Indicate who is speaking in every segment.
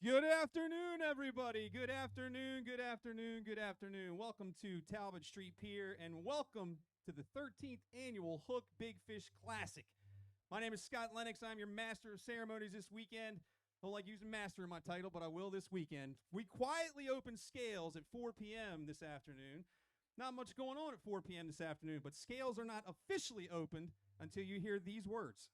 Speaker 1: Good afternoon, everybody. Good afternoon, good afternoon, good afternoon. Welcome to Talbot Street Pier and welcome to the 13th annual Hook Big Fish Classic. My name is Scott Lennox. I'm your master of ceremonies this weekend. I don't like using master in my title, but I will this weekend. We quietly opened scales at 4 p.m. this afternoon. Not much going on at 4 p.m. this afternoon, but scales are not officially opened until you hear these words.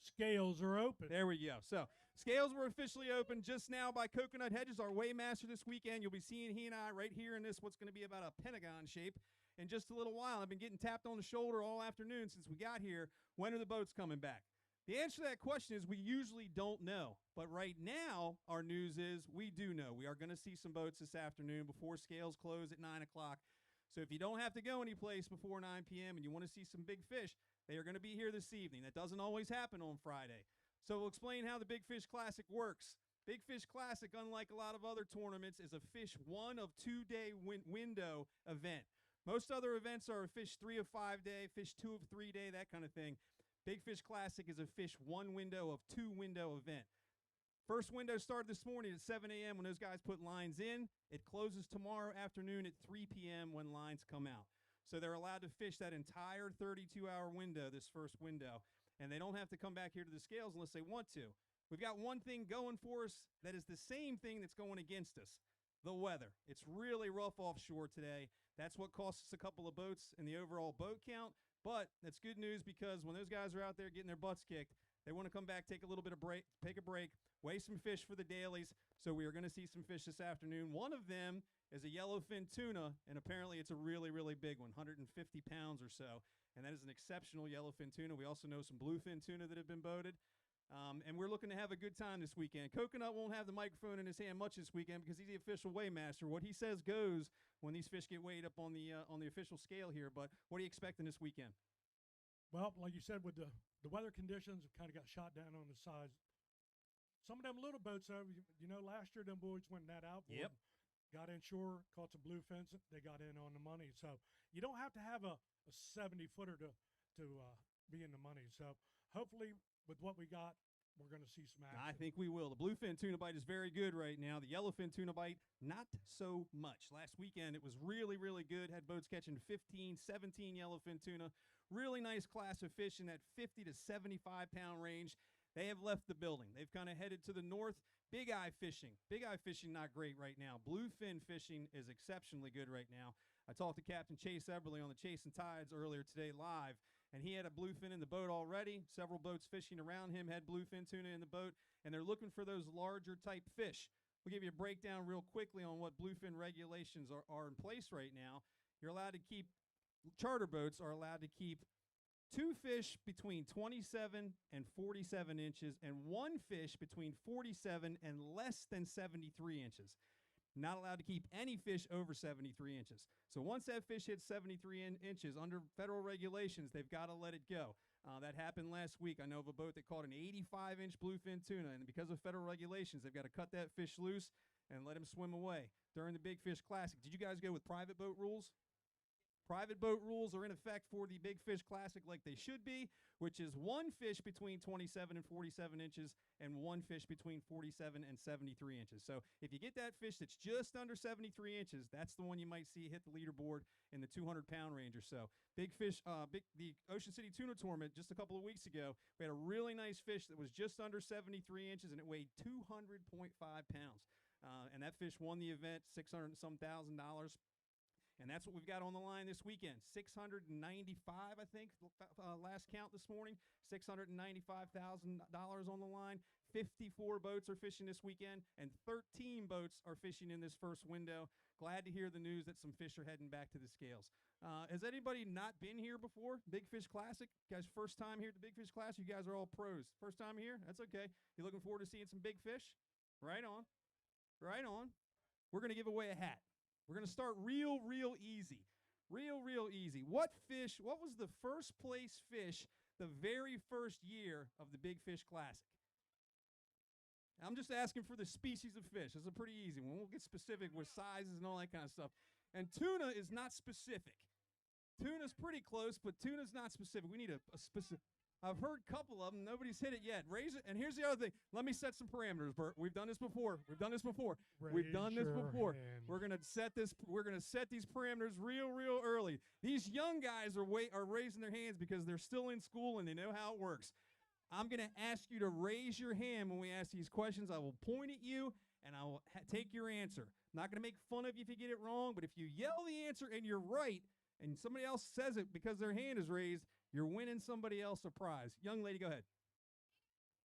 Speaker 2: Scales are open.
Speaker 1: There we go. So, scales were officially opened just now by Coconut Hedges, our weighmaster this weekend. You'll be seeing he and I right here in this, what's going to be about a pentagon shape in just a little while. I've been getting tapped on the shoulder all afternoon since we got here. When are the boats coming back? The answer to that question is we usually don't know. But right now, our news is we do know. We are going to see some boats this afternoon before scales close at 9 o'clock. So if you don't have to go anyplace before 9 p.m. and you want to see some big fish, they are going to be here this evening. That doesn't always happen on Friday. So we'll explain how the Big Fish Classic works. Big Fish Classic, unlike a lot of other tournaments, is a fish 1 of 2 day window event. Most other events are a fish 3 of 5 day, fish 2 of 3 day, that kind of thing. Big Fish Classic is a fish 1 window of 2 window event. First window started this morning at 7 a.m. when those guys put lines in. It closes tomorrow afternoon at 3 p.m. when lines come out. So they're allowed to fish that entire 32-hour window, this first window, and they don't have to come back here to the scales unless they want to. We've got one thing going for us that is the same thing that's going against us, the weather. It's really rough offshore today. That's what costs us a couple of boats in the overall boat count, but that's good news because when those guys are out there getting their butts kicked, they want to come back, take a little bit of break, take a break, weigh some fish for the dailies. So we are going to see some fish this afternoon. One of them is a yellowfin tuna, and apparently it's a really, really big one, 150 pounds or so. And that is an exceptional yellowfin tuna. We also know some bluefin tuna that have been boated. And we're looking to have a good time this weekend. Coconut won't have the microphone in his hand much this weekend because he's the official weighmaster. What he says goes when these fish get weighed up on the official scale here. But what are you expecting this weekend?
Speaker 2: Well, like you said, with the weather conditions, it kind of got shot down on the sides. Some of them little boats, last year them boys went net outboard,
Speaker 1: Yep.
Speaker 2: got inshore, caught some bluefins. They got in on the money. So you don't have to have a 70-footer to be in the money. So hopefully with what we got, we're going to see some action.
Speaker 1: I think we will. The bluefin tuna bite is very good right now. The yellowfin tuna bite, not so much. Last weekend, it was really, really good. Had boats catching 15, 17 yellowfin tuna. Really nice class of fish in that 50 to 75-pound range. They have left the building. They've kind of headed to the north. Big eye fishing. Big eye fishing, not great right now. Bluefin fishing is exceptionally good right now. I talked to Captain Chase Eberly on the Chasing Tides earlier today live, and he had a bluefin in the boat already. Several boats fishing around him had bluefin tuna in the boat, and they're looking for those larger type fish. We'll give you a breakdown real quickly on what bluefin regulations are in place right now. You're allowed to keep, charter boats are allowed to keep 2 fish between 27 and 47 inches and 1 fish between 47 and less than 73 inches. Not allowed to keep any fish over 73 inches. So once that fish hits 73 inches under federal regulations, they've got to let it go. That happened last week. I know of a boat that caught an 85-inch bluefin tuna, and because of federal regulations, they've got to cut that fish loose and let him swim away during the Big Fish Classic. Did you guys go with private boat rules? Private boat rules are in effect for the Big Fish Classic like they should be, which is 1 fish between 27 and 47 inches and 1 fish between 47 and 73 inches. So if you get that fish that's just under 73 inches, that's the one you might see hit the leaderboard in the 200-pound range or so. Big Fish, the Ocean City Tuna Tournament just a couple of weeks ago, we had a really nice fish that was just under 73 inches, and it weighed 200.5 pounds. And that fish won the event, $600 and some thousand. And that's what we've got on the line this weekend. 695, I think, last count this morning. $695,000 on the line. 54 boats are fishing this weekend, and 13 boats are fishing in this first window. Glad to hear the news that some fish are heading back to the scales. Has anybody not been here before? Big Fish Classic? Guys, first time here at the Big Fish Classic? You guys are all pros. First time here? That's okay. You looking forward to seeing some big fish? Right on. Right on. We're going to give away a hat. We're going to start real easy. Real easy. What was the first place fish the very first year of the Big Fish Classic? I'm just asking for the species of fish. It's a pretty easy one. We'll get specific with sizes and all that kind of stuff. And tuna is not specific. Tuna's pretty close, but tuna's not specific. We need a specific. I've heard a couple of them. Nobody's hit it yet. Raise it. And here's the other thing. Let me set some parameters, Bert. We've done this before. We've done this before. We've done this before. We're gonna set this. We're gonna set these parameters real early. These young guys are raising their hands because they're still in school and they know how it works. I'm gonna ask you to raise your hand when we ask these questions. I will point at you and I will take your answer. I'm not gonna make fun of you if you get it wrong, but if you yell the answer and you're right, and somebody else says it because their hand is raised, you're winning somebody else a prize. Young lady, go ahead.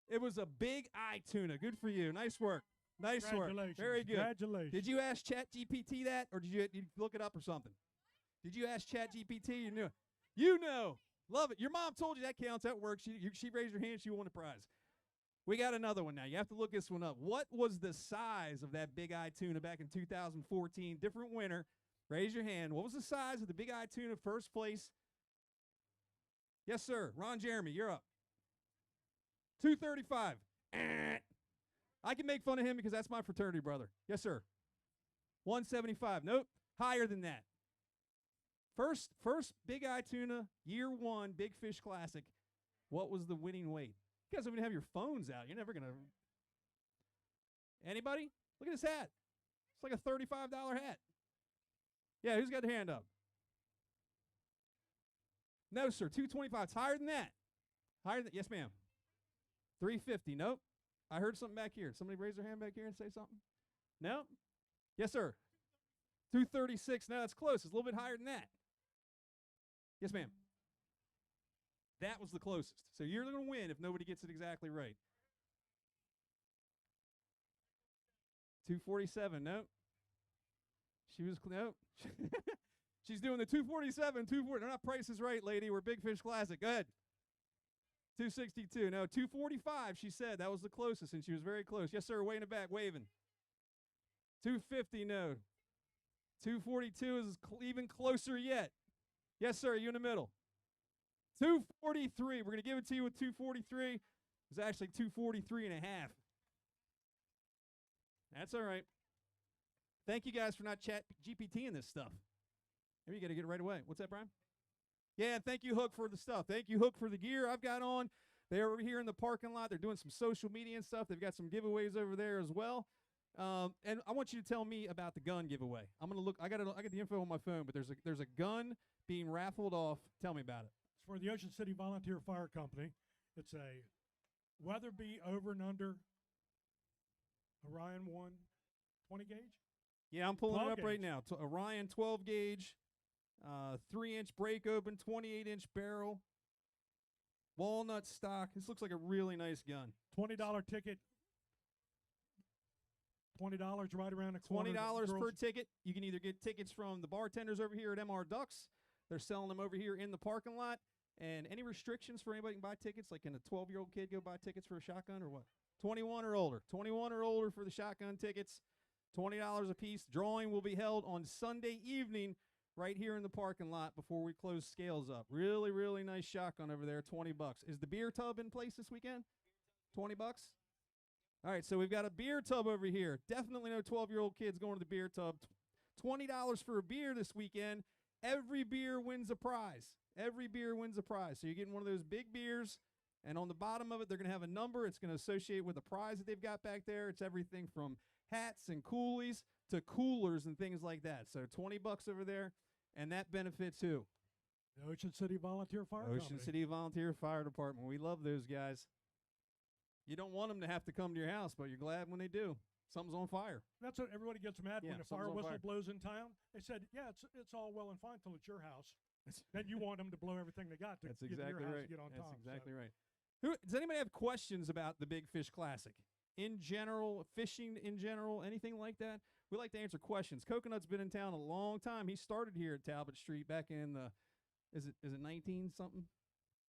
Speaker 1: It was a big eye tuna. Good for you. Nice work. Nice work. Very good.
Speaker 2: Congratulations.
Speaker 1: Did you ask ChatGPT that, or did you look it up or something? Did you ask ChatGPT? You knew it. You know. Love it. Your mom told you that counts. That works. She raised her hand. She won a prize. We got another one now. You have to look this one up. What was the size of that big eye tuna back in 2014? Different winner. Raise your hand. What was the size of the big eye tuna first place? Yes, sir. Ron Jeremy, you're up. 235. I can make fun of him because that's my fraternity brother. Yes, sir. 175. Nope. Higher than that. First big eye tuna, year one, Big Fish Classic. What was the winning weight? You guys don't even have your phones out. You're never going to. Anybody? Look at this hat. It's like a $35 hat. Yeah, who's got their hand up? No, sir. 225. It's higher than that. Higher than, yes, ma'am. 350. Nope. I heard something back here. Somebody raise their hand back here and say something? No? Yes, sir. 236. No, that's close. It's a little bit higher than that. Yes, ma'am. That was the closest. So you're going to win if nobody gets it exactly right. 247. Nope. She was, nope. She's doing the 247, 240. They're not prices right, lady. We're Big Fish Classic. Go ahead. 262. No, 245, she said. That was the closest, and she was very close. Yes, sir. Way in the back, waving. 250, no. 242 is even closer yet. Yes, sir. You in the middle. 243. We're going to give it to you with 243. It's actually 243 and a half. That's all right. Thank you guys for not chat GPT in this stuff. Maybe you got to get it right away. What's that, Brian? Yeah, thank you, Hook, for the stuff. Thank you, Hook, for the gear I've got on. They're over here in the parking lot. They're doing some social media and stuff. They've got some giveaways over there as well. And I want you to tell me about the gun giveaway. I'm gonna look. I got the info on my phone, but there's a gun being raffled off. Tell me about it.
Speaker 2: It's for the Ocean City Volunteer Fire Company. It's a Weatherby over and under Orion 1 20 gauge.
Speaker 1: Yeah, I'm pulling it up
Speaker 2: gauge.
Speaker 1: right now. Orion 12 gauge, 3-inch break open, 28-inch barrel, walnut stock. This looks like a really nice gun.
Speaker 2: $20 ticket. $20 right around the corner.
Speaker 1: $20 per ticket. You can either get tickets from the bartenders over here at MR Ducks. They're selling them over here in the parking lot. And any restrictions for anybody who can buy tickets? Like, can a 12-year-old kid go buy tickets for a shotgun or what? 21 or older. 21 or older for the shotgun tickets. $20 a piece. Drawing will be held on Sunday evening right here in the parking lot before we close scales up. Really, really nice shotgun over there. $20. Is the beer tub in place this weekend? $20? All right, so we've got a beer tub over here. Definitely no 12-year-old kids going to the beer tub. $20 for a beer this weekend. Every beer wins a prize. Every beer wins a prize. So you're getting one of those big beers, and on the bottom of it, they're going to have a number. It's going to associate with a prize that they've got back there. It's everything from hats and coolies to coolers and things like that. So $20 over there, and that benefits who?
Speaker 2: The Ocean City Volunteer Fire Company.
Speaker 1: Ocean City Volunteer Fire Department. We love those guys. You don't want them to have to come to your house, but you're glad when they do. Something's on fire.
Speaker 2: That's what everybody gets mad
Speaker 1: Yeah,
Speaker 2: when the fire
Speaker 1: something's on
Speaker 2: whistle
Speaker 1: fire.
Speaker 2: blows in town. They said, yeah, it's all well and fine till it's your house. Then you want them to blow everything they got to
Speaker 1: That's
Speaker 2: get to
Speaker 1: exactly
Speaker 2: your house
Speaker 1: right.
Speaker 2: to get on
Speaker 1: That's
Speaker 2: top.
Speaker 1: exactly right. Does anybody have questions about the Big Fish Classic? In general, fishing in general, anything like that? We like to answer questions. Coconut's been in town a long time. He started here at Talbot Street back in the, is it 19 something?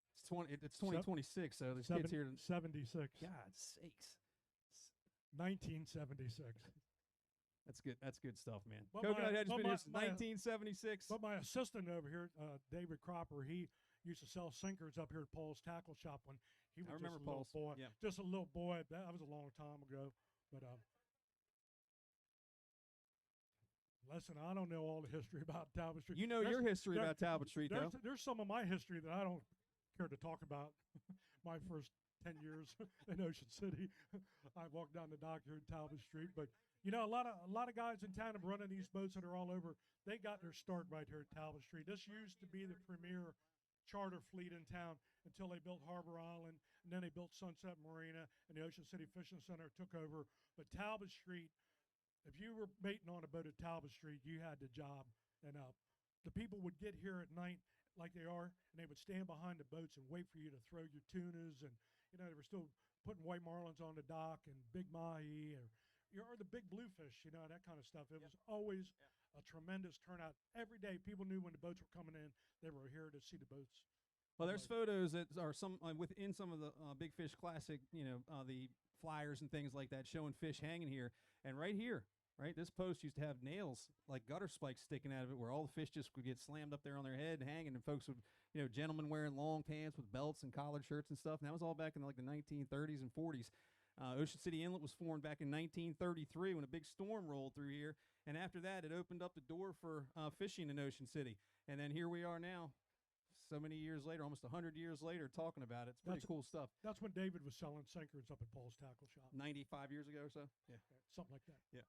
Speaker 1: It's 2026, so there's kids here.
Speaker 2: 76.
Speaker 1: God sakes.
Speaker 2: 1976.
Speaker 1: That's good stuff, man.
Speaker 2: But
Speaker 1: Coconut
Speaker 2: my-
Speaker 1: Head's
Speaker 2: but
Speaker 1: been here since
Speaker 2: my-
Speaker 1: 1976.
Speaker 2: But my assistant over here, David Cropper, he used to sell sinkers up here at Paul's Tackle Shop when he was
Speaker 1: I remember
Speaker 2: just a little
Speaker 1: Paul's,
Speaker 2: boy.
Speaker 1: yeah.
Speaker 2: Just a little boy. That was a long time ago. But listen, I don't know all the history about Talbot Street.
Speaker 1: You know your history about Talbot Street, though.
Speaker 2: There's some of my history that I don't care to talk about my first 10 years in Ocean City. I walked down the dock here in Talbot Street, but you know, a lot of guys in town have running these boats that are all over. They got their start right here at Talbot Street. This used to be the premier charter fleet in town until they built Harbor Island, and then they built Sunset Marina, and the Ocean City Fishing Center took over. But Talbot Street, if you were mating on a boat at Talbot Street, you had the job. And the people would get here at night like they are, and they would stand behind the boats and wait for you to throw your tunas. And, you know, they were still putting white marlins on the dock and big mahi or the big bluefish, you know, that kind of stuff. It was always a tremendous turnout. Every day, people knew when the boats were coming in, they were here to see the boats.
Speaker 1: Well, there's photos that are some within some of the Big Fish Classic, the flyers and things like that showing fish hanging here. And right here, right, this post used to have nails like gutter spikes sticking out of it, where all the fish just would get slammed up there on their head and hanging, and folks would, gentlemen wearing long pants with belts and collared shirts and stuff. And that was all back in like the 1930s and 40s. Ocean City Inlet was formed back in 1933 when a big storm rolled through here. And after that, it opened up the door for fishing in Ocean City. And then here we are now, so many years later, almost 100 years later, talking about it. It's pretty cool stuff.
Speaker 2: That's when David was selling sinkers up at Paul's Tackle Shop.
Speaker 1: 95 years ago or so? Yeah.
Speaker 2: Something like that.
Speaker 1: Yeah.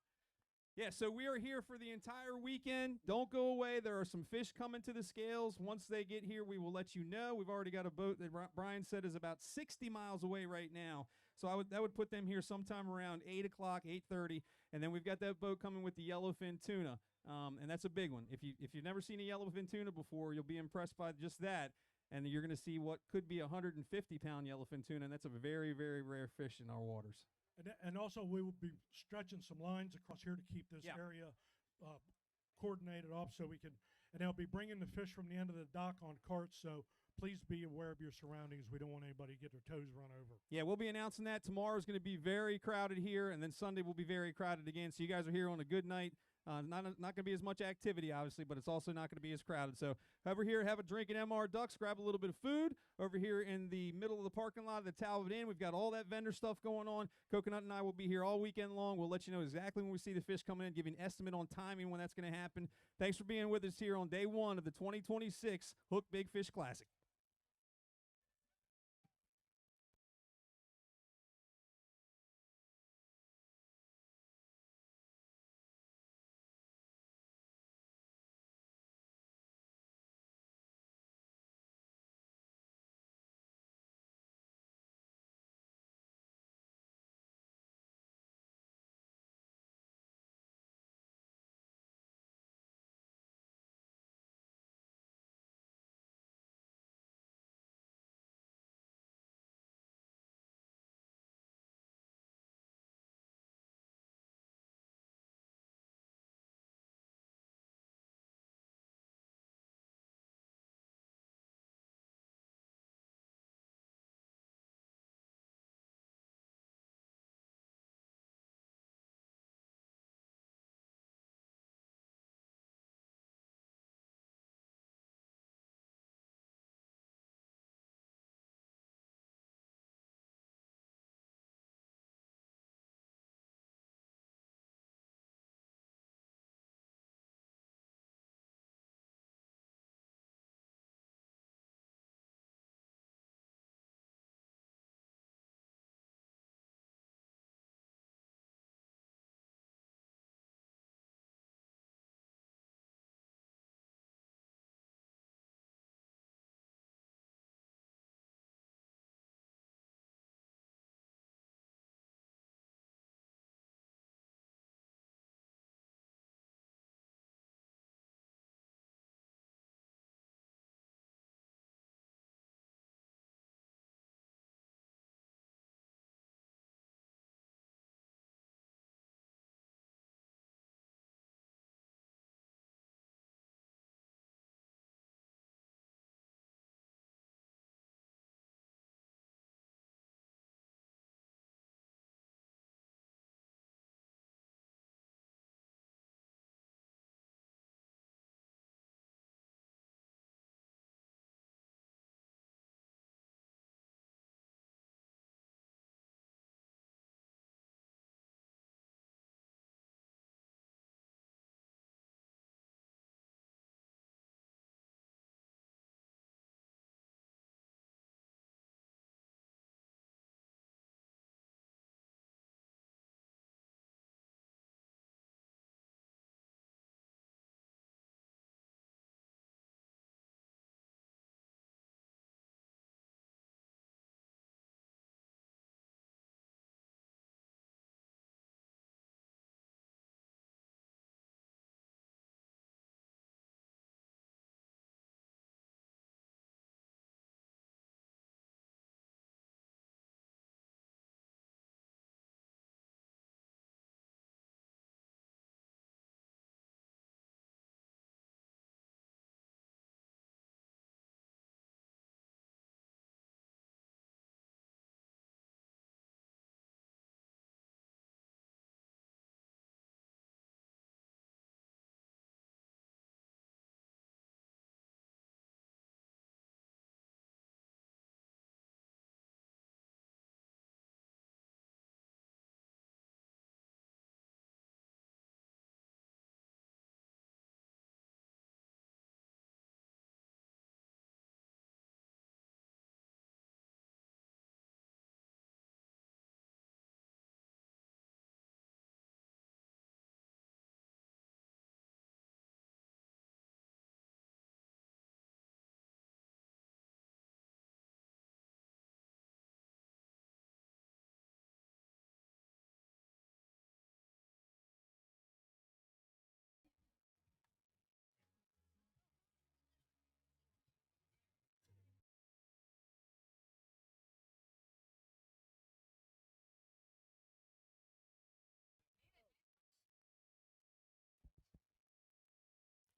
Speaker 1: Yeah, so we are here for the entire weekend. Don't go away. There are some fish coming to the scales. Once they get here, we will let you know. We've already got a boat that Brian said is about 60 miles away right now. So that would put them here sometime around 8 o'clock, 8:30. And then we've got that boat coming with the yellowfin tuna. And that's a big one. If you've never seen a yellowfin tuna before, you'll be impressed by just that. And you're going to see what could be a 150-pound yellowfin tuna, and that's a very, very rare fish in our waters.
Speaker 2: And also, we will be stretching some lines across here to keep this area coordinated off so we can, and they'll be bringing the fish from the end of the dock on carts, so please be aware of your surroundings. We don't want anybody to get their toes run over.
Speaker 1: Yeah, we'll be announcing that. Tomorrow's going to be very crowded here, and then Sunday will be very crowded again, so you guys are here on a good night. Not going to be as much activity, obviously, but it's also not going to be as crowded. So over here, have a drink at MR Ducks, grab a little bit of food. Over here in the middle of the parking lot of the Talbot Inn, we've got all that vendor stuff going on. Coconut and I will be here all weekend long. We'll let you know exactly when we see the fish coming in, give you an estimate on timing when that's going to happen. Thanks for being with us here on day one of the 2026 Hook Big Fish Classic.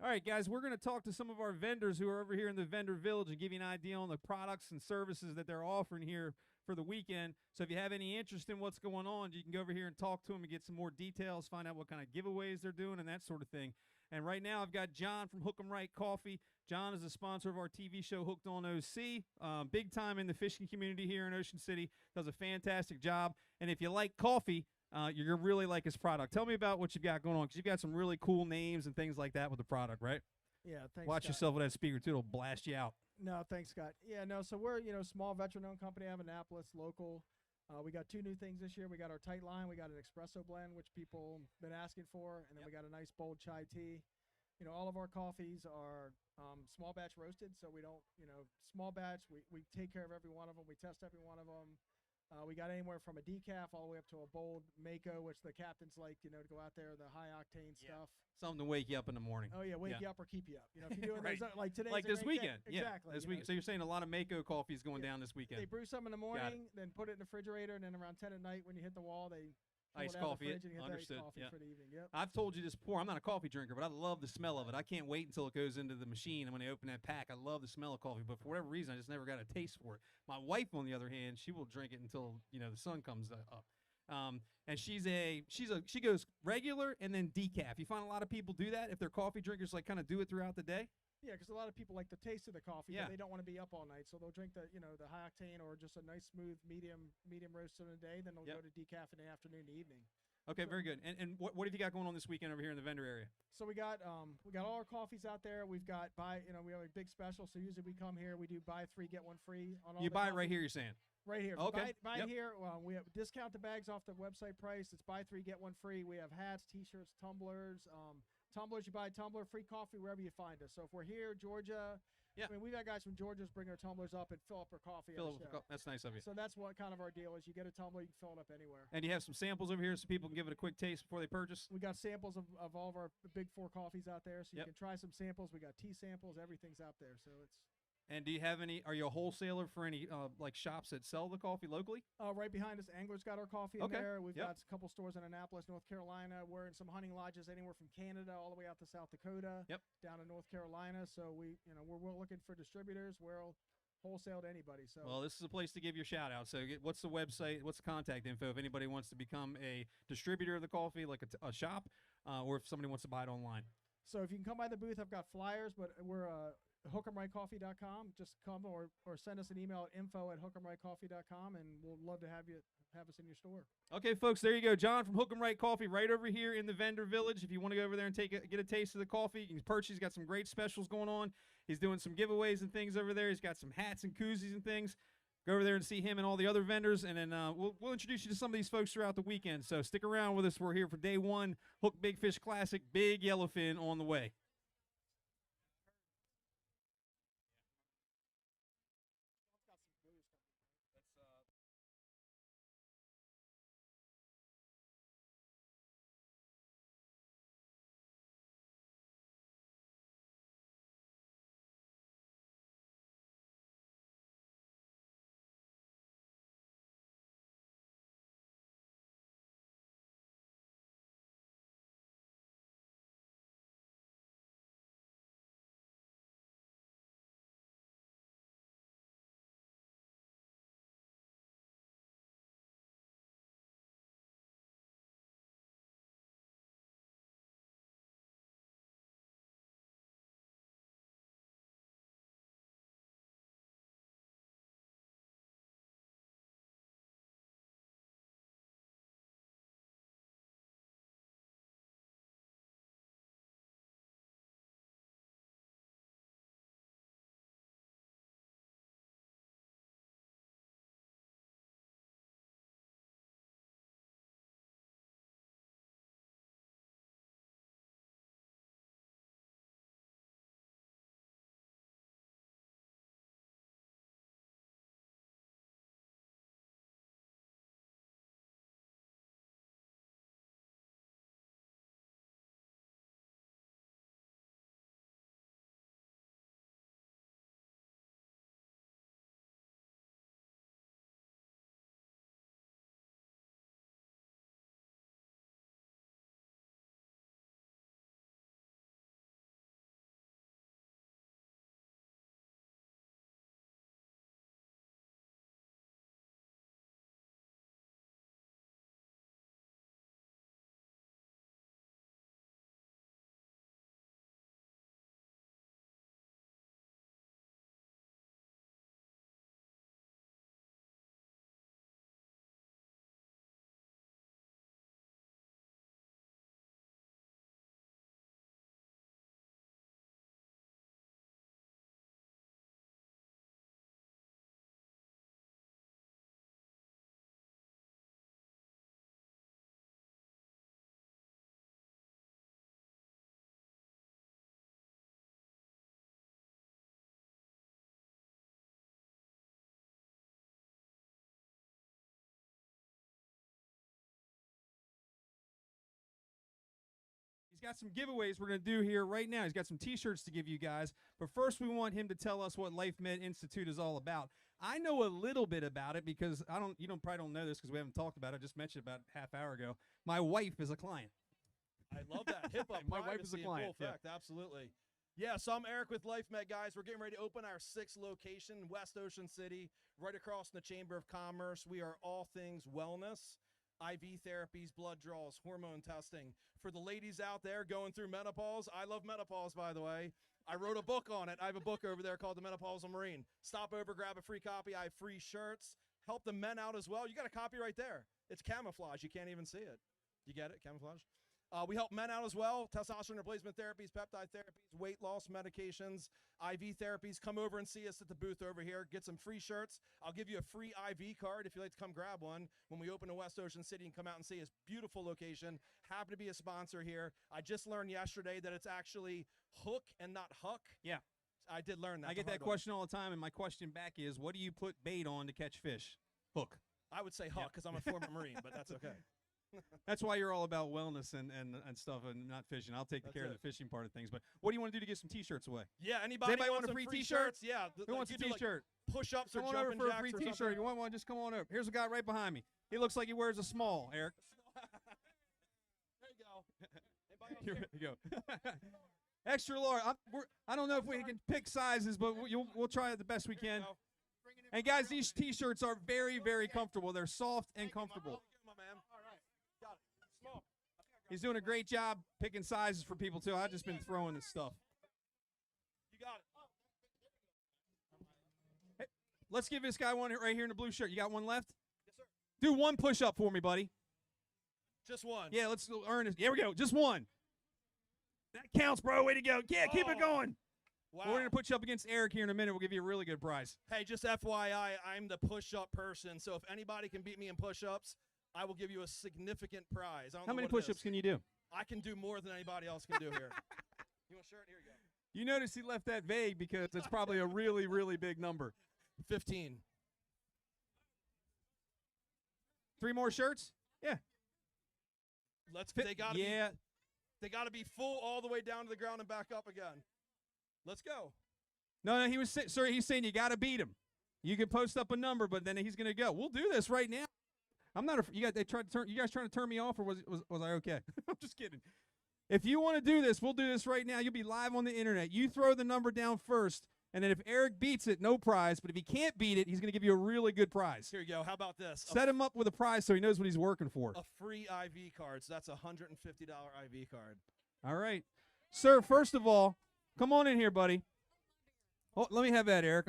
Speaker 1: All right, guys, we're going to talk to some of our vendors who are over here in the vendor village and give you an idea on the products and services that they're offering here for the weekend. So if you have any interest in what's going on, you can go over here and talk to them and get some more details, find out what kind of giveaways they're doing and that sort of thing. And right now I've got John from Hook 'em Right Coffee. John is a sponsor of our TV show Hooked on OC. Big time in the fishing community here in Ocean City. Does a fantastic job. And if you like coffee, you're going to really like his product. Tell me about what you've got going on, because you've got some really cool names and things like that with the product, right?
Speaker 3: Yeah, thanks.
Speaker 1: Watch
Speaker 3: Scott.
Speaker 1: yourself with that speaker, too. It'll blast you out.
Speaker 3: No, thanks, Scott. Yeah, no. So we're small veteran-owned company out of Annapolis, local. We got 2 new things this year. We got our tight line. We got an espresso blend, which people been asking for, and then we got a nice bold chai tea. All of our coffees are small batch roasted, so we don't, small batch. We take care of every one of them. We test every one of them. We got anywhere from a decaf all the way up to a bold Mako, which the captains like, to go out there, the high octane stuff.
Speaker 1: Something to wake you up in the morning.
Speaker 3: Oh yeah, wake you up or keep you up. If you're doing
Speaker 1: Right.
Speaker 3: those, like today,
Speaker 1: Like this weekend.
Speaker 3: Exactly.
Speaker 1: This week. So you're saying a lot of Mako coffee is going down this
Speaker 3: They
Speaker 1: weekend.
Speaker 3: brew some in the morning, then put it in the refrigerator, and then around 10 at night when you hit the wall, they pull
Speaker 1: Iced
Speaker 3: it out of the
Speaker 1: coffee,
Speaker 3: fridge and you get the iced
Speaker 1: understood,
Speaker 3: coffee
Speaker 1: yeah.
Speaker 3: for the evening. Yep.
Speaker 1: I've told you this before. I'm not a coffee drinker, but I love the smell of it. I can't wait until it goes into the machine. And when they open that pack, I love the smell of coffee. But for whatever reason, I just never got a taste for it. My wife, on the other hand, she will drink it until the sun comes up. And she goes regular and then decaf. You find a lot of people do that if they're coffee drinkers, like kind of do it throughout the day.
Speaker 3: Yeah, because a lot of people like the taste of the coffee,
Speaker 1: Yeah.
Speaker 3: but they don't want to be up all night, so they'll drink the the high octane or just a nice smooth medium roast in the day. Then they'll go to decaf in the afternoon to evening.
Speaker 1: Okay, very good. And what have you got going on this weekend over here in the vendor area?
Speaker 3: So we got all our coffees out there. We've got we have a big special. So usually we come here, we do buy 3 get 1 free on all.
Speaker 1: You
Speaker 3: the
Speaker 1: buy it
Speaker 3: coffee.
Speaker 1: right here, you're saying?
Speaker 3: Right here.
Speaker 1: Okay.
Speaker 3: Buy
Speaker 1: Yep.
Speaker 3: it here. We have discount the bags off the website price. It's buy 3 get 1 free. We have hats, T-shirts, tumblers. Tumblers, you buy a tumbler, free coffee wherever you find us. So if we're here, Georgia,
Speaker 1: Yeah.
Speaker 3: I mean, we've got guys from Georgia bring their tumblers up and fill up their coffee.
Speaker 1: Fill
Speaker 3: at
Speaker 1: it
Speaker 3: the
Speaker 1: with
Speaker 3: show.
Speaker 1: that's nice of you.
Speaker 3: So that's what kind of our deal is. You get a tumbler, you can fill it up anywhere.
Speaker 1: And you have some samples over here so people can give it a quick taste before they purchase?
Speaker 3: We got samples of all of our big 4 coffees out there, so you
Speaker 1: Yep.
Speaker 3: can try some samples. We got tea samples, everything's out there. So it's
Speaker 1: And do you have any? Are you a wholesaler for any like shops that sell the coffee locally?
Speaker 3: right behind us. Angler's got our coffee in
Speaker 1: Okay.
Speaker 3: there. We've
Speaker 1: Yep.
Speaker 3: got a couple stores in Annapolis, North Carolina. We're in some hunting lodges anywhere from Canada all the way out to South Dakota.
Speaker 1: Yep.
Speaker 3: Down to North Carolina. So we're looking for distributors. We'll wholesale to anybody. So
Speaker 1: Well, this is a place to give you a shout out. So, what's the website? What's the contact info if anybody wants to become a distributor of the coffee, like a shop, or if somebody wants to buy it online?
Speaker 3: So if you can come by the booth, I've got flyers, but we're hookemrightcoffee.com. Just come or send us an email at info@hookemrightcoffee.com, and we'll love to have us in your store.
Speaker 1: Okay, folks, there you go. John from Hook 'em Right Coffee right over here in the vendor village. If you want to go over there and get a taste of the coffee, you can purchase. He's got some great specials going on. He's doing some giveaways and things over there. He's got some hats and koozies and things. Go over there and see him and all the other vendors, and then we'll introduce you to some of these folks throughout the weekend. So stick around with us. We're here for day 1, Hook Big Fish Classic, big yellowfin on the way. He's got some giveaways we're going to do here right now. He's got some T-shirts to give you guys. But first, we want him to tell us what Life Med Institute is all about. I know a little bit about it because you probably don't know this because we haven't talked about it. I just mentioned it about a half hour ago. My wife is a client.
Speaker 4: I love that. HIPAA
Speaker 1: My wife is a
Speaker 4: privacy in
Speaker 1: client,
Speaker 4: full
Speaker 1: yeah.
Speaker 4: effect. Absolutely. Yeah, so I'm Eric with Life Med, guys. We're getting ready to open our 6th location, West Ocean City, right across from the Chamber of Commerce. We are all things wellness, IV therapies, blood draws, hormone testing. For the ladies out there going through menopause, I love menopause, by the way. I wrote a book on it. I have a book over there called The Menopausal Marine. Stop over, grab a free copy. I have free shirts. Help the men out as well. You got a copy right there. It's camouflage. You can't even see it. You get it? Camouflage? We help men out as well. Testosterone replacement therapies, peptide therapies, weight loss medications, IV therapies. Come over and see us at the booth over here. Get some free shirts. I'll give you a free IV card if you'd like to come grab one when we open in West Ocean City and come out and see us. Beautiful location. Happy to be a sponsor here. I just learned yesterday that it's actually Hook and not Huck.
Speaker 1: Yeah.
Speaker 4: I did learn that.
Speaker 1: I get that question all the time, and my question back is, what do you put bait on to catch fish? Hook.
Speaker 4: I would say Huck because I'm a former Marine, but that's okay.
Speaker 1: That's why you're all about wellness and stuff and not fishing. I'll take care of the fishing part of things. But what do you want to do to get some T-shirts away?
Speaker 4: Yeah, anybody
Speaker 1: want a
Speaker 4: some
Speaker 1: free
Speaker 4: T-shirt?
Speaker 1: T-shirt?
Speaker 4: Yeah.
Speaker 1: Who wants a T-shirt?
Speaker 4: Push-ups or
Speaker 1: Come on over
Speaker 4: jumping
Speaker 1: for a
Speaker 4: jacks
Speaker 1: free
Speaker 4: or
Speaker 1: T-shirt.
Speaker 4: something?
Speaker 1: You want one? Just come on over. Here's a guy right behind me. He looks like he wears a small, Eric.
Speaker 4: There you go. Anybody else
Speaker 1: Here you go. Extra large. I don't know if we can pick sizes, but we'll try it the best we can.
Speaker 4: go.
Speaker 1: And guys, these T-shirts are very, very comfortable. They're soft and comfortable.
Speaker 4: My man. All right. Got it. Small.
Speaker 1: He's doing a great job picking sizes for people too. I've just been throwing this stuff.
Speaker 4: You got it.
Speaker 1: Hey, let's give this guy one right here in the blue shirt. You got one left?
Speaker 4: Yes, sir.
Speaker 1: Do one push-up for me, buddy.
Speaker 4: Just one.
Speaker 1: Yeah, let's earn it. Here we go. Just one. That counts, bro. Way to go. Yeah, keep it going.
Speaker 4: Wow.
Speaker 1: We're going to put you up against Eric here in a minute. We'll give you a really good prize.
Speaker 4: Hey, just FYI, I'm the push-up person, so if anybody can beat me in push-ups, I will give you a significant prize. I don't
Speaker 1: How
Speaker 4: know
Speaker 1: many
Speaker 4: what it
Speaker 1: push-ups
Speaker 4: is.
Speaker 1: can you do?
Speaker 4: I can do more than anybody else can do here. You want a shirt? Here you go.
Speaker 1: You notice he left that vague because it's probably a really, really big number.
Speaker 4: 15.
Speaker 1: 3 more shirts? Yeah.
Speaker 4: They got to
Speaker 1: yeah.
Speaker 4: They got to be full all the way down to the ground and back up again. Let's go.
Speaker 1: No, he was sir. He's saying you got to beat him. You can post up a number, but then he's going to go. We'll do this right now. I'm not. You guys trying to turn me off, or was I okay? I'm just kidding. If you want to do this, we'll do this right now. You'll be live on the internet. You throw the number down first, and then if Eric beats it, no prize. But if he can't beat it, he's going to give you a really good prize.
Speaker 4: Here you go. How about this?
Speaker 1: Set him up with a prize so he knows what he's working for.
Speaker 4: A free IV card. So that's a $150 IV card.
Speaker 1: All right, sir. First of all, come on in here, buddy. Oh, let me have that, Eric.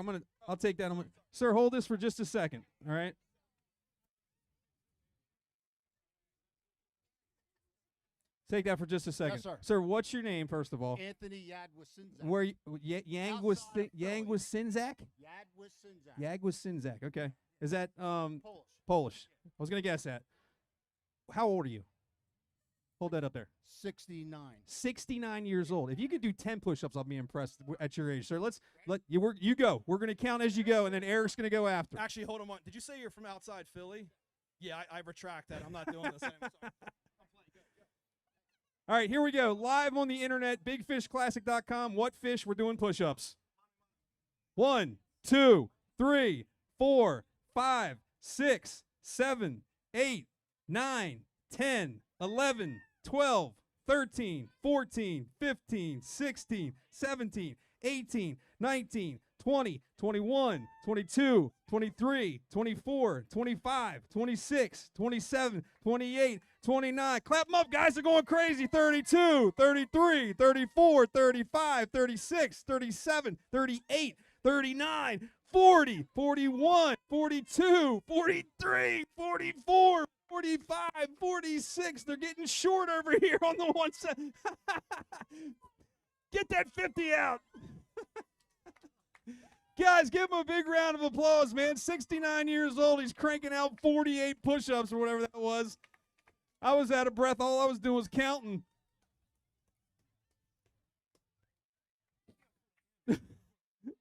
Speaker 1: I'll take that. Sir, hold this for just a second. All right. Take that for just a second.
Speaker 5: sir.
Speaker 1: Sir, what's your name, first of all?
Speaker 5: Anthony Yadwasinzak.
Speaker 1: Where Yang was
Speaker 5: Outside of
Speaker 1: Yang
Speaker 5: Philly.
Speaker 1: was Sinzak?
Speaker 5: Yadwasinzak.
Speaker 1: Yang was Sinzak. Okay. Is that
Speaker 5: Polish.
Speaker 1: Polish? I was gonna guess that. How old are you? Hold that up there.
Speaker 5: 69.
Speaker 1: 69 years old. If you could do 10 push-ups, I'll be impressed at your age, sir. You go. We're gonna count as you go, and then Eric's gonna go after.
Speaker 4: Actually, hold on one. Did you say you're from outside Philly? Yeah, I retract that. I'm not doing this anymore. Sorry.
Speaker 1: All right, here we go. Live on the internet, bigfishclassic.com. What fish? We're doing push-ups. 1, 2, 3, 4, 5, 6, 7, 8, 9, 10, 11, 12, 13, 14, 15, 16, 17, 18, 19, 20, 21, 22, 23, 24, 25, 26, 27, 28, 29. Clap them up, guys. They're going crazy. 32, 33, 34, 35, 36, 37, 38, 39, 40, 41, 42, 43, 44, 45, 46. They're getting short over here on the one side. Get that 50 out. Guys, give him a big round of applause, man. 69 years old. He's cranking out 48 push-ups or whatever that was. I was out of breath. All I was doing was counting.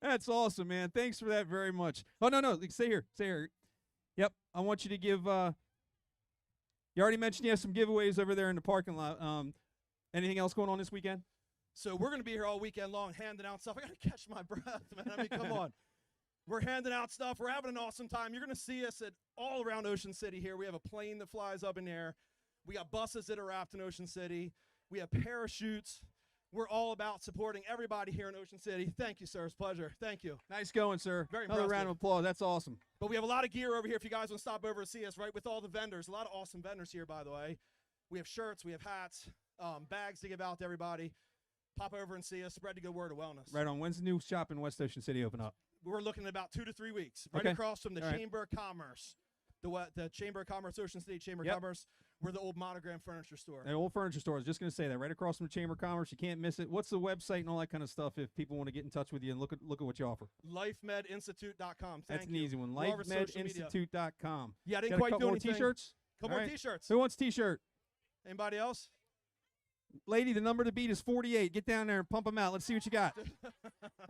Speaker 1: That's awesome, man. Thanks for that very much. Oh, no. Stay here. Stay here. Yep. I want you to give you already mentioned you have some giveaways over there in the parking lot. Anything else going on this weekend?
Speaker 4: So we're going to be here all weekend long handing out stuff. I got to catch my breath, man. I mean, come on. We're handing out stuff. We're having an awesome time. You're going to see us at all around Ocean City here. We have a plane that flies up in the air. We got buses that are wrapped in Ocean City. We have parachutes. We're all about supporting everybody here in Ocean City. Thank you, sir. It's a pleasure. Thank you.
Speaker 1: Nice going, sir.
Speaker 4: Very
Speaker 1: Another round of
Speaker 4: impressive.
Speaker 1: applause. That's awesome.
Speaker 4: But we have a lot of gear over here if you guys want to stop over and see us, right, with all the vendors. A lot of awesome vendors here, by the way. We have shirts. We have hats, bags to give out to everybody. Pop over and see us. Spread the good word of wellness.
Speaker 1: Right on. When's the new shop in West Ocean City open up?
Speaker 4: We're looking at about 2 to 3 weeks, right
Speaker 1: Okay.
Speaker 4: across from the
Speaker 1: All right.
Speaker 4: Chamber of Commerce. The Chamber of Commerce, Ocean City Chamber
Speaker 1: Yep.
Speaker 4: of Commerce. We're the old Monogram Furniture Store.
Speaker 1: An old furniture store. I was just going to say that. Right across from the Chamber of Commerce. You can't miss it. What's the website and all that kind of stuff if people want to get in touch with you and look at what you offer?
Speaker 4: LifeMedInstitute.com.
Speaker 1: That's
Speaker 4: Thank
Speaker 1: an
Speaker 4: you.
Speaker 1: easy one.
Speaker 4: Love our social media.
Speaker 1: LifeMedInstitute.com.
Speaker 4: Yeah, I
Speaker 1: Got
Speaker 4: didn't
Speaker 1: a
Speaker 4: quite
Speaker 1: couple
Speaker 4: do
Speaker 1: more
Speaker 4: anything.
Speaker 1: T-shirts?
Speaker 4: Couple
Speaker 1: All
Speaker 4: more
Speaker 1: right.
Speaker 4: T-shirts.
Speaker 1: Who wants T-shirt?
Speaker 4: Anybody else?
Speaker 1: Lady, the number to beat is 48. Get down there and pump them out. Let's see what you got.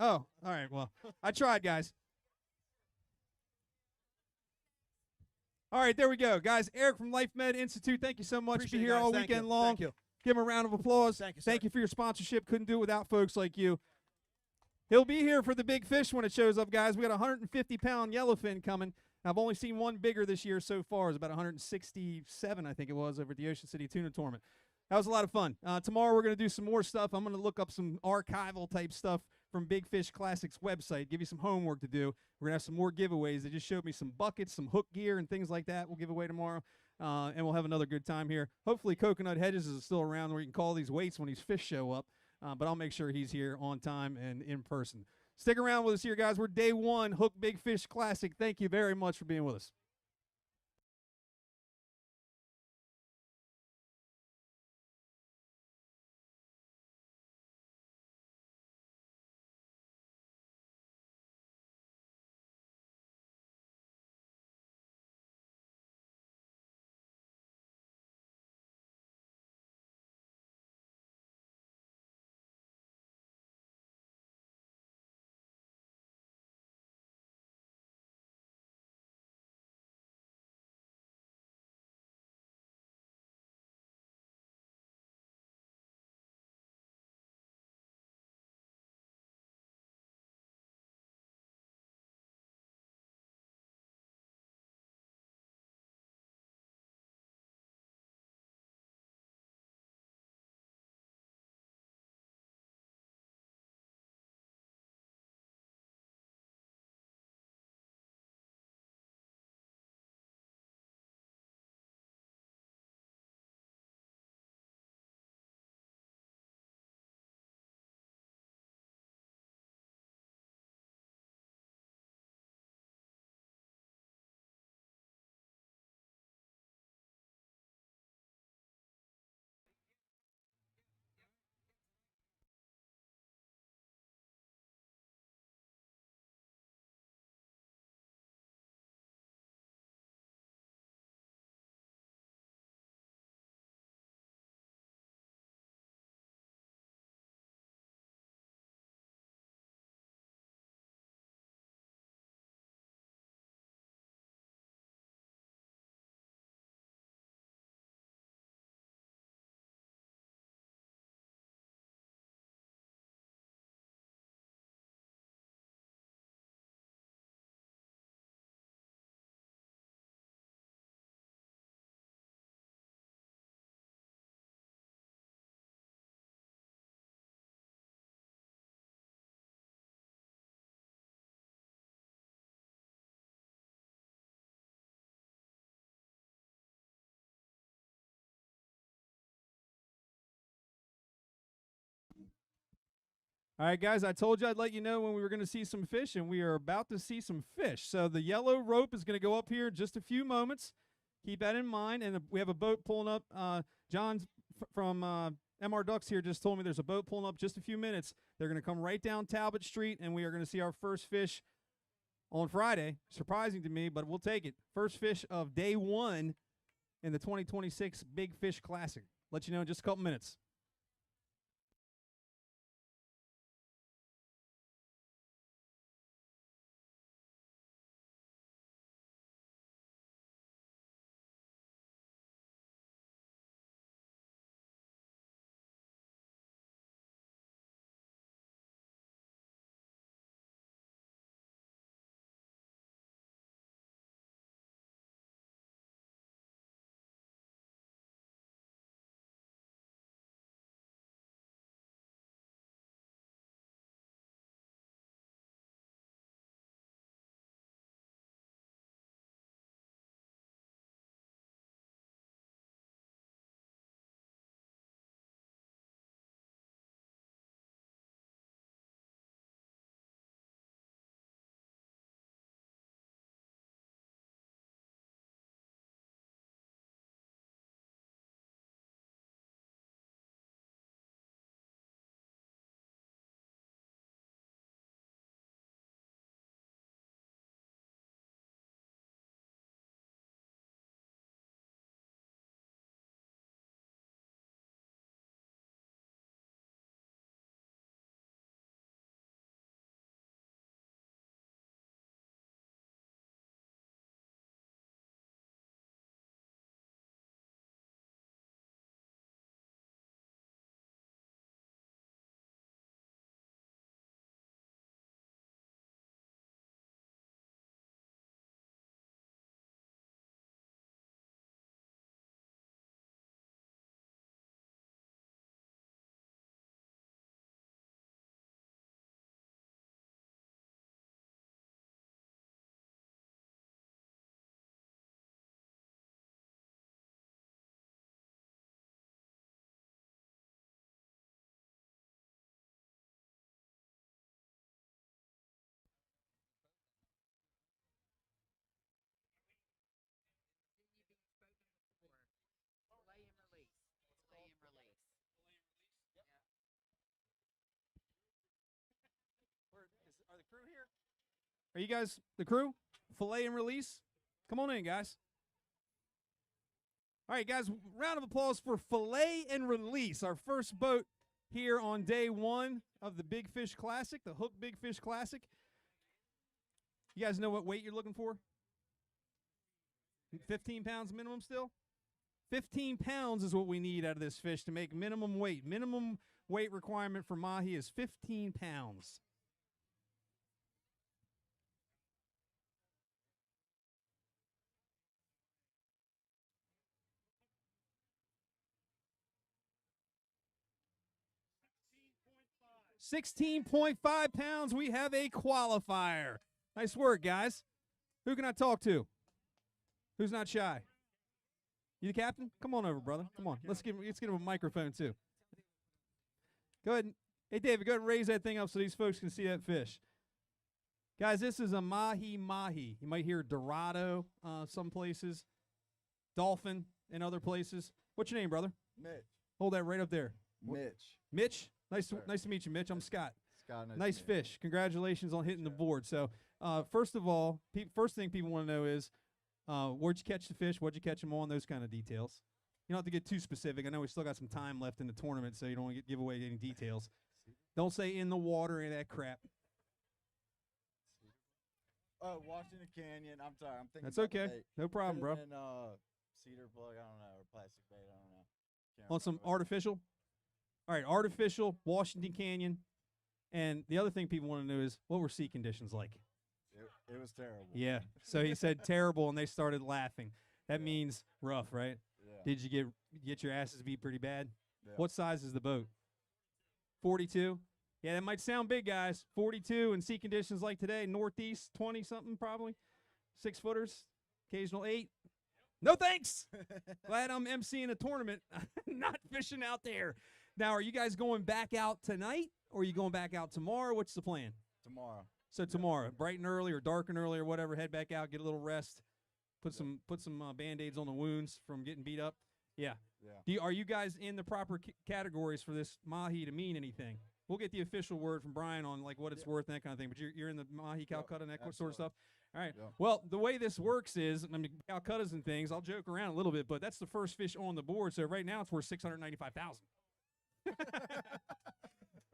Speaker 1: Oh, all right. Well, I tried, guys. All right, there we go. Guys, Eric from Life Med Institute, thank you so much.
Speaker 4: Appreciate
Speaker 1: Be
Speaker 4: it,
Speaker 1: here
Speaker 4: guys.
Speaker 1: all
Speaker 4: Thank
Speaker 1: weekend
Speaker 4: you.
Speaker 1: long.
Speaker 4: Thank you.
Speaker 1: Give him a round of applause.
Speaker 4: Thank you, sir.
Speaker 1: Thank you for your sponsorship. Couldn't do it without folks like you. He'll be here for the big fish when it shows up, guys. We got a 150-pound yellowfin coming. I've only seen one bigger this year so far. It's about 167, I think it was, over at the Ocean City Tuna Tournament. That was a lot of fun. Tomorrow we're going to do some more stuff. I'm going to look up some archival type stuff from Big Fish Classics website, give you some homework to do. We're going to have some more giveaways. They just showed me some buckets, some hook gear, and things like that we'll give away tomorrow. And we'll have another good time here. Hopefully Coconut Hedges is still around where you can call these weights when these fish show up. But I'll make sure he's here on time and in person. Stick around with us here, guys. We're day one, Hook Big Fish Classic. Thank you very much for being with us. All right, guys, I told you I'd let you know when we were going to see some fish, and we are about to see some fish. So the yellow rope is going to go up here in just a few moments. Keep that in mind. And we have a boat pulling up. John from MR Ducks here just told me there's a boat pulling up just a few minutes. They're going to come right down Talbot Street, and we are going to see our first fish on Friday. Surprising to me, but we'll take it. First fish of day one in the 2026 Big Fish Classic. Let you know in just a couple minutes. Are you guys the crew? Fillet and release? Come on in, guys. All right, guys, round of applause for Fillet and Release, our first boat here on day one of the Big Fish Classic, the Hook Big Fish Classic. You guys know what weight you're looking for? 15 pounds minimum still? 15 pounds is what we need out of this fish to make minimum weight. Minimum weight requirement for mahi is 15 pounds. £16.5. We have a qualifier. Nice work, guys. Who can I talk to? Who's not shy? You the captain? Come on over, brother. Come on. Let's give him a microphone too. Go ahead. Hey, David, go ahead and raise that thing up so these folks can see that fish. Guys, this is a mahi-mahi. You might hear Dorado some places, dolphin in other places. What's your name, brother?
Speaker 6: Mitch.
Speaker 1: Hold that right up there.
Speaker 6: Mitch.
Speaker 1: Mitch? Nice
Speaker 6: Sir.
Speaker 1: to meet you, Mitch. I'm Scott.
Speaker 6: Scott,
Speaker 1: Nice
Speaker 6: to meet you.
Speaker 1: fish. Congratulations on hitting the board. So, first of all, first thing people want to know is, where'd you catch the fish? What'd you catch them on? Those kind of details. You don't have to get too specific. I know we still got some time left in the tournament, so you don't want to give away any details. Don't say in the water and that crap.
Speaker 6: Oh, Washington Canyon. I'm sorry. I'm thinking.
Speaker 1: That's
Speaker 6: about the
Speaker 1: okay.
Speaker 6: bait.
Speaker 1: No problem, bro.
Speaker 6: Could've been, cedar plug. I don't know, or plastic bait. I don't know. Can't
Speaker 1: On some
Speaker 6: remember.
Speaker 1: artificial? All right, artificial, Washington Canyon. And the other thing people want to know is, what were sea conditions like?
Speaker 6: It was terrible.
Speaker 1: Yeah. So he said terrible, and they started laughing. That means rough, right?
Speaker 6: Yeah.
Speaker 1: Did you get your asses beat pretty bad?
Speaker 6: Yeah.
Speaker 1: What size is the boat? 42? Yeah, that might sound big, guys. 42 in sea conditions like today, northeast, 20-something probably. 6-footers, occasional 8. No thanks. Glad I'm emceeing a tournament, not fishing out there. Now, are you guys going back out tonight, or are you going back out tomorrow? What's the plan?
Speaker 6: Tomorrow.
Speaker 1: So tomorrow, bright and early or dark and early or whatever, head back out, get a little rest, put some Band-Aids on the wounds from getting beat up. Yeah.
Speaker 6: Yeah.
Speaker 1: Are you guys in the proper categories for this mahi to mean anything? We'll get the official word from Brian on like what it's worth and that kind of thing. But you're in the mahi, Calcutta, and that sort of stuff. All right.
Speaker 6: Yeah.
Speaker 1: Well, the way this works is, I mean, Calcuttas and things. I'll joke around a little bit, but that's the first fish on the board. So right now it's worth $695,000.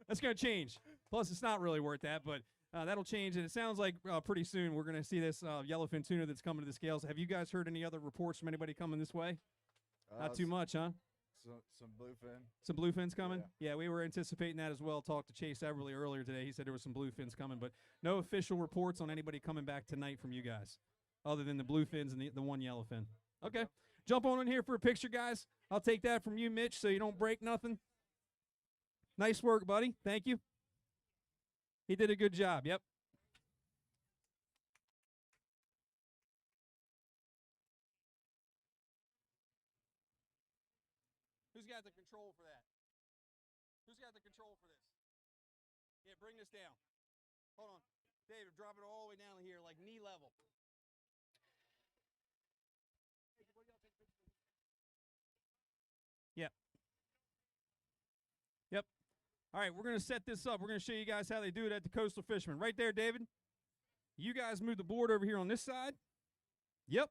Speaker 1: That's going to change. Plus, it's not really worth that, but that'll change. And it sounds like pretty soon we're going to see this yellowfin tuna that's coming to the scales. Have you guys heard any other reports from anybody coming this way? Not too much, huh?
Speaker 6: Some bluefin.
Speaker 1: Some bluefins coming?
Speaker 6: Yeah.
Speaker 1: Yeah, we were anticipating that as well. Talked to Chase Everly earlier today. He said there was some bluefins coming, but no official reports on anybody coming back tonight from you guys, other than the bluefins and the one yellowfin. Okay. Jump on in here for a picture, guys. I'll take that from you, Mitch, so you don't break nothing. Nice work, buddy. Thank you. He did a good job. Yep. Who's got the control for that? Who's got the control for this? Yeah, bring this down. Hold on. David, drop it all the way down here, like knee level. Yep. Yep. All right, we're going to set this up. We're going to show you guys how they do it at the Coastal Fisherman. Right there, David. You guys move the board over here on this side. Yep.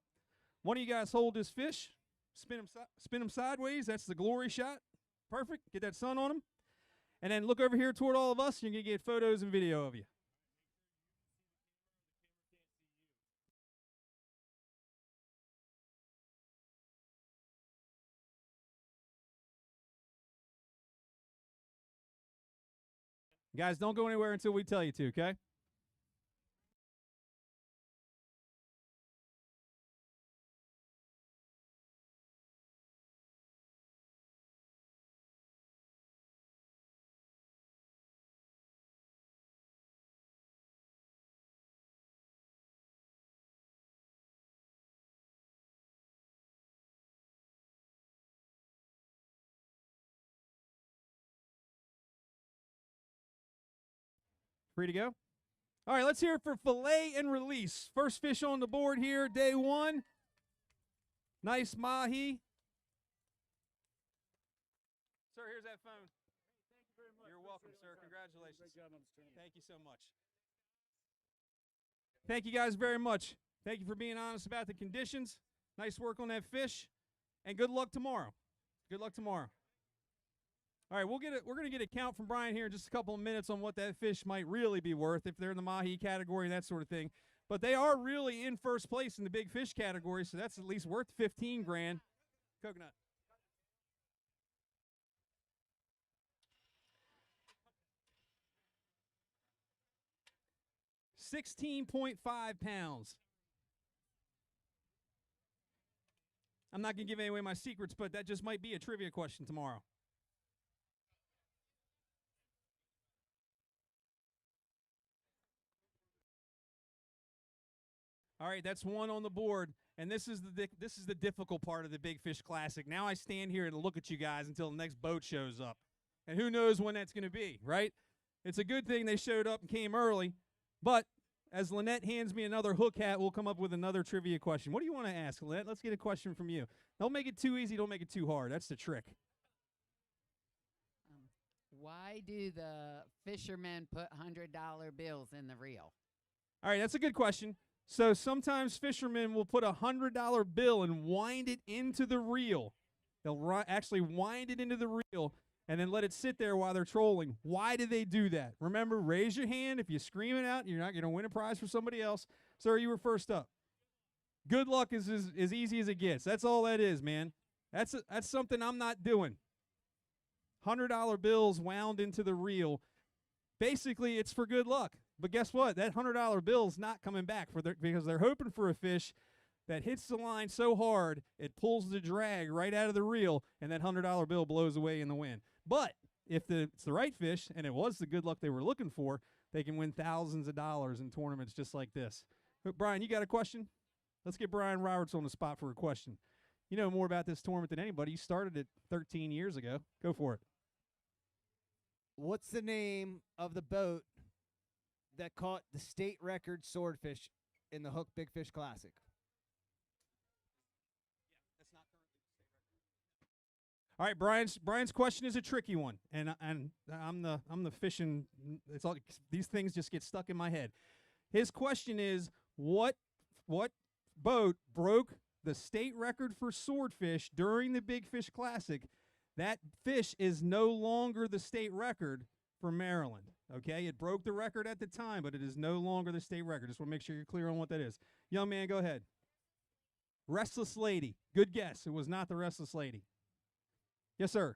Speaker 1: One of you guys hold this fish. Spin him sideways. That's the glory shot. Perfect. Get that sun on him. And then look over here toward all of us. You're going to get photos and video of you. Guys, don't go anywhere until we tell you to, okay? Free to go? All right, let's hear it for Fillet and Release. First fish on the board here, day one. Nice mahi. Sir, here's that phone.
Speaker 7: Thank you very much.
Speaker 1: You're welcome, sir. Congratulations.
Speaker 7: Great job on this tournament.
Speaker 1: Thank you so much. Thank you guys very much. Thank you for being honest about the conditions. Nice work on that fish, and good luck tomorrow. Good luck tomorrow. All right, we're gonna get a count from Brian here in just a couple of minutes on what that fish might really be worth if they're in the mahi category and that sort of thing. But they are really in first place in the big fish category, so that's at least worth 15 grand. Coconut. £16.5. I'm not going to give away my secrets, but that just might be a trivia question tomorrow. All right, that's one on the board, and this is the difficult part of the Big Fish Classic. Now I stand here and look at you guys until the next boat shows up, and who knows when that's going to be, right? It's a good thing they showed up and came early, but as Lynette hands me another hook hat, we'll come up with another trivia question. What do you want to ask, Lynette? Let's get a question from you. Don't make it too easy. Don't make it too hard. That's the trick.
Speaker 7: Why do the fishermen put $100 bills in the reel?
Speaker 1: All right, that's a good question. So sometimes fishermen will put a $100 bill and wind it into the reel. They'll actually wind it into the reel and then let it sit there while they're trolling. Why do they do that? Remember, raise your hand. If you scream it out, you're not going to win a prize for somebody else. Sir, you were first up. Good luck is as easy as it gets. That's all that is, man. That's something I'm not doing. $100 bills wound into the reel. Basically, it's for good luck. But guess what? That $100 bill's not coming back because they're hoping for a fish that hits the line so hard it pulls the drag right out of the reel, and that $100 bill blows away in the wind. But if it's the right fish, and it was the good luck they were looking for, they can win thousands of dollars in tournaments just like this. But Brian, you got a question? Let's get Brian Roberts on the spot for a question. You know more about this tournament than anybody. You started it 13 years ago. Go for it.
Speaker 8: What's the name of the boat that caught the state record swordfish in the Hook Big Fish Classic?
Speaker 1: All right, Brian's question is a tricky one, and I'm the fishing. It's all these things just get stuck in my head. His question is what boat broke the state record for swordfish during the Big Fish Classic? That fish is no longer the state record for Maryland. Okay, it broke the record at the time, but it is no longer the state record. Just want to make sure you're clear on what that is. Young man, go ahead. Restless Lady. Good guess. It was not the Restless Lady. Yes, sir.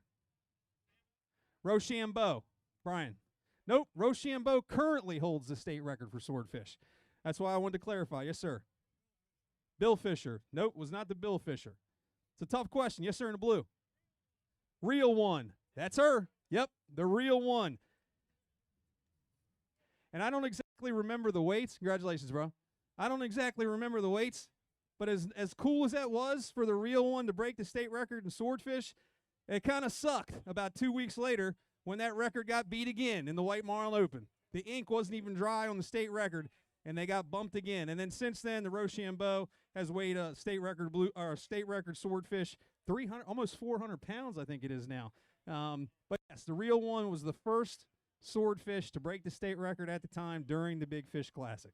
Speaker 1: Rochambeau. Brian. Nope. Rochambeau currently holds the state record for swordfish. That's why I wanted to clarify. Yes, sir. Bill Fisher. Nope, was not the Bill Fisher. It's a tough question. Yes, sir, in the blue. Real One. That's her. Yep, the Real One. And I don't exactly remember the weights. Congratulations, bro. I don't exactly remember the weights, but as cool as that was for the Real One to break the state record in swordfish, it kind of sucked about 2 weeks later when that record got beat again in the White Marlin Open. The ink wasn't even dry on the state record, and they got bumped again. And then since then, the Rochambeau has weighed a state record swordfish 300, almost 400 pounds, I think it is now. But yes, the Real One was the first swordfish to break the state record at the time during the Big Fish Classic.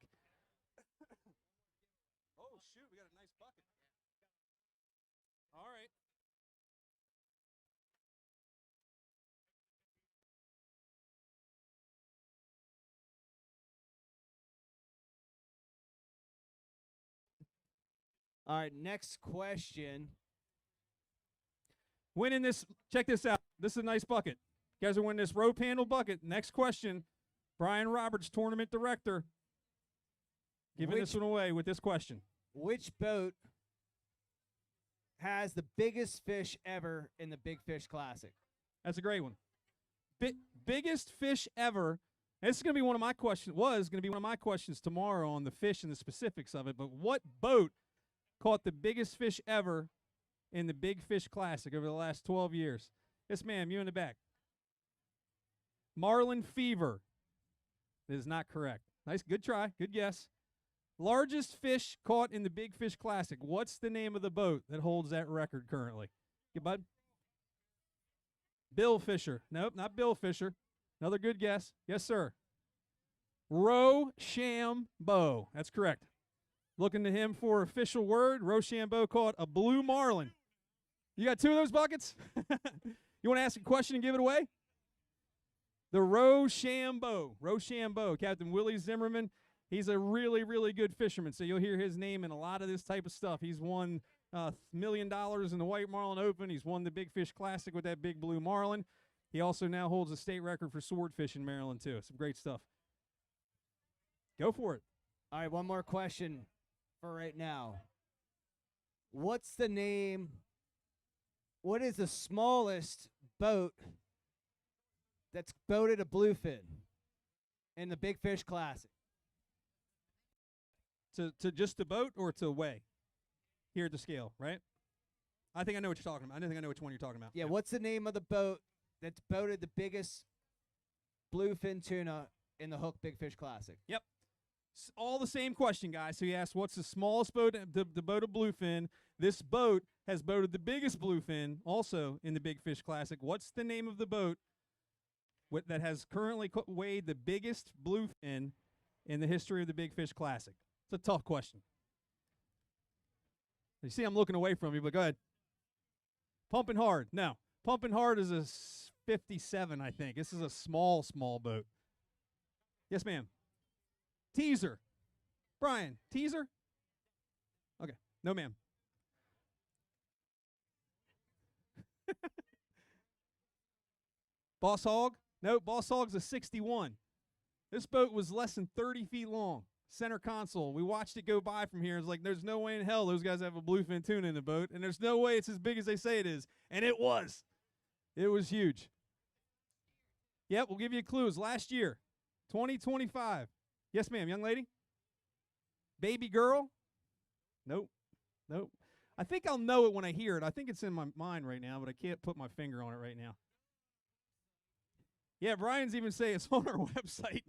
Speaker 1: Oh, shoot, we got a nice bucket. All right.
Speaker 8: All right, next question.
Speaker 1: Winning this, check this out. This is a nice bucket. You guys are winning this rope handle bucket. Next question, Brian Roberts, tournament director, giving this one away with this question.
Speaker 8: Which boat has the biggest fish ever in the Big Fish Classic?
Speaker 1: That's a great one. Biggest fish ever. And this is going to be one of my questions. Was going to be one of my questions tomorrow on the fish and the specifics of it. But what boat caught the biggest fish ever in the Big Fish Classic over the last 12 years? Yes, ma'am. You in the back. Marlin Fever. That is not correct. Nice. Good try. Good guess. Largest fish caught in the Big Fish Classic. What's the name of the boat that holds that record currently? Good, bud. Bill Fisher. Nope, not Bill Fisher. Another good guess. Yes, sir. Rochambeau. That's correct. Looking to him for official word. Rochambeau caught a blue marlin. You got 2 of those buckets? You want to ask a question and give it away? The Rochambeau. Rochambeau. Captain Willie Zimmerman. He's a really, really good fisherman, so you'll hear his name in a lot of this type of stuff. He's won $1 million in the White Marlin Open. He's won the Big Fish Classic with that big blue marlin. He also now holds a state record for swordfish in Maryland, too. Some great stuff. Go for it.
Speaker 8: All right, one more question for right now. What's the name? What is the smallest boat that's boated a bluefin in the Big Fish Classic?
Speaker 1: To just the boat or to weigh? Here at the scale, right? I think I know what you're talking about. I think I know which one you're talking about.
Speaker 8: Yeah, what's the name of the boat that's boated the biggest bluefin tuna in the Hook Big Fish Classic?
Speaker 1: Yep. All the same question, guys. So you asked, what's the smallest boat, the boat of bluefin? This boat has boated the biggest bluefin also in the Big Fish Classic. What's the name of the boat that has currently weighed the biggest bluefin in the history of the Big Fish Classic? It's a tough question. You see I'm looking away from you, but go ahead. Pumping Hard. No. Pumping Hard is a 57, I think. This is a small boat. Yes, ma'am. Teaser. Brian, teaser? Okay. No, ma'am. Boss Hog? No, Boss Hog's a 61. This boat was less than 30 feet long. Center console. We watched it go by from here. It's like, there's no way in hell those guys have a bluefin tuna in the boat, and there's no way it's as big as they say it is. And it was. It was huge. Yep, we'll give you a clue. It was last year, 2025. Yes, ma'am, young lady? Baby girl? Nope. Nope. I think I'll know it when I hear it. I think it's in my mind right now, but I can't put my finger on it right now. Yeah, Brian's even saying it's on our website.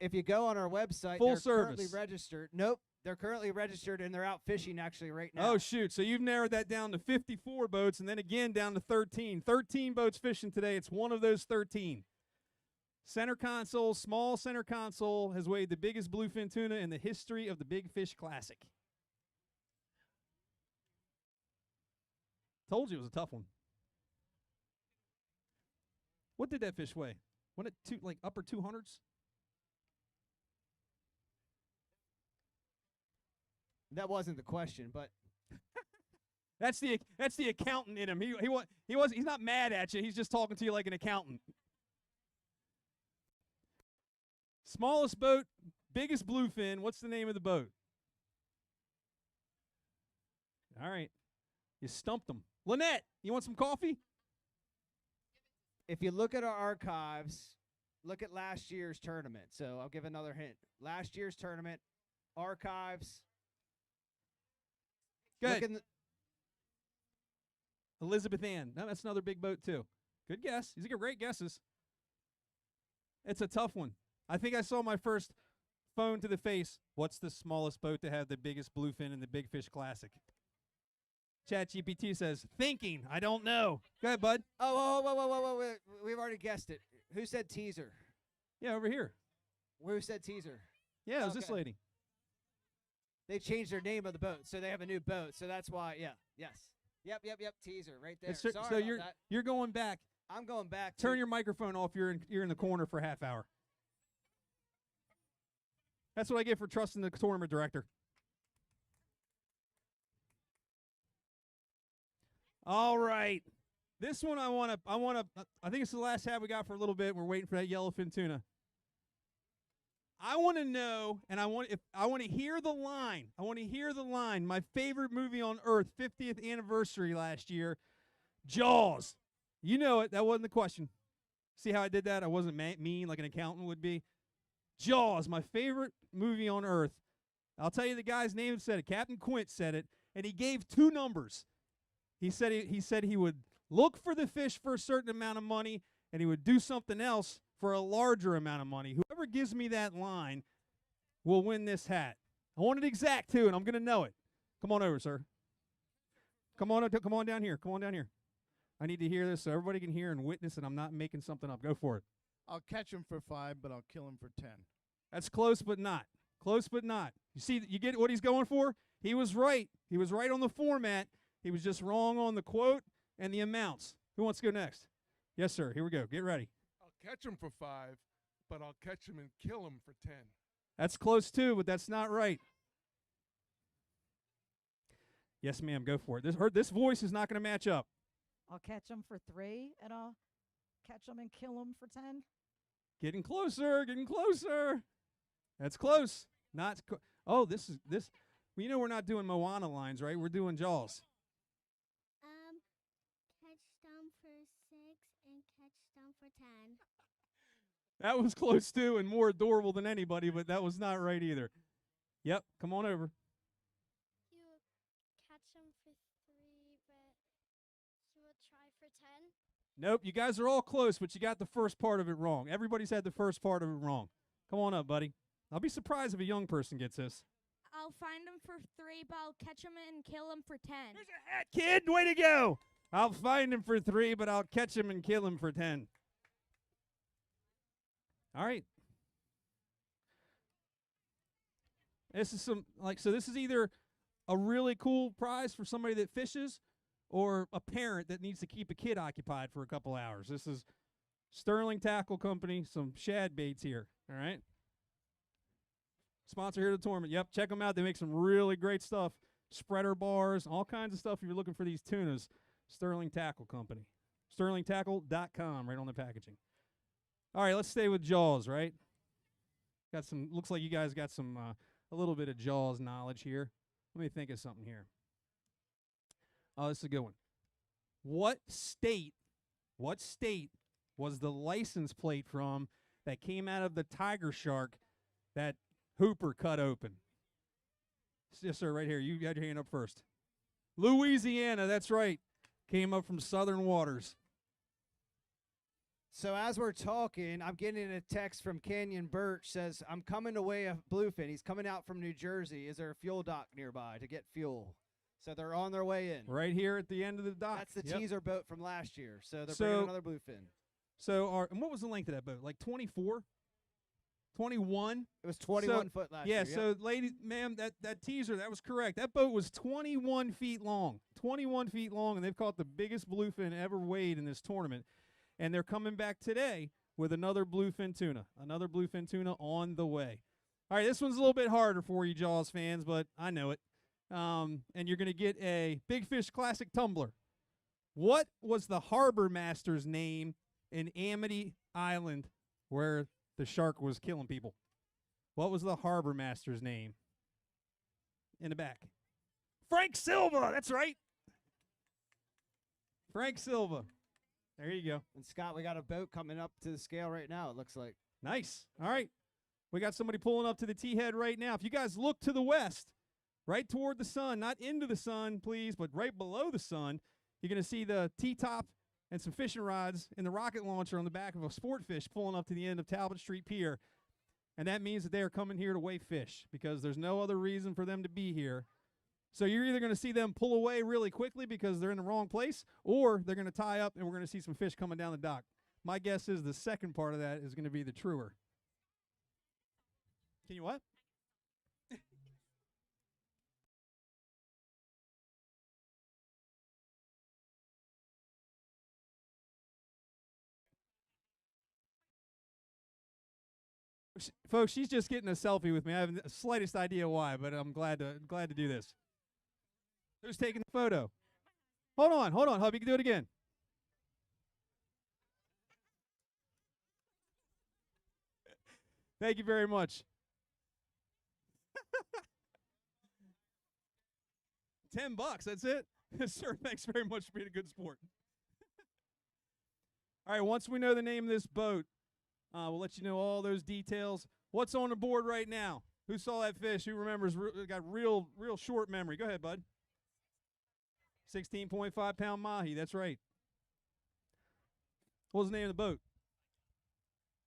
Speaker 8: If you go on our website,
Speaker 1: Full
Speaker 8: they're
Speaker 1: service.
Speaker 8: currently registered. Nope, they're currently registered and they're out fishing actually right now.
Speaker 1: Oh, shoot. So you've narrowed that down to 54 boats and then again down to 13. 13 boats fishing today. It's one of those 13. Center console, small center console, has weighed the biggest bluefin tuna in the history of the Big Fish Classic. Told you it was a tough one. What did that fish weigh? Wasn't it like upper 200s?
Speaker 8: That wasn't the question, but
Speaker 1: That's the accountant in him. He's not mad at you. He's just talking to you like an accountant. Smallest boat, biggest bluefin. What's the name of the boat? All right. You stumped them. Lynette, you want some coffee?
Speaker 8: if you look at our archives, look at last year's tournament. So I'll give another hint. Last year's tournament, archives.
Speaker 1: Good.
Speaker 8: Look in the,
Speaker 1: Elizabeth Ann. No, that's another big boat, too. Good guess. These are great guesses. It's a tough one. I think I saw my first phone to the face. What's the smallest boat to have the biggest bluefin in the Big Fish Classic? ChatGPT says, thinking. I don't know. Go ahead, bud.
Speaker 8: wait. We've already guessed it. Who said teaser?
Speaker 1: Yeah, over here.
Speaker 8: Who said teaser?
Speaker 1: Yeah, it was this
Speaker 8: Okay.
Speaker 1: lady.
Speaker 8: They changed their name of the boat, so they have a new boat. So that's why, yes. Yep, teaser right there.
Speaker 1: It's so
Speaker 8: Sorry about
Speaker 1: you're
Speaker 8: that.
Speaker 1: you're going back.
Speaker 8: I'm going back.
Speaker 1: Turn
Speaker 8: to,
Speaker 1: your microphone off. You're in the corner for a half hour. That's what I get for trusting the tournament director. All right. This one I think it's the last half we got for a little bit. We're waiting for that yellowfin tuna. I want to know, and I want to hear the line. I want to hear the line. My favorite movie on earth, 50th anniversary last year, Jaws. You know it. That wasn't the question. See how I did that? I wasn't mean like an accountant would be. Jaws, my favorite movie on earth. I'll tell you the guy's name said it. Captain Quint said it, and he gave two numbers. He said he would look for the fish for a certain amount of money, and he would do something else for a larger amount of money. Whoever gives me that line will win this hat. I want it exact, too, and I'm going to know it. Come on over, sir. Come on down here. Come on down here. I need to hear this so everybody can hear and witness, and I'm not making something up. Go for it.
Speaker 9: I'll catch him for 5, but I'll kill him for 10.
Speaker 1: That's close, but not. Close, but not. You see, you get what he's going for? He was right. He was right on the format. He was just wrong on the quote and the amounts. Who wants to go next? Yes, sir. Here we go. Get ready.
Speaker 10: I'll catch him for 5, but I'll catch him and kill him for 10.
Speaker 1: That's close too, but that's not right. Yes, ma'am. Go for it. This voice is not going to match up.
Speaker 11: I'll catch him for 3, and I'll catch him and kill him for 10.
Speaker 1: Getting closer. Getting closer. That's close. Not. Oh, this is this. Well, you know we're not doing Moana lines, right? We're doing Jaws.
Speaker 12: Catch them for 6 and catch them for 10.
Speaker 1: That was close too, and more adorable than anybody, but that was not right either. Yep. Come on over.
Speaker 12: You catch them for 3, but you will try for 10.
Speaker 1: Nope. You guys are all close, but you got the first part of it wrong. Everybody's had the first part of it wrong. Come on up, buddy. I'll be surprised if a young person gets this.
Speaker 12: I'll find him for 3, but I'll catch him and kill him for 10.
Speaker 1: Kid, way to go. I'll find him for 3, but I'll catch him and kill him for 10. All right. This is so this is either a really cool prize for somebody that fishes or a parent that needs to keep a kid occupied for a couple hours. This is Sterling Tackle Company, some shad baits here, all right? Sponsor here to the tournament. Yep, check them out. They make some really great stuff. Spreader bars, all kinds of stuff if you're looking for these tunas. Sterling Tackle Company. SterlingTackle.com, right on the packaging. All right, let's stay with Jaws, right? Got some, looks like you guys got some, a little bit of Jaws knowledge here. Let me think of something here. Oh, this is a good one. What state was the license plate from that came out of the tiger shark that Hooper cut open? Yes, sir, right here. You had your hand up first. Louisiana, that's right. Came up from southern waters.
Speaker 8: So as we're talking, I'm getting a text from Canyon Birch says, I'm coming to weigh a bluefin. He's coming out from New Jersey. Is there a fuel dock nearby to get fuel? So they're on their way in.
Speaker 1: Right here at the end of the dock.
Speaker 8: That's the
Speaker 1: Yep.
Speaker 8: teaser boat from last year. So they're bringing another bluefin.
Speaker 1: So and what was the length of that boat? Like 24? 21?
Speaker 8: It was 21 foot last year.
Speaker 1: Yeah,
Speaker 8: Yep.
Speaker 1: so lady, ma'am, that teaser, that was correct. That boat was 21 feet long. 21 feet long, and they've caught the biggest bluefin ever weighed in this tournament. And they're coming back today with another bluefin tuna. Another bluefin tuna on the way. All right, this one's a little bit harder for you Jaws fans, but I know it. And you're going to get a Big Fish Classic tumbler. What was the harbor master's name in Amity Island where the shark was killing people? What was the harbor master's name? In the back. Frank Silva, that's right. Frank Silva. There you go.
Speaker 8: And Scott, we got a boat coming up to the scale right now, it looks like.
Speaker 1: Nice. All right. We got somebody pulling up to the T-head right now. If you guys look to the west, right toward the sun, not into the sun, please, but right below the sun, you're going to see the T-top and some fishing rods and the rocket launcher on the back of a sport fish pulling up to the end of Talbot Street Pier. And that means that they are coming here to weigh fish because there's no other reason for them to be here. So you're either going to see them pull away really quickly because they're in the wrong place, or they're going to tie up and we're going to see some fish coming down the dock. My guess is the second part of that is going to be the truer. Can you what? Folks, she's just getting a selfie with me. I have the slightest idea why, but I'm glad to do this. Who's taking the photo? Hold on, hub. You can do it again. Thank you very much. $10, that's it? Sir, thanks very much for being a good sport. All right, once we know the name of this boat, we'll let you know all those details. What's on the board right now? Who saw that fish? Who remembers? Got real short memory. Go ahead, bud. 16.5 pound mahi. That's right. What was the name of the boat?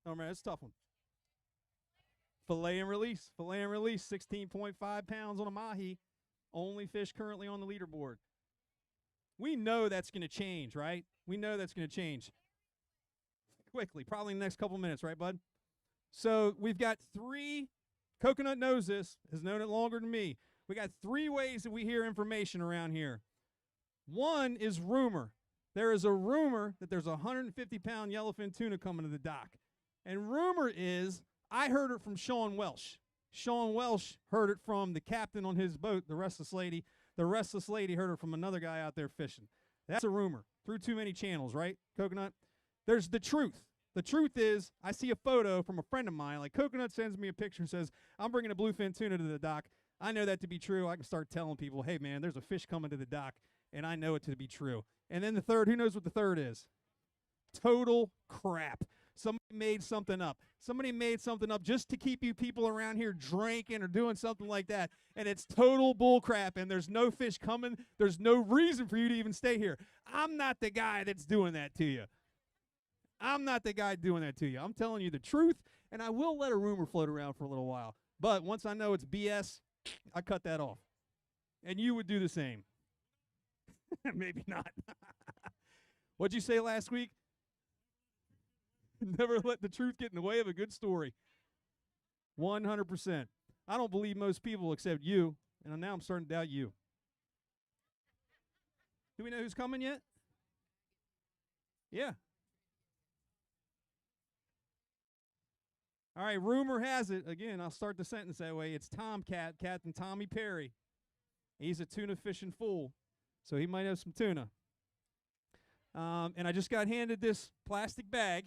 Speaker 1: Oh man, that's a tough one. Fillet and release. Fillet and release. 16.5 pounds on a mahi. Only fish currently on the leaderboard. We know that's going to change, right? We know that's going to change. quickly, probably in the next couple minutes, right, bud? So we've got 3. Coconut knows this, has known it longer than me. We got 3 ways that we hear information around here. One is rumor. There is a rumor that there's a 150-pound yellowfin tuna coming to the dock. And rumor is, I heard it from Sean Welsh. Sean Welsh heard it from the captain on his boat, the Restless Lady. The Restless Lady heard it from another guy out there fishing. That's a rumor. Through too many channels, right, Coconut? There's the truth. The truth is, I see a photo from a friend of mine. Like, Coconut sends me a picture and says, I'm bringing a bluefin tuna to the dock. I know that to be true. I can start telling people, hey, man, there's a fish coming to the dock, and I know it to be true. And then the third, who knows what the third is? Total crap. Somebody made something up. Somebody made something up just to keep you people around here drinking or doing something like that. And it's total bull crap, and there's no fish coming. There's no reason for you to even stay here. I'm not the guy that's doing that to you. I'm not the guy doing that to you. I'm telling you the truth, and I will let a rumor float around for a little while. But once I know it's BS, I cut that off. And you would do the same. Maybe not. What'd you say last week? Never let the truth get in the way of a good story. 100%. I don't believe most people except you, and now I'm starting to doubt you. Do we know who's coming yet? Yeah. All right, rumor has it, again, I'll start the sentence that way, it's Tomcat, Captain Tommy Perry. He's a tuna fishing fool, so he might have some tuna. And I just got handed this plastic bag.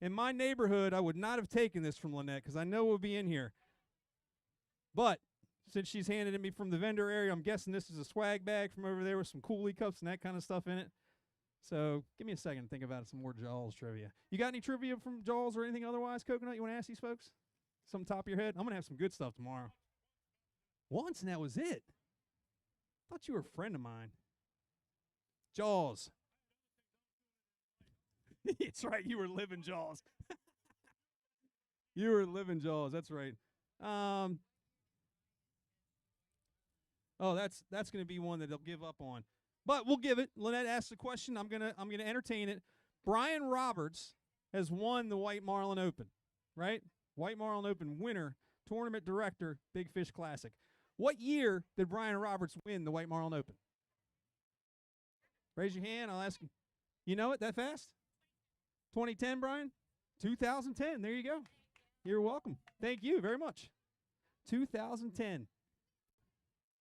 Speaker 1: In my neighborhood, I would not have taken this from Lynette because I know it will be in here. But since she's handed it me from the vendor area, I'm guessing this is a swag bag from over there with some coolie cups and that kind of stuff in it. So give me a second to think about some more Jaws trivia. You got any trivia from Jaws or anything otherwise, Coconut, you want to ask these folks? Some top of your head? I'm going to have some good stuff tomorrow. Once, and that was it. Thought you were a friend of mine. Jaws. It's right, you were living Jaws. You were living Jaws, that's right. Oh, that's going to be one that they'll give up on. But we'll give it. Lynette asked the question. I'm gonna entertain it. Brian Roberts has won the White Marlin Open, right? White Marlin Open winner, tournament director, Big Fish Classic. What year did Brian Roberts win the White Marlin Open? Raise your hand. I'll ask you. You know it that fast? 2010, Brian? 2010. There you go. You're welcome. Thank you very much. 2010.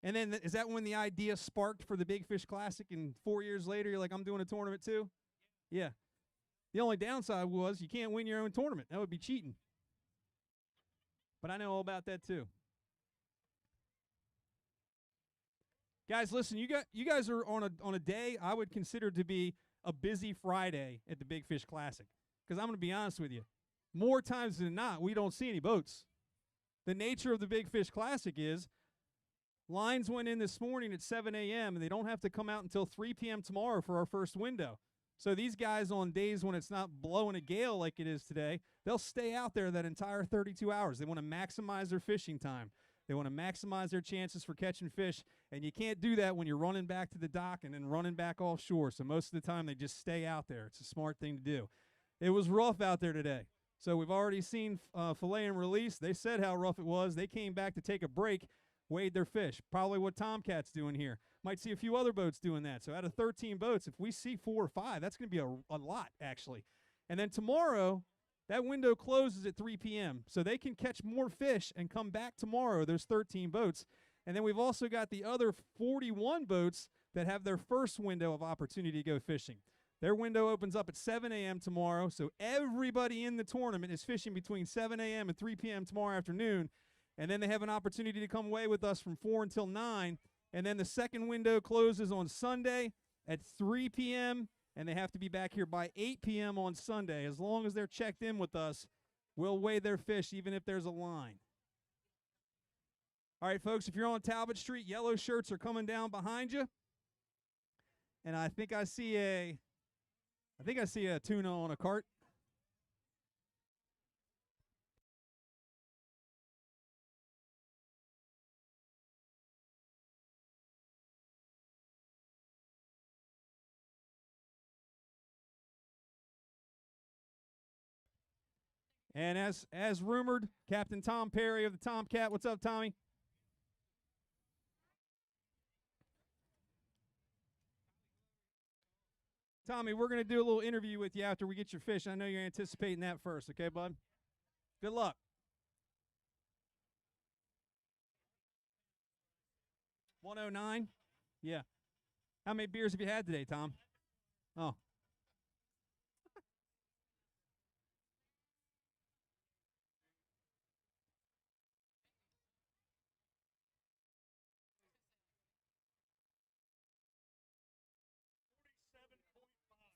Speaker 1: And then is that when the idea sparked for the Big Fish Classic, and 4 years later you're like, I'm doing a tournament too? Yeah. The only downside was you can't win your own tournament. That would be cheating. But I know all about that too. Guys, listen, you guys are on a day I would consider to be a busy Friday at the Big Fish Classic. Because I'm going to be honest with you. More times than not, we don't see any boats. The nature of the Big Fish Classic is lines went in this morning at 7 a.m., and they don't have to come out until 3 p.m. tomorrow for our first window. So these guys on days when it's not blowing a gale like it is today, they'll stay out there that entire 32 hours. They want to maximize their fishing time. They want to maximize their chances for catching fish, and you can't do that when you're running back to the dock and then running back offshore. So most of the time they just stay out there. It's a smart thing to do. It was rough out there today. So we've already seen Fillet and Release. They said how rough it was. They came back to take a break, weighed their fish. Probably what Tomcat's doing here. Might see a few other boats doing that. So out of 13 boats, if we see 4 or 5, that's going to be a lot, actually. And then tomorrow, that window closes at 3 p.m., so they can catch more fish and come back tomorrow, those 13 boats. And then we've also got the other 41 boats that have their first window of opportunity to go fishing. Their window opens up at 7 a.m. tomorrow, so everybody in the tournament is fishing between 7 a.m. and 3 p.m. tomorrow afternoon. And then they have an opportunity to come away with us from 4 until 9. And then the second window closes on Sunday at 3 p.m., and they have to be back here by 8 p.m. on Sunday. As long as they're checked in with us, we'll weigh their fish even if there's a line. All right, folks, if you're on Talbot Street, yellow shirts are coming down behind you. And I think I see a tuna on a cart. And as rumored, Captain Tom Perry of the Tomcat. What's up, Tommy? Tommy, we're going to do a little interview with you after we get your fish. I know you're anticipating that first, okay, bud? Good luck. $109? Yeah. How many beers have you had today, Tom? Oh.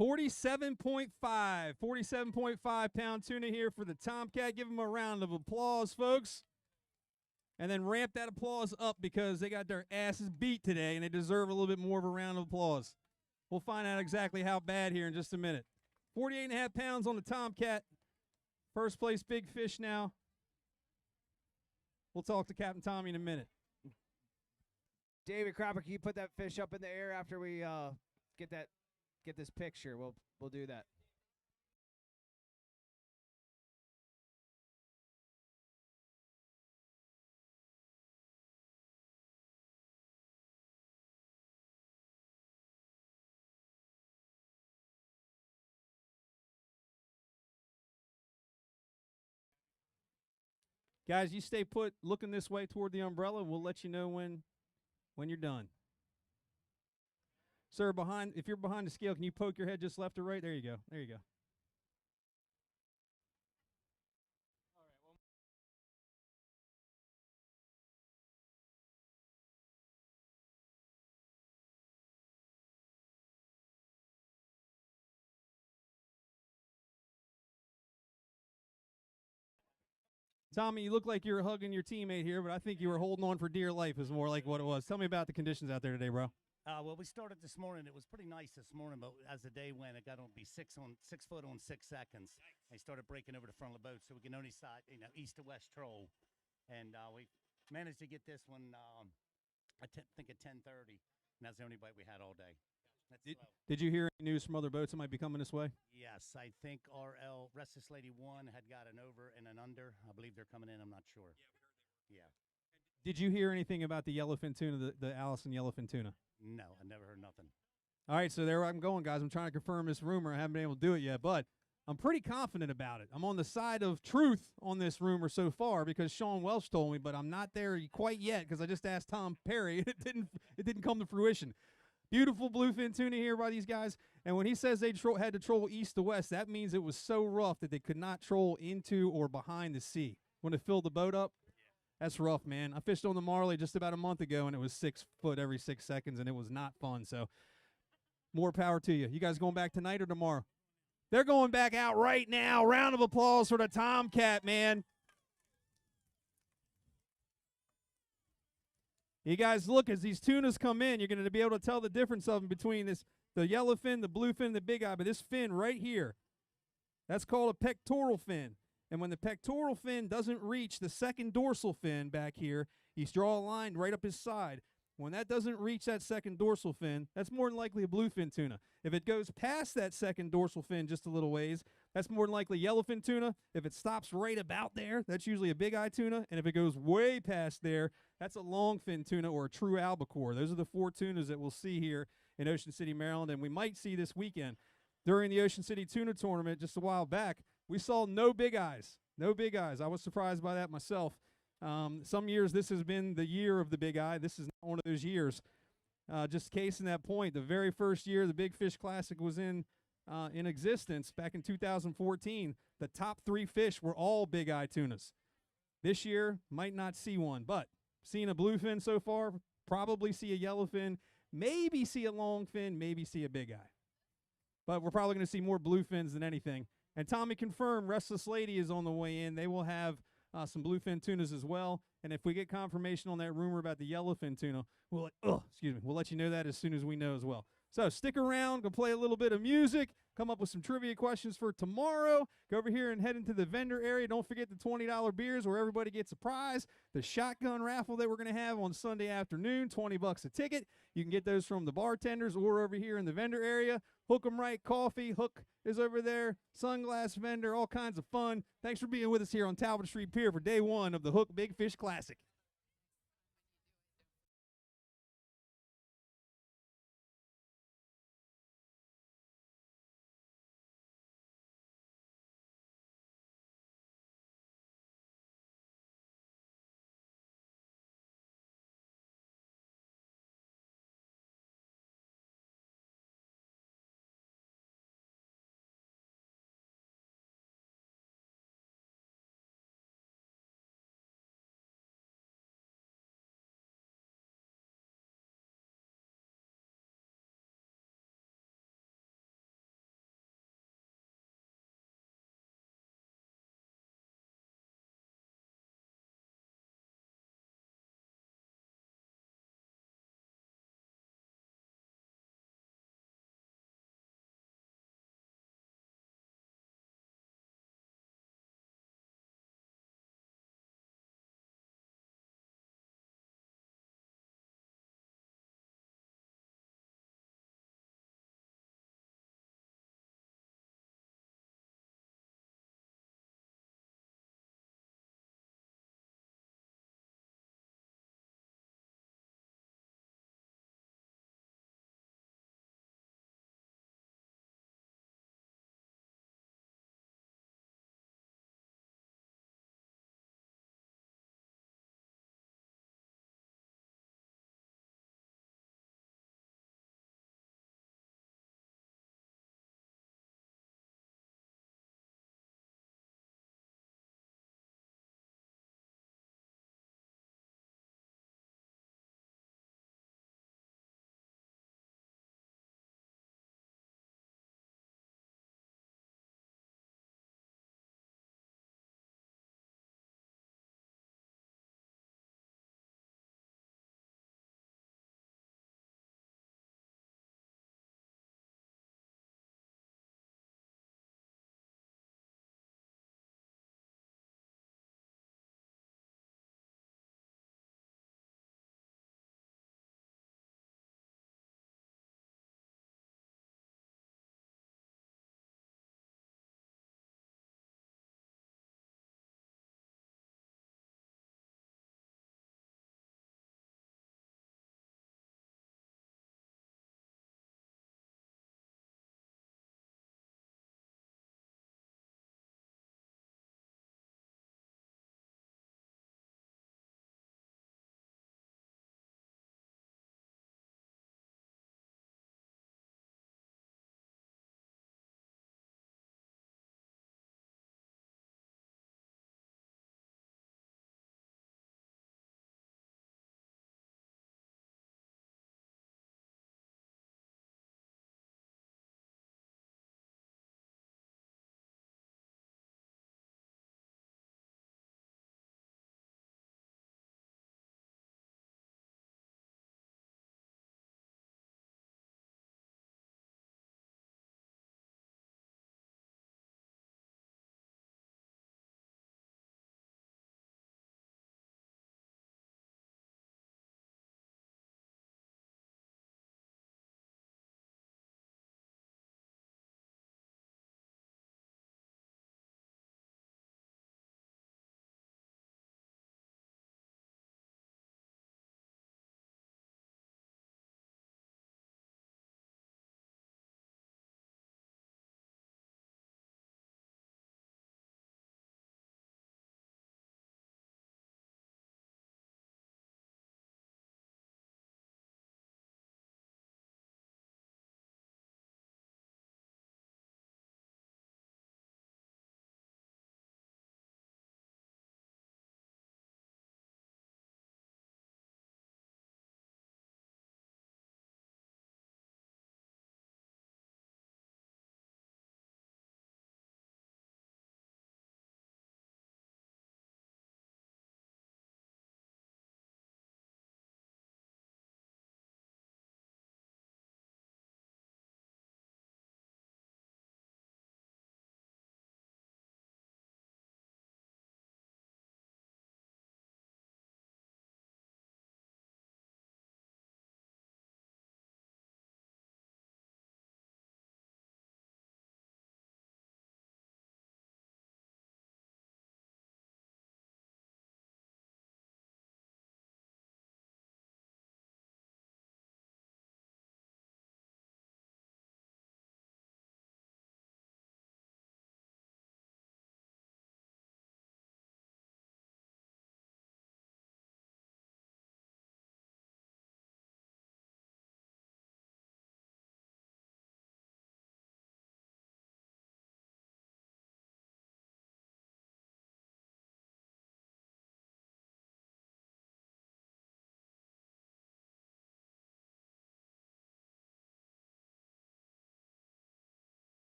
Speaker 1: £47.5 tuna here for the Tomcat. Give them a round of applause, folks. And then ramp that applause up because they got their asses beat today and they deserve a little bit more of a round of applause. We'll find out exactly how bad here in just a minute. 48.5 pounds on the Tomcat. First place big fish now. We'll talk to Captain Tommy in a minute.
Speaker 8: David Cropper, can you put that fish up in the air after we get this picture? We'll do that.
Speaker 1: Guys, you stay put looking this way toward the umbrella. We'll let you know when you're done. Sir, if you're behind the scale, can you poke your head just left or right? There you go. There you go. Tommy, you look like you're hugging your teammate here, but I think you were holding on for dear life is more like what it was. Tell me about the conditions out there today, bro.
Speaker 13: Well, we started this morning. It was pretty nice this morning, but as the day went, it got on to be 6 foot on 6 seconds. They started breaking over the front of the boat, so we can only side, east to west troll, and we managed to get this one. I think at 10:30, and that's the only bite we had all day.
Speaker 1: Did you hear any news from other boats that might be coming this way?
Speaker 13: Yes, I think RL Restless Lady 1 had got an over and an under. I believe they're coming in. I'm not sure. Yeah, we heard they were.
Speaker 1: Did you hear anything about the yellowfin tuna, the Allison yellowfin tuna?
Speaker 13: No, I never heard nothing.
Speaker 1: All right, so there I'm going, guys. I'm trying to confirm this rumor. I haven't been able to do it yet, but I'm pretty confident about it. I'm on the side of truth on this rumor so far because Sean Welsh told me, but I'm not there quite yet because I just asked Tom Perry. It didn't come to fruition. Beautiful bluefin tuna here by these guys. And when he says they had to troll east to west, that means it was so rough that they could not troll into or behind the sea. When it filled the boat up, that's rough, man. I fished on the Marley just about a month ago, and it was 6 foot every 6 seconds, and it was not fun. So more power to you. You guys going back tonight or tomorrow? They're going back out right now. Round of applause for the Tomcat, man. You guys look, as these tunas come in, you're going to be able to tell the difference of them between the yellowfin, the bluefin, the big eye. But this fin right here, that's called a pectoral fin. And when the pectoral fin doesn't reach the second dorsal fin back here, you draw a line right up his side. When that doesn't reach that second dorsal fin, that's more than likely a bluefin tuna. If it goes past that second dorsal fin just a little ways, that's more than likely yellowfin tuna. If it stops right about there, that's usually a big eye tuna. And if it goes way past there, that's a longfin tuna or a true albacore. Those are the 4 tunas that we'll see here in Ocean City, Maryland, and we might see this weekend. During the Ocean City Tuna Tournament just a while back, we saw no big eyes. No big eyes. I was surprised by that myself. Some years this has been the year of the big eye. This is not one of those years. Just case in that point, the very first year the Big Fish Classic was in existence back in 2014, the top 3 fish were all big eye tunas. This year, might not see one, but seeing a bluefin so far, probably see a yellowfin, maybe see a longfin, maybe see a big eye. But we're probably going to see more bluefins than anything. And Tommy confirmed Restless Lady is on the way in. They will have some bluefin tunas as well. And if we get confirmation on that rumor about the yellowfin tuna, we'll let you know that as soon as we know as well. So stick around, go play a little bit of music, come up with some trivia questions for tomorrow. Go over here and head into the vendor area. Don't forget the $20 beers where everybody gets a prize. The shotgun raffle that we're going to have on Sunday afternoon, $20 a ticket. You can get those from the bartenders or over here in the vendor area. Hook 'em Right Coffee. Hook is over there. Sunglass vendor, all kinds of fun. Thanks for being with us here on Talbot Street Pier for day 1 of the Hook Big Fish Classic.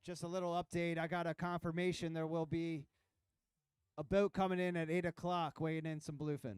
Speaker 8: just a little update. I got a confirmation there will be a boat coming in at 8 o'clock weighing in some bluefin.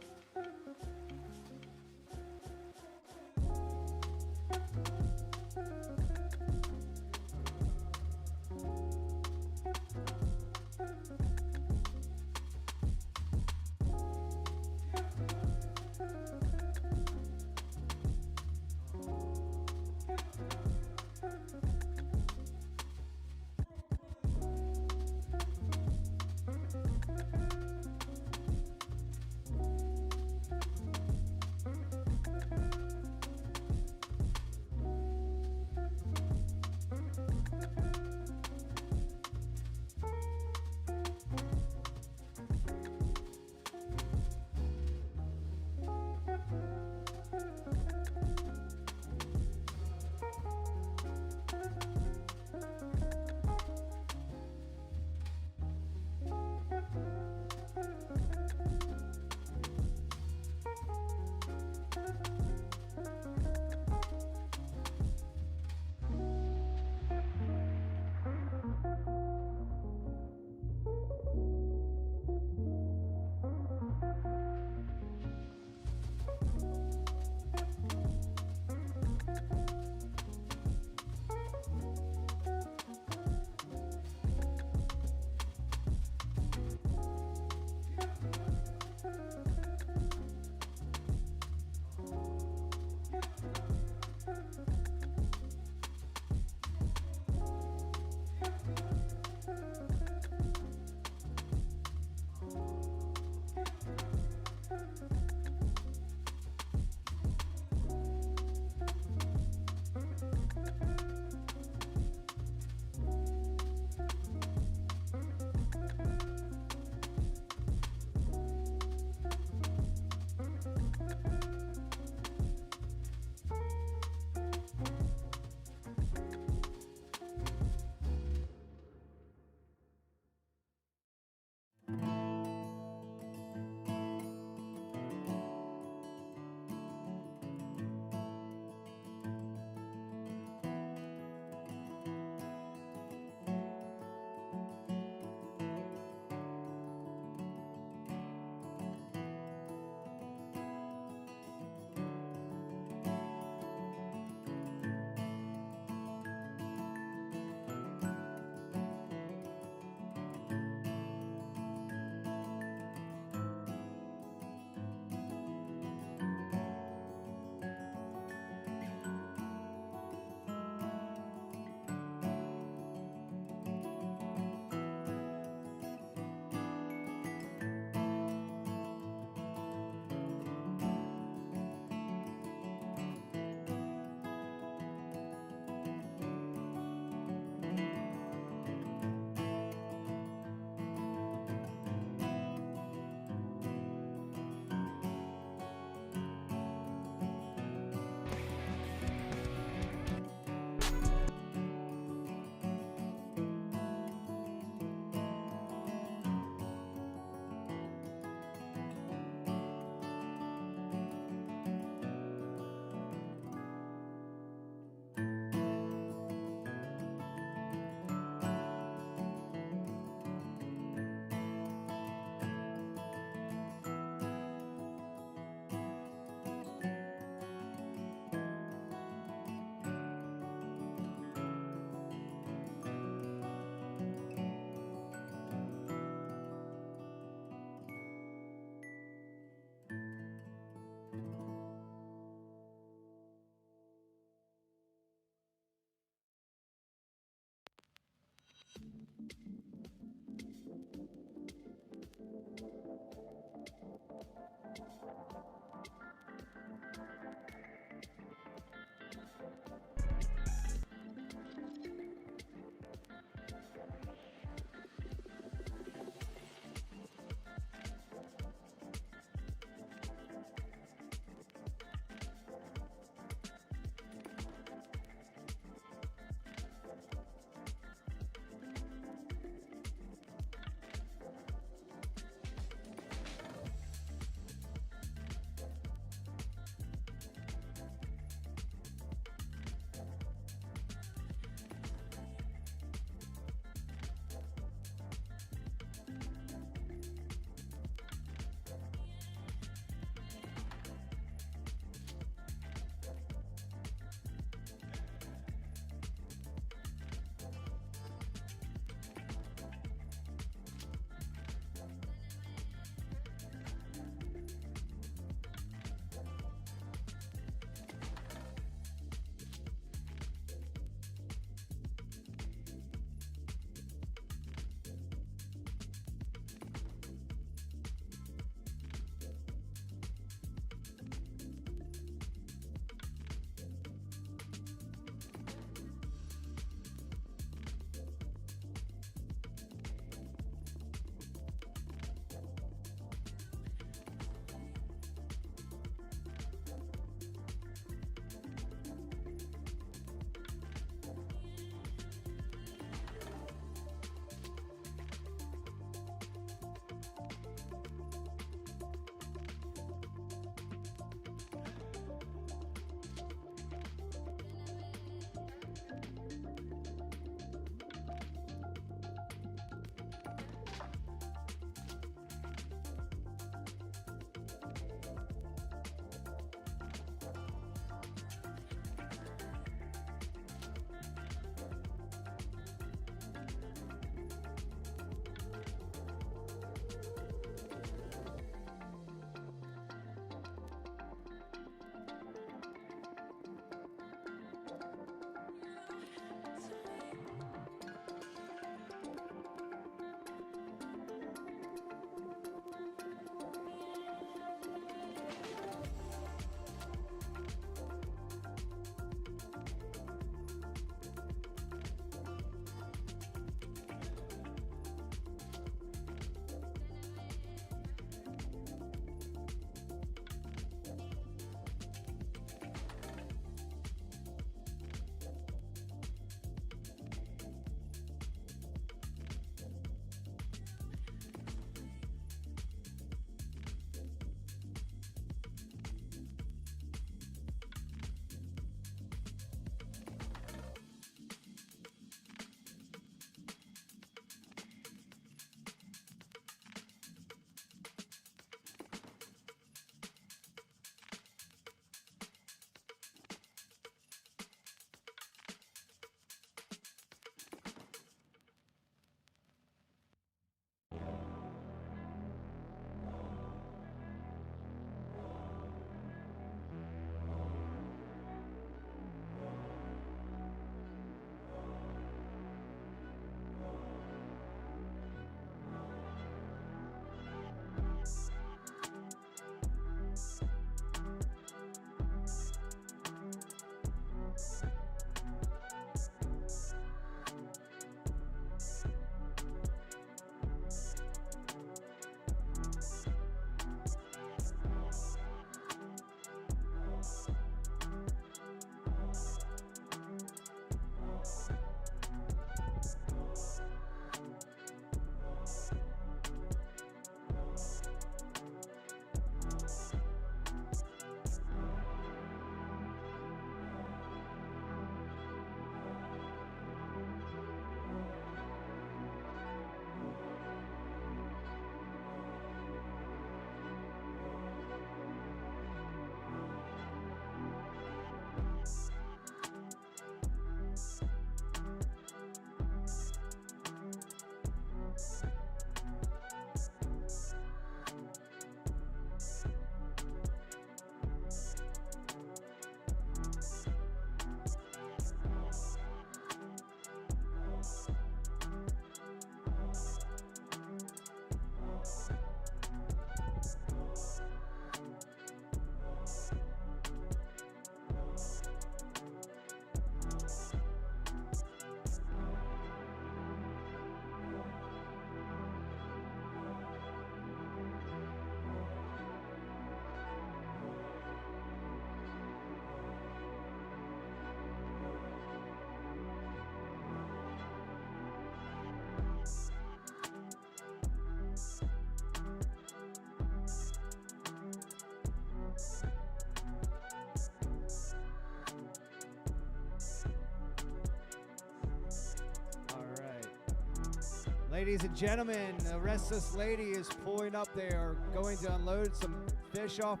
Speaker 8: Ladies and gentlemen, the restless lady is pulling up. They are going to unload some fish off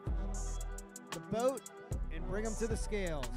Speaker 8: the boat and bring them to the scales.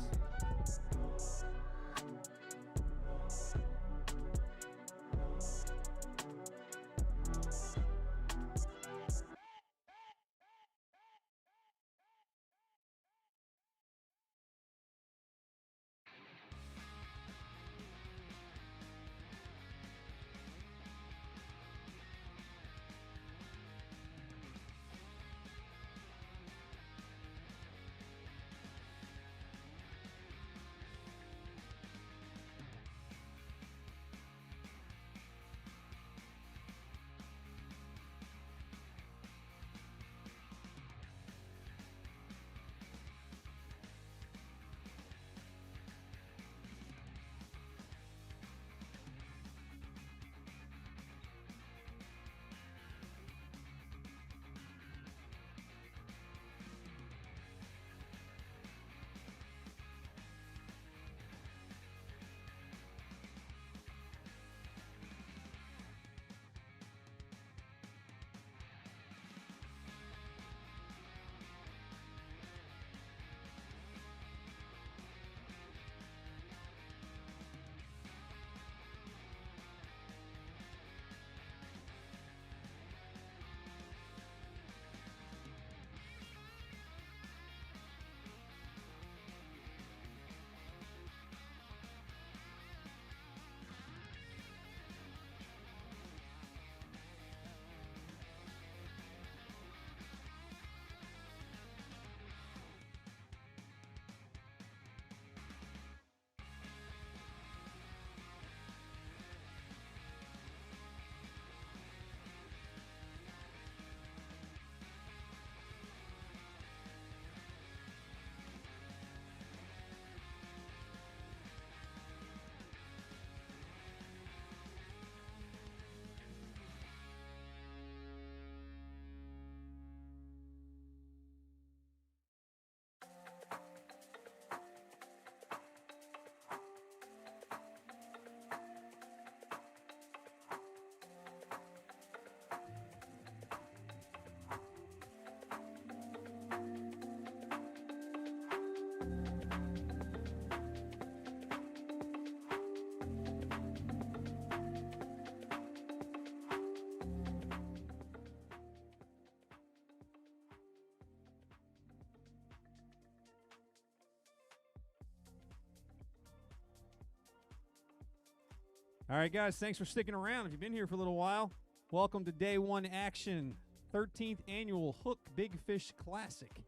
Speaker 1: All right, guys, thanks for sticking around. If you've been here for a little while, welcome to Day 1 Action, 13th Annual Hook Big Fish Classic.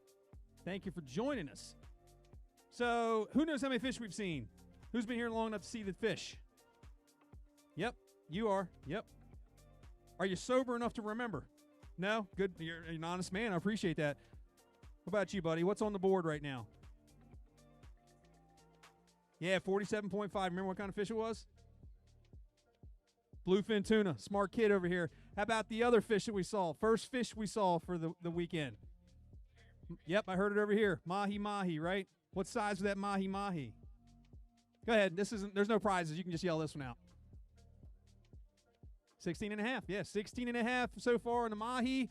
Speaker 1: Thank you for joining us. So, who knows how many fish we've seen? Who's been here long enough to see the fish? Yep, you are. Yep. Are you sober enough to remember? No? Good. You're an honest man. I appreciate that. What about you, buddy? What's on the board right now? Yeah, 47.5. Remember what kind of fish it was? Bluefin tuna. Smart kid over here. How about the other fish that we saw? First fish we saw for the weekend. Yep, I heard it over here. Mahi-mahi, right? What size was that mahi-mahi? Go ahead. There's no prizes. You can just yell this one out. 16 and a half. Yeah, 16 and a half so far in the mahi.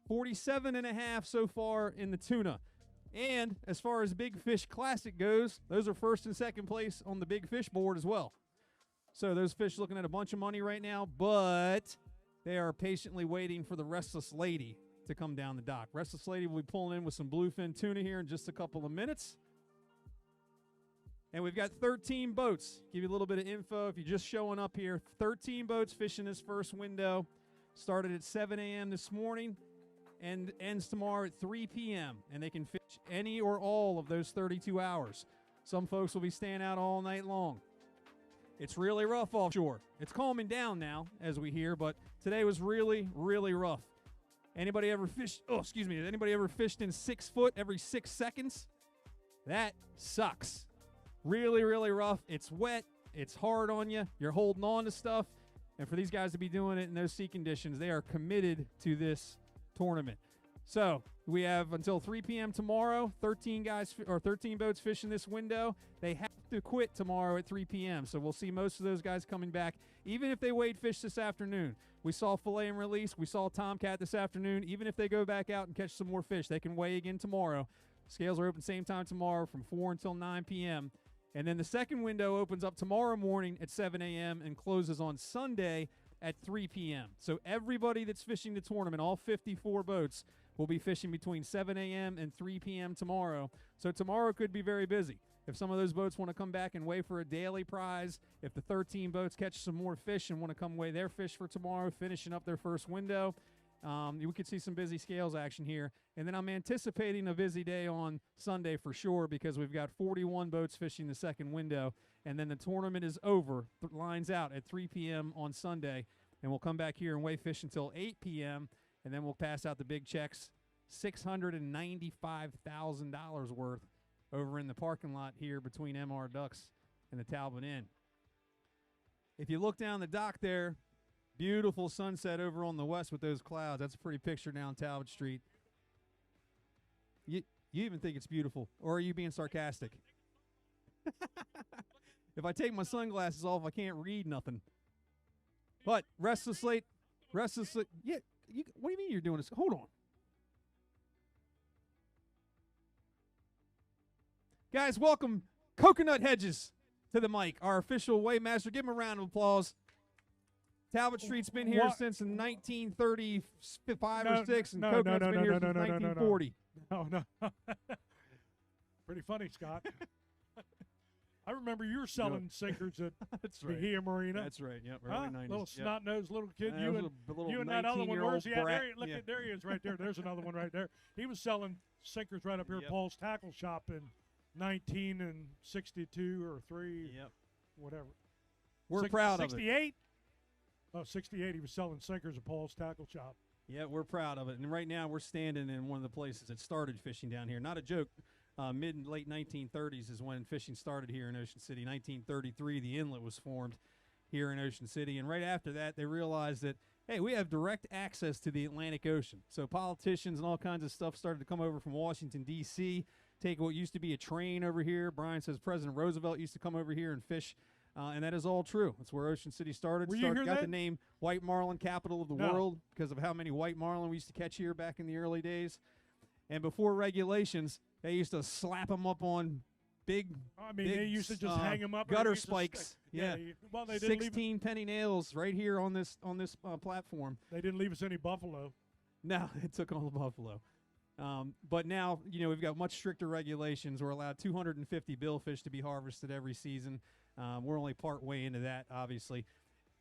Speaker 1: 47 and a half so far in the tuna. And as far as Big Fish Classic goes, those are first and second place on the Big Fish board as well. So those fish looking at a bunch of money right now, but they are patiently waiting for the Restless Lady to come down the dock. Restless Lady will be pulling in with some bluefin tuna here in just a couple of minutes. And we've got 13 boats. Give you a little bit of info if you're just showing up here. 13 boats fishing this first window. Started at 7 a.m. this morning and ends tomorrow at 3 p.m. And they can fish any or all of those 32 hours. Some folks will be staying out all night long. It's really rough offshore. It's calming down now, as we hear, but today was really, really rough. Anybody ever fished? Oh, excuse me. Anybody ever fished in 6 foot every 6 seconds? That sucks. Really, really rough. It's wet. It's hard on you. You're holding on to stuff. And for these guys to be doing it in those sea conditions, they are committed to this tournament. So we have until 3 p.m. tomorrow. 13 boats fishing this window. They have to quit tomorrow at 3 p.m. So we'll see most of those guys coming back, even if they weighed fish this afternoon. We saw fillet and release. We saw tomcat this afternoon. Even if they go back out and catch some more fish, they can weigh again tomorrow. Scales are open same time tomorrow from 4 until 9 p.m. And then the second window opens up tomorrow morning at 7 a.m. and closes on Sunday at 3 p.m. So everybody that's fishing the tournament, all 54 boats, will be fishing between 7 a.m. and 3 p.m. tomorrow. So tomorrow could be very busy. If some of those boats want to come back and weigh for a daily prize, if the 13 boats catch some more fish and want to come weigh their fish for tomorrow, finishing up their first window, we could see some busy scales action here. And then I'm anticipating a busy day on Sunday for sure, because we've got 41 boats fishing the second window. And then the tournament is over, lines out at 3 p.m. on Sunday. And we'll come back here and weigh fish until 8 p.m. And then we'll pass out the big checks, $695,000 worth, over in the parking lot here between MR Ducks and the Talbot Inn. If you look down the dock there, beautiful sunset over on the west with those clouds. That's a pretty picture down Talbot Street. You even think it's beautiful, or are you being sarcastic? If I take my sunglasses off, I can't read nothing. But Restless Slate. Yeah, what do you mean you're doing this? Hold on. Guys, welcome Coconut Hedges to the mic, our official weighmaster. Give him a round of applause. Talbot Street's been here since 1935 or 6, and Coconut's been here since 1940.
Speaker 2: No. Pretty funny, Scott. I remember you were selling sinkers at Bahia Marina.
Speaker 1: That's right. Yep. Early 90s.
Speaker 2: Little snot-nosed little kid.
Speaker 1: You
Speaker 2: and that other one. Where's he at?
Speaker 1: brat.
Speaker 2: There he is right there. There's another one right there. He was selling sinkers right up here at Paul's Tackle Shop in 1962 or 3.
Speaker 1: Yep.
Speaker 2: Whatever.
Speaker 1: We're proud of it.
Speaker 2: 68? Oh, 68. He was selling sinkers at Paul's Tackle Shop.
Speaker 1: Yeah, we're proud of it. And right now we're standing in one of the places that started fishing down here. Not a joke. Mid and late 1930s is when fishing started here in Ocean City. 1933, the inlet was formed here in Ocean City. And right after that, they realized that, hey, we have direct access to the Atlantic Ocean. So politicians and all kinds of stuff started to come over from Washington, D.C., take what used to be a train over here. Brian says President Roosevelt used to come over here and fish. And that is all true. That's where Ocean City started. Got the name White Marlin, capital of the world, because of how many white marlin we used to catch here back in the early days. And before regulations, they used to slap them up on big,
Speaker 2: they used to just hang them up.
Speaker 1: Gutter spikes.
Speaker 2: Yeah. Well, they didn't
Speaker 1: 16 penny nails right here on this platform.
Speaker 2: They didn't leave us any buffalo.
Speaker 1: No, they took all the buffalo. But now, we've got much stricter regulations. We're allowed 250 billfish to be harvested every season. We're only part way into that, obviously.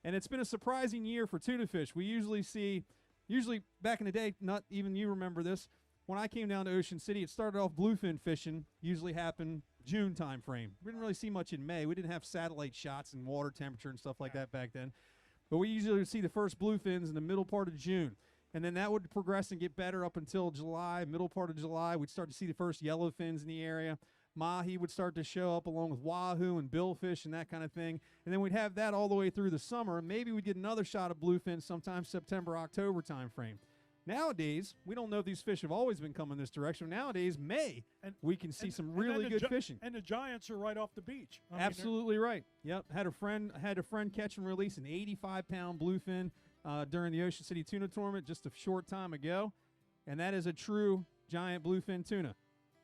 Speaker 1: And it's been a surprising year for tuna fish. We usually back in the day, not even you remember this, when I came down to Ocean City, it started off bluefin fishing, usually happened June time frame. We didn't really see much in May. We didn't have satellite shots and water temperature and stuff like that back then. But we usually would see the first bluefins in the middle part of June. And then that would progress and get better up until July, middle part of July. We'd start to see the first yellowfins in the area. Mahi would start to show up along with wahoo and billfish and that kind of thing. And then we'd have that all the way through the summer. Maybe we'd get another shot of bluefin sometime September, October time frame. Nowadays, we don't know if these fish have always been coming this direction. Nowadays, we can see some really good fishing.
Speaker 2: And the giants are right off the beach.
Speaker 1: Absolutely right. Yep. Had a friend catch and release an 85-pound bluefin during the Ocean City Tuna Tournament just a short time ago. And that is a true giant bluefin tuna.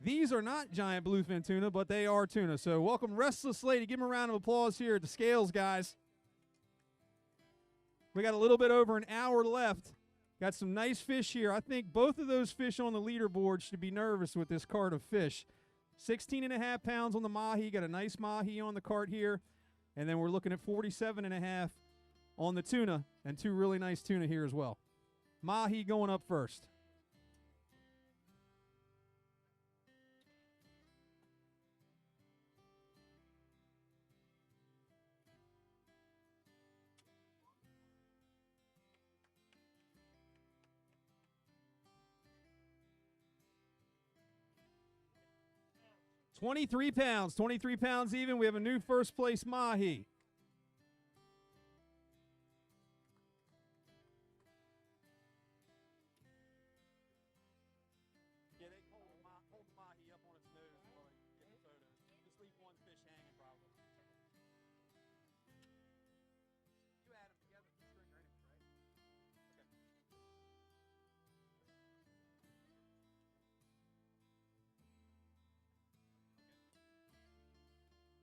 Speaker 1: These are not giant bluefin tuna, but they are tuna. So welcome Restless Lady. Give them a round of applause here at the scales, guys. We got a little bit over an hour left. Got some nice fish here. I think both of those fish on the leaderboard should be nervous with this cart of fish. 16.5 pounds on the mahi. Got a nice mahi on the cart here. And then we're looking at 47.5 on the tuna, and 2 really nice tuna here as well. Mahi going up first. $23 pounds, 23 pounds even. We have a new first place mahi.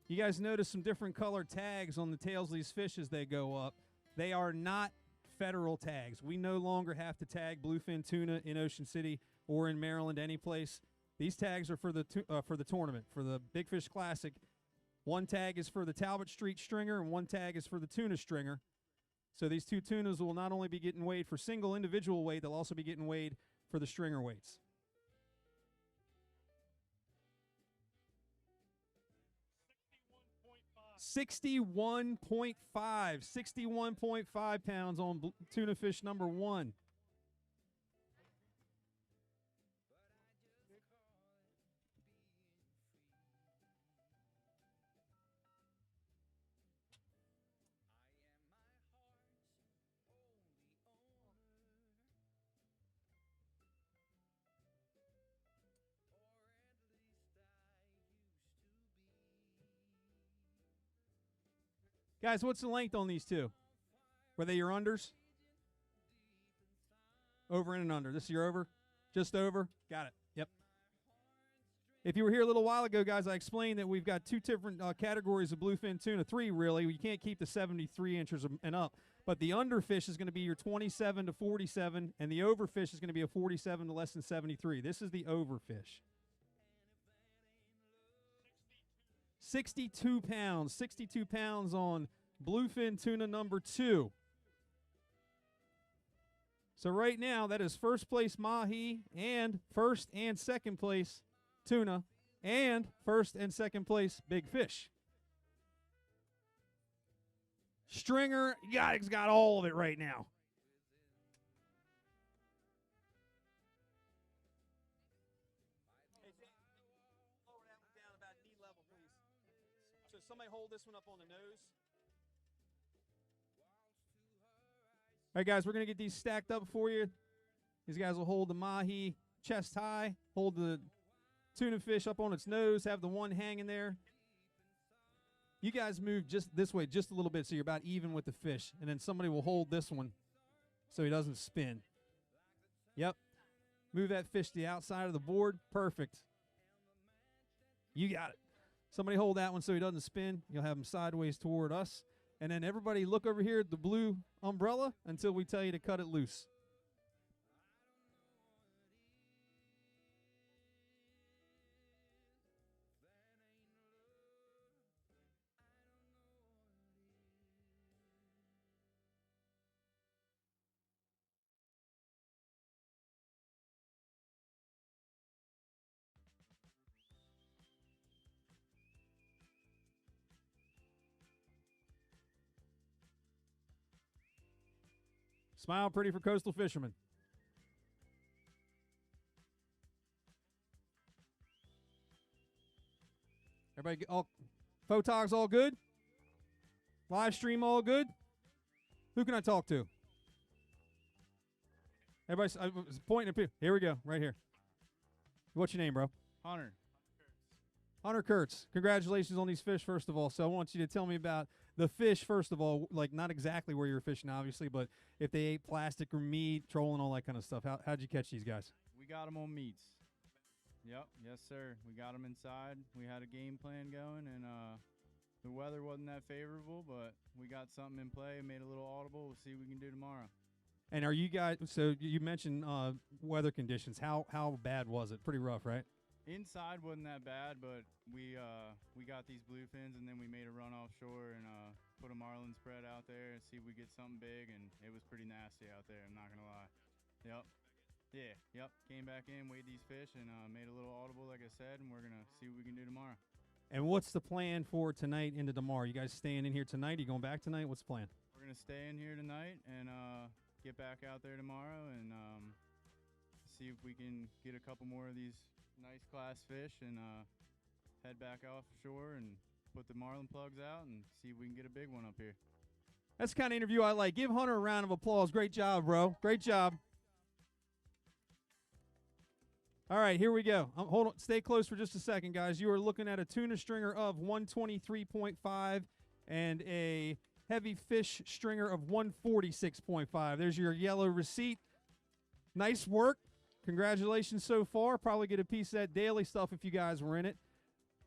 Speaker 1: You guys notice some different colored tags on the tails of these fish as they go up. They are not federal tags. We no longer have to tag bluefin tuna in Ocean City or in Maryland, any place. These tags are for the tournament, for the Big Fish Classic. One tag is for the Talbot Street stringer, and one tag is for the tuna stringer. So these two tunas will not only be getting weighed for single individual weight, they'll also be getting weighed for the stringer weights. 61.5 pounds on tuna fish number 1. Guys, what's the length on these two? Were they your unders? Over and under. This is your over? Just over? Got it. Yep. If you were here a little while ago, guys, I explained that we've got two different categories of bluefin tuna. 3, really. You can't keep the 73 inches and up. But the underfish is going to be your 27 to 47, and the overfish is going to be a 47 to less than 73. This is the overfish. 62 pounds. 62 pounds on bluefin tuna number 2. So right now, that is first place mahi and first and second place tuna and first and second place big fish. Stringer, he's got all of it right now. So somebody hold this one up on the nose. All right, guys, we're going to get these stacked up for you. These guys will hold the mahi chest high, hold the tuna fish up on its nose, have the one hanging there. You guys move just this way just a little bit so you're about even with the fish. And then somebody will hold this one so he doesn't spin. Yep. Move that fish to the outside of the board. Perfect. You got it. Somebody hold that one so he doesn't spin. You'll have him sideways toward us. And then everybody look over here at the blue umbrella until we tell you to cut it loose. Smile pretty for coastal fishermen. Everybody, photogs all good? Live stream all good? Who can I talk to? Everybody's pointing at. Here we go, right here. What's your name, bro?
Speaker 14: Hunter.
Speaker 1: Hunter Kurtz. Congratulations on these fish, first of all. So I want you to tell me about the fish, first of all, like not exactly where you're fishing, obviously, but if they ate plastic or meat, trolling, all that kind of stuff. How'd you catch these guys?
Speaker 14: We got them on meats. Yep, yes, sir. We got them inside. We had a game plan going, and the weather wasn't that favorable, but we got something in play, made a little audible. We'll see what we can do tomorrow.
Speaker 1: And are you guys, so you mentioned weather conditions. How bad was it? Pretty rough, right?
Speaker 14: Inside wasn't that bad, but we got these bluefins, and then we made a run offshore and put a marlin spread out there and see if we get something big, and it was pretty nasty out there, I'm not going to lie. Yep. Yeah, yep. Came back in, weighed these fish, and made a little audible, like I said, and we're going to see what we can do tomorrow.
Speaker 1: And what's the plan for tonight into tomorrow? You guys staying in here tonight? Are you going back tonight? What's the plan?
Speaker 14: We're going to stay in here tonight and get back out there tomorrow and see if we can get a couple more of these nice class fish and head back offshore and put the marlin plugs out and see if we can get a big one up here.
Speaker 1: That's the kind of interview I like. Give Hunter a round of applause. Great job, bro. Great job. All right, here we go. Hold on. Stay close for just a second, guys. You are looking at a tuna stringer of 123.5 and a heavy fish stringer of 146.5. There's your yellow receipt. Nice work. Congratulations so far. Probably get a piece of that daily stuff if you guys were in it.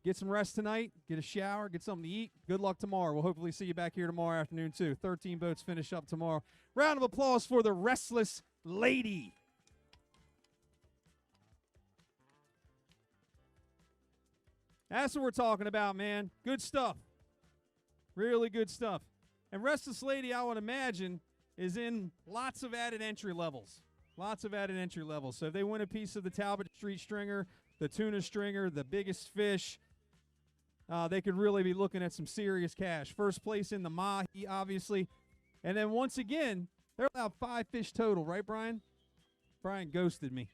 Speaker 1: Get some rest tonight. Get a shower. Get something to eat. Good luck tomorrow. We'll hopefully see you back here tomorrow afternoon, too. 13 boats finish up tomorrow. Round of applause for the Restless Lady. That's what we're talking about, man. Good stuff. Really good stuff. And Restless Lady, I would imagine, is in lots of added entry levels. Lots of added entry levels. So if they win a piece of the Talbot Street Stringer, the tuna stringer, the biggest fish, they could really be looking at some serious cash. First place in the mahi, obviously. And then once again, they're allowed 5 fish total, right, Brian? Brian ghosted me.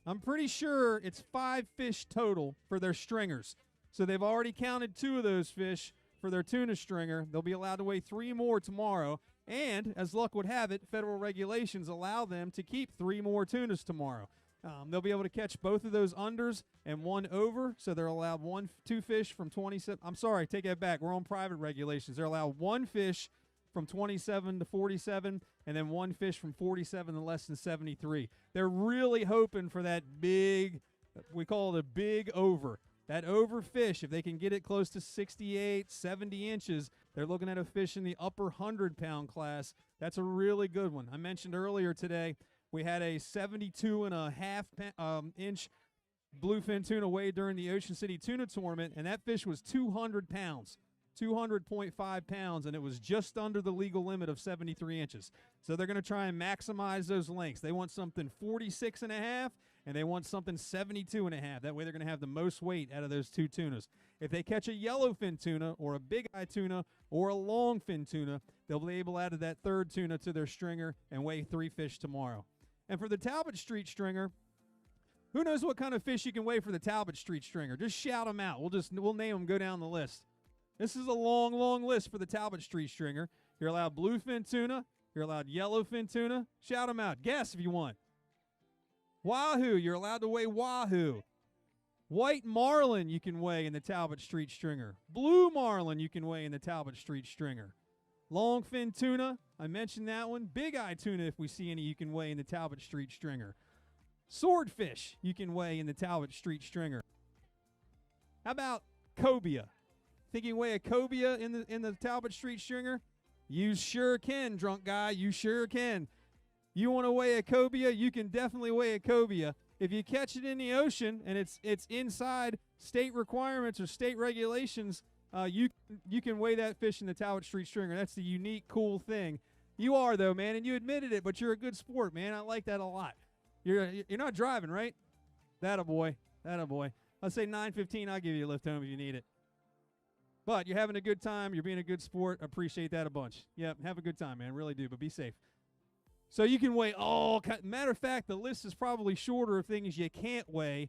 Speaker 1: I'm pretty sure it's 5 fish total for their stringers. So they've already counted 2 of those fish for their tuna stringer. They'll be allowed to weigh 3 more tomorrow. And, as luck would have it, federal regulations allow them to keep 3 more tunas tomorrow. They'll be able to catch both of those unders and 1 over, so they're allowed 2 fish from 27. I'm sorry, take that back. We're on private regulations. They're allowed 1 fish from 27 to 47, and then 1 fish from 47 to less than 73. They're really hoping for that big, we call it a big over. That over fish, if they can get it close to 68, 70 inches, they're looking at a fish in the upper 100-pound class. That's a really good one. I mentioned earlier today we had a 72.5-inch bluefin tuna weighed during the Ocean City Tuna Tournament, and that fish was 200 pounds. 200.5 pounds, and it was just under the legal limit of 73 inches. So they're going to try and maximize those lengths. They want something 46 and a half, and they want something 72 and a half. That way they're going to have the most weight out of those 2 tunas. If they catch a yellowfin tuna or a big eye tuna or a longfin tuna, they'll be able to add that 3rd tuna to their stringer and weigh 3 fish tomorrow. And for the Talbot Street Stringer, who knows what kind of fish you can weigh for the Talbot Street Stringer? Just shout them out. We'll name them, go down the list. This is a long, long list for the Talbot Street Stringer. You're allowed bluefin tuna. You're allowed yellowfin tuna. Shout them out. Guess if you want. Wahoo. You're allowed to weigh wahoo. White marlin you can weigh in the Talbot Street Stringer. Blue marlin you can weigh in the Talbot Street Stringer. Longfin tuna. I mentioned that one. Big eye tuna, if we see any, you can weigh in the Talbot Street Stringer. Swordfish you can weigh in the Talbot Street Stringer. How about cobia? Think you can weigh a cobia in the Talbot Street Stringer? You sure can, drunk guy. You sure can. You want to weigh a cobia? You can definitely weigh a cobia. If you catch it in the ocean and it's inside state requirements or state regulations, you can weigh that fish in the Talbot Street Stringer. That's the unique, cool thing. You are, though, man, and you admitted it, but you're a good sport, man. I like that a lot. You're not driving, right? That-a-boy. That-a-boy. Let's say 9:15. I'll give you a lift home if you need it. But you're having a good time. You're being a good sport. Appreciate that a bunch. Yep, have a good time, man. Really do, but be safe. So you can weigh all kinds. Matter of fact, the list is probably shorter of things you can't weigh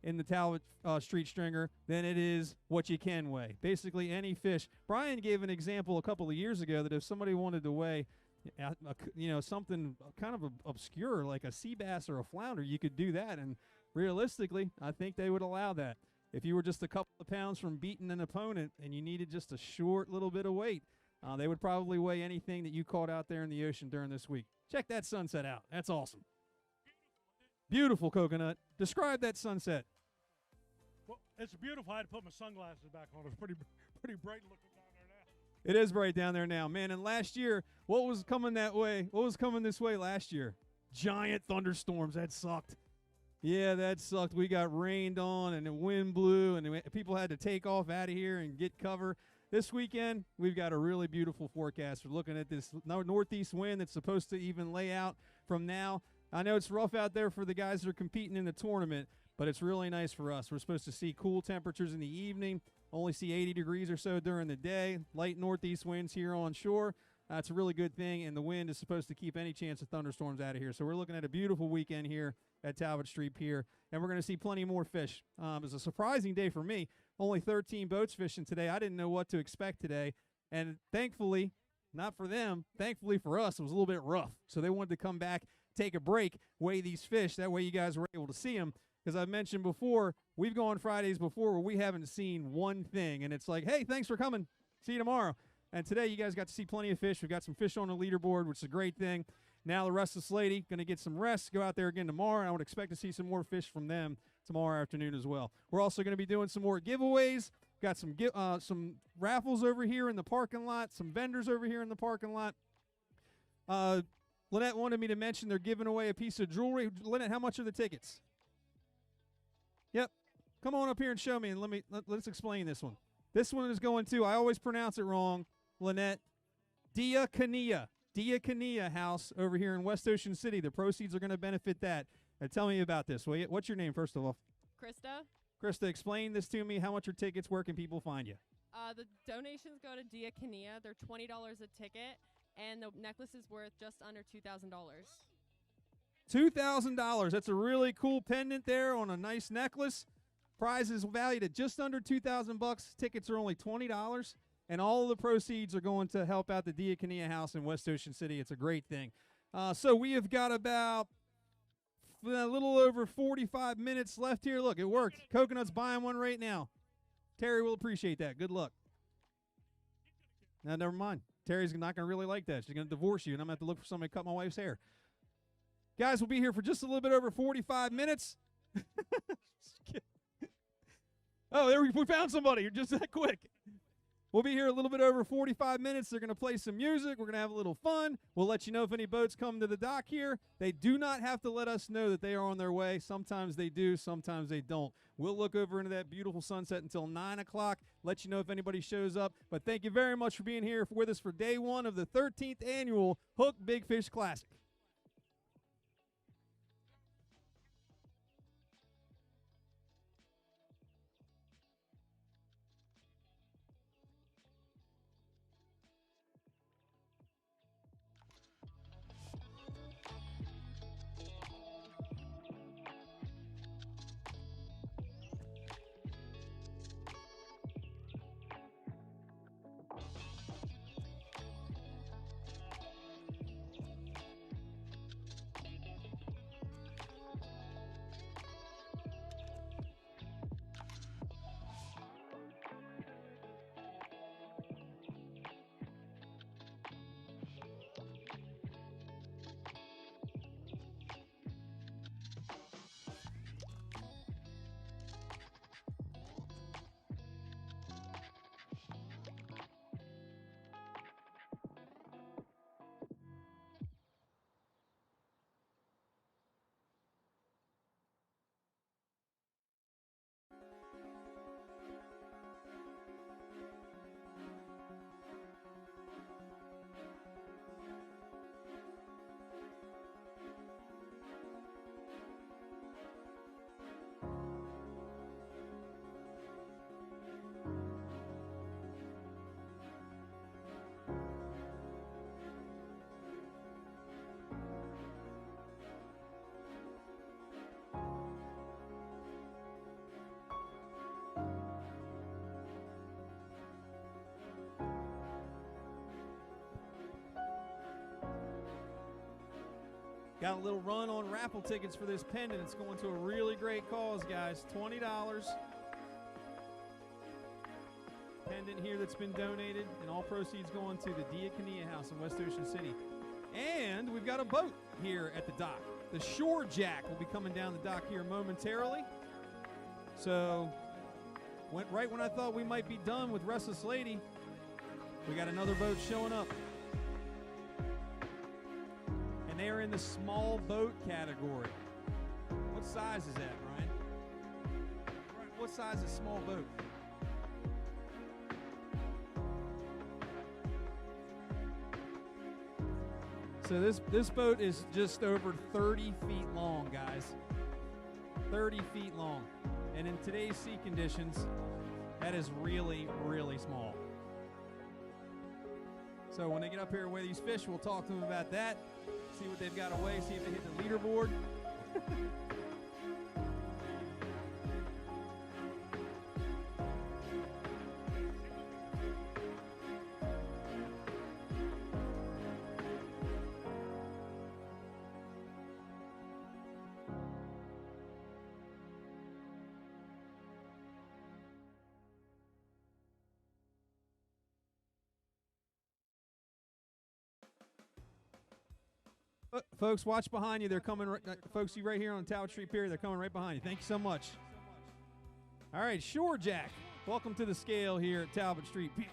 Speaker 1: in the Talbot Street Stringer than it is what you can weigh. Basically, any fish. Brian gave an example a couple of years ago that if somebody wanted to weigh something kind of obscure like a sea bass or a flounder, you could do that. And realistically, I think they would allow that. If you were just a couple of pounds from beating an opponent and you needed just a short little bit of weight, they would probably weigh anything that you caught out there in the ocean during this week. Check that sunset out. That's awesome. Beautiful, Coconut. Describe that sunset.
Speaker 2: Well, it's beautiful. I had to put my sunglasses back on. It's pretty bright looking down there now.
Speaker 1: It is bright down there now, man. And last year, what was coming that way? What was coming this way last year? Giant thunderstorms. That sucked. Yeah, that sucked. We got rained on, and the wind blew, and people had to take off out of here and get cover. This weekend, we've got a really beautiful forecast. We're looking at this northeast wind that's supposed to even lay out from now. I know it's rough out there for the guys that are competing in the tournament, but it's really nice for us. We're supposed to see cool temperatures in the evening, only see 80 degrees or so during the day, light northeast winds here on shore. That's a really good thing, and the wind is supposed to keep any chance of thunderstorms out of here. So we're looking at a beautiful weekend here at Talbot Street Pier, and we're going to see plenty more fish. It was a surprising day for me. Only 13 boats fishing today. I didn't know what to expect today, and thankfully, not for them, thankfully for us, it was a little bit rough. So they wanted to come back, take a break, weigh these fish. That way you guys were able to see them. Because I've mentioned before, we've gone Fridays before where we haven't seen one thing, and it's like, hey, thanks for coming. See you tomorrow. And today you guys got to see plenty of fish. We've got some fish on the leaderboard, which is a great thing. Now the Restless Lady going to get some rest, go out there again tomorrow, and I would expect to see some more fish from them tomorrow afternoon as well. We're also going to be doing some more giveaways. Got some raffles over here in the parking lot, some vendors over here in the parking lot. Lynette wanted me to mention they're giving away a piece of jewelry. Lynette, how much are the tickets? Yep. Come on up here and show me, and let's explain this one. This one is going to, I always pronounce it wrong, Lynette, Dia Kania House over here in West Ocean City. The proceeds are going to benefit that. Now tell me about this, will you? What's your name, first of all?
Speaker 15: Krista.
Speaker 1: Krista, explain this to me. How much are tickets? Where can people find you?
Speaker 15: The donations go to Dia Kania. They're $20 a ticket, and the necklace is worth just under $2,000.
Speaker 1: $2,000. That's a really cool pendant there on a nice necklace. Prize is valued at just under $2,000. Tickets are only $20, and all of the proceeds are going to help out the Dia Kania House in West Ocean City. It's a great thing. So we have got about a little over 45 minutes left here. Look, it worked. Coconut's buying one right now. Terry will appreciate that. Good luck. Now, never mind. Terry's not going to really like that. She's going to divorce you, and I'm going to have to look for somebody to cut my wife's hair. Guys, we'll be here for just a little bit over 45 minutes. Oh, there we found somebody. You're just that quick. We'll be here a little bit over 45 minutes. They're going to play some music. We're going to have a little fun. We'll let you know if any boats come to the dock here. They do not have to let us know that they are on their way. Sometimes they do. Sometimes they don't. We'll look over into that beautiful sunset until 9 o'clock, let you know if anybody shows up. But thank you very much for being here with us for day one of the 13th annual Hook Big Fish Classic. Got a little run on raffle tickets for this pendant. It's going to a really great cause, guys. $20. Pendant here that's been donated, and all proceeds going to the Dia Kania House in West Ocean City. And we've got a boat here at the dock. The Shore Jack will be coming down the dock here momentarily. So, right when I thought we might be done with Restless Lady, we got another boat showing up. And they are in the small boat category. What size is that, Ryan? What size is small boat? So this boat is just over 30 feet long, guys. 30 feet long. And in today's sea conditions, that is really, really small. So when they get up here and weigh these fish, we'll talk to them about that, see what they've got away, see if they hit the leaderboard. Folks, watch behind you. They're coming. Folks, you right here on Talbot Street Pier. They're coming right behind you. Thank you so much. All right, Shore Jack. Welcome to the scale here at Talbot Street Pier.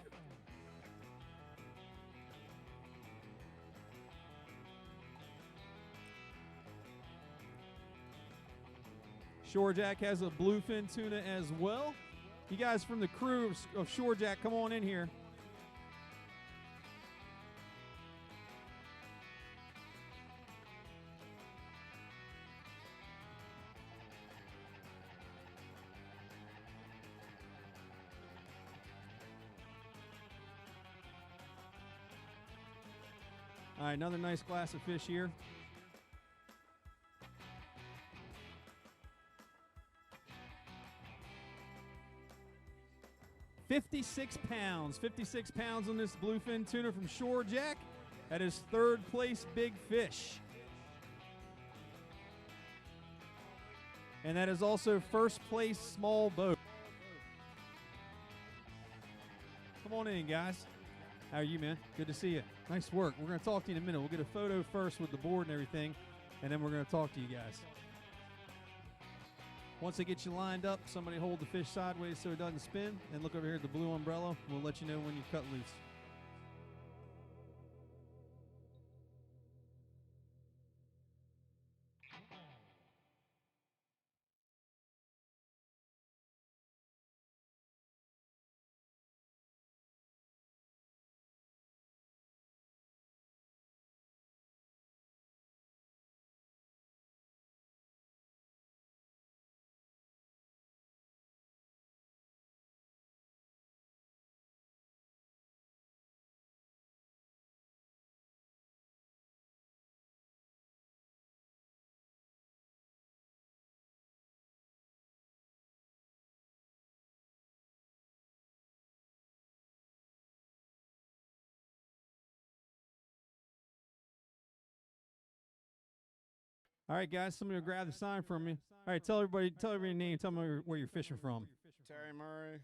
Speaker 1: Shore Jack has a bluefin tuna as well. You guys from the crew of Shore Jack, come on in here. All right, another nice glass of fish here. $56. 56 pounds on this bluefin tuna from Shore Jack. That is third place big fish. And that is also first place small boat. Come on in, guys. How are you, man? Good to see you. Nice work. We're going to talk to you in a minute. We'll get a photo first with the board and everything, and then we're going to talk to you guys. Once they get you lined up, somebody hold the fish sideways so it doesn't spin, and look over here at the blue umbrella. We'll let you know when you cut loose. All right, guys, somebody will grab the sign from me. All right, tell everybody your name. Tell me where you're fishing from.
Speaker 16: Terry Murray.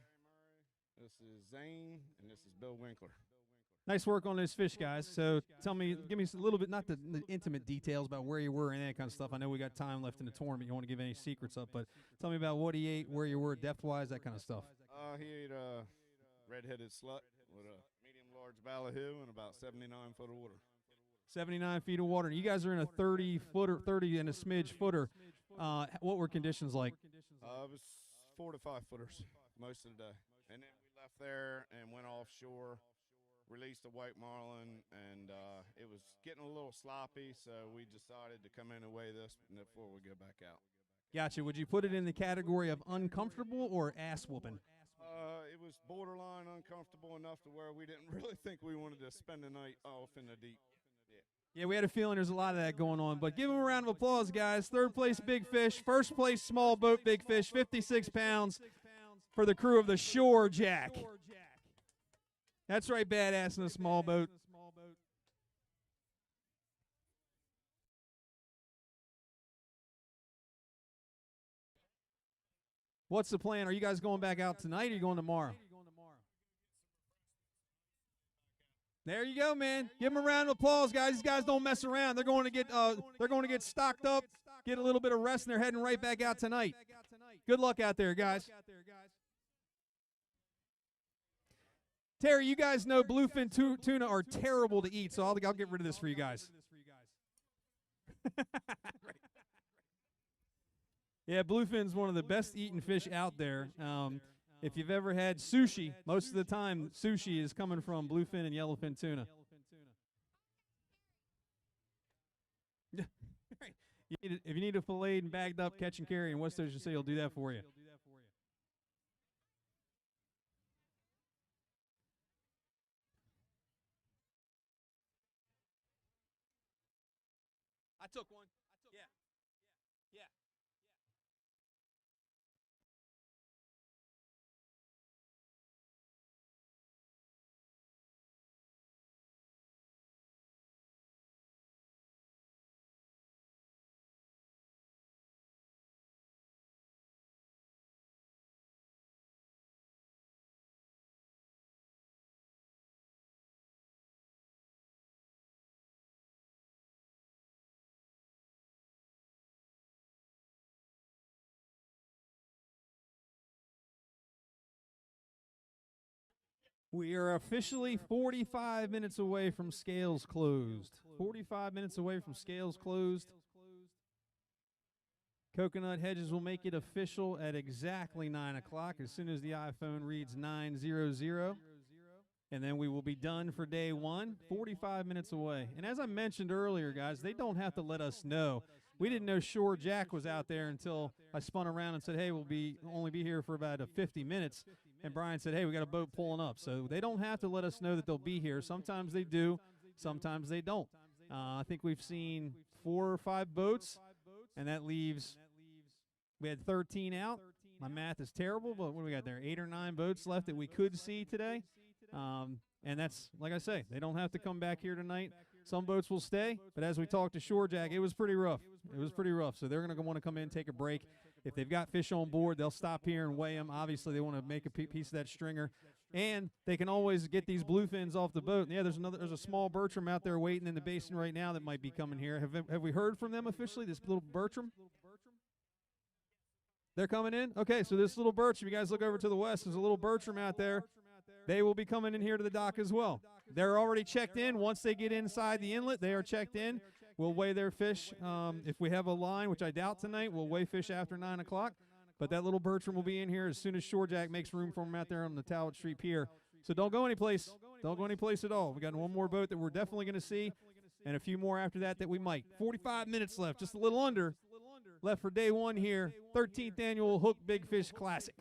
Speaker 16: This is Zane, and this is Bill Winkler.
Speaker 1: Nice work on those fish, guys. So tell me, give me a little bit, not the intimate details about where you were and that kind of stuff. I know we got time left in the tournament. You don't want to give any secrets up, but tell me about what he ate, where you were depth-wise, that kind of stuff.
Speaker 16: He ate a red-headed slut with a medium-large ballyhoo and about 79 foot of water.
Speaker 1: 79 feet of water. You guys are in a 30-footer, 30 and a smidge footer. What were conditions like?
Speaker 16: It was 4 to 5 footers most of the day. And then we left there and went offshore, released a white marlin, and it was getting a little sloppy, so we decided to come in and weigh this before we go back out.
Speaker 1: Gotcha. Would you put it in the category of uncomfortable or ass whooping?
Speaker 16: It was borderline uncomfortable enough to where we didn't really think we wanted to spend the night off in the deep.
Speaker 1: Yeah, we had a feeling there's a lot of that going on. But give them a round of applause, guys. Third place, big fish. First place, small boat, big fish. 56 pounds for the crew of the Shore Jack. That's right, badass in a small boat. What's the plan? Are you guys going back out tonight or are you going tomorrow? There you go, man. Give them a round of applause, guys. These guys don't mess around. They're going to get stocked up, get a little bit of rest, and they're heading right back out tonight. Good luck out there, guys. Terry, you guys know bluefin tuna are terrible to eat, so I'll get rid of this for you guys. Yeah, bluefin's one of the best eaten fish out there. If you've ever had sushi, most of the time sushi is coming from bluefin and yellowfin tuna. If you need a filleted and bagged up catch and carry in West Ocean City, will do that for you. I took one. We are officially 45 minutes away from scales closed. 45 minutes away from scales closed. Coconut Hedges will make it official at exactly 9 o'clock as soon as the iPhone reads 900. And then we will be done for day one, 45 minutes away. And as I mentioned earlier, guys, they don't have to let us know. We didn't know Shore Jack was out there until I spun around and said, hey, we'll only be here for about 50 minutes. And Brian said, hey, we got a boat pulling up. So they don't have to let us know that they'll be here. Sometimes they do. Sometimes they don't. I think we've seen 4 or 5 boats, and that leaves, we had 13 out. My math is terrible, but what do we got there? 8 or 9 boats left that we could see today. And that's, like I say, they don't have to come back here tonight. Some boats will stay, but as we talked to Shore Jack, it was pretty rough. It was pretty rough. So they're going to want to come in, take a break. If they've got fish on board, they'll stop here and weigh them. Obviously, they want to make a piece of that stringer. And they can always get these bluefins off the boat. And yeah, there's a small Bertram out there waiting in the basin right now that might be coming here. Have we heard from them officially, this little Bertram? They're coming in? Okay, so this little Bertram, you guys look over to the west, there's a little Bertram out there. They will be coming in here to the dock as well. They're already checked in. Once they get inside the inlet, they are checked in. We'll weigh their fish. If we have a line, which I doubt tonight, we'll weigh fish after 9 o'clock. But that little Bertram will be in here as soon as Shore Jack makes room for him out there on the Talbot Street Pier. So don't go anyplace. Don't go anyplace at all. We got one more boat that we're definitely going to see, and a few more after that we might. 45 minutes left, just a little under, left for day one here. 13th annual Hook Big Fish Classic.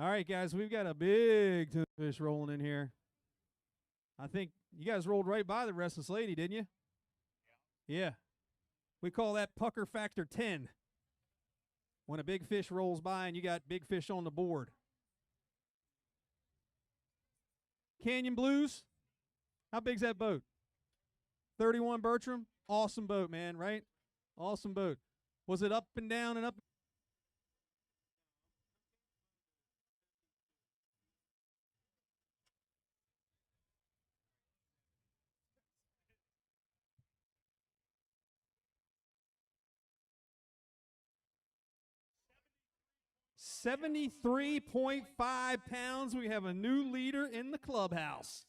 Speaker 1: All right, guys, we've got a big tuna fish rolling in here. I think you guys rolled right by the Restless Lady, didn't you? Yeah. We call that pucker factor 10. When a big fish rolls by and you got big fish on the board. Canyon Blues, how big's that boat? 31 Bertram? Awesome boat, man, right? Awesome boat. Was it up and down and up? £73.5. We have a new leader in the clubhouse.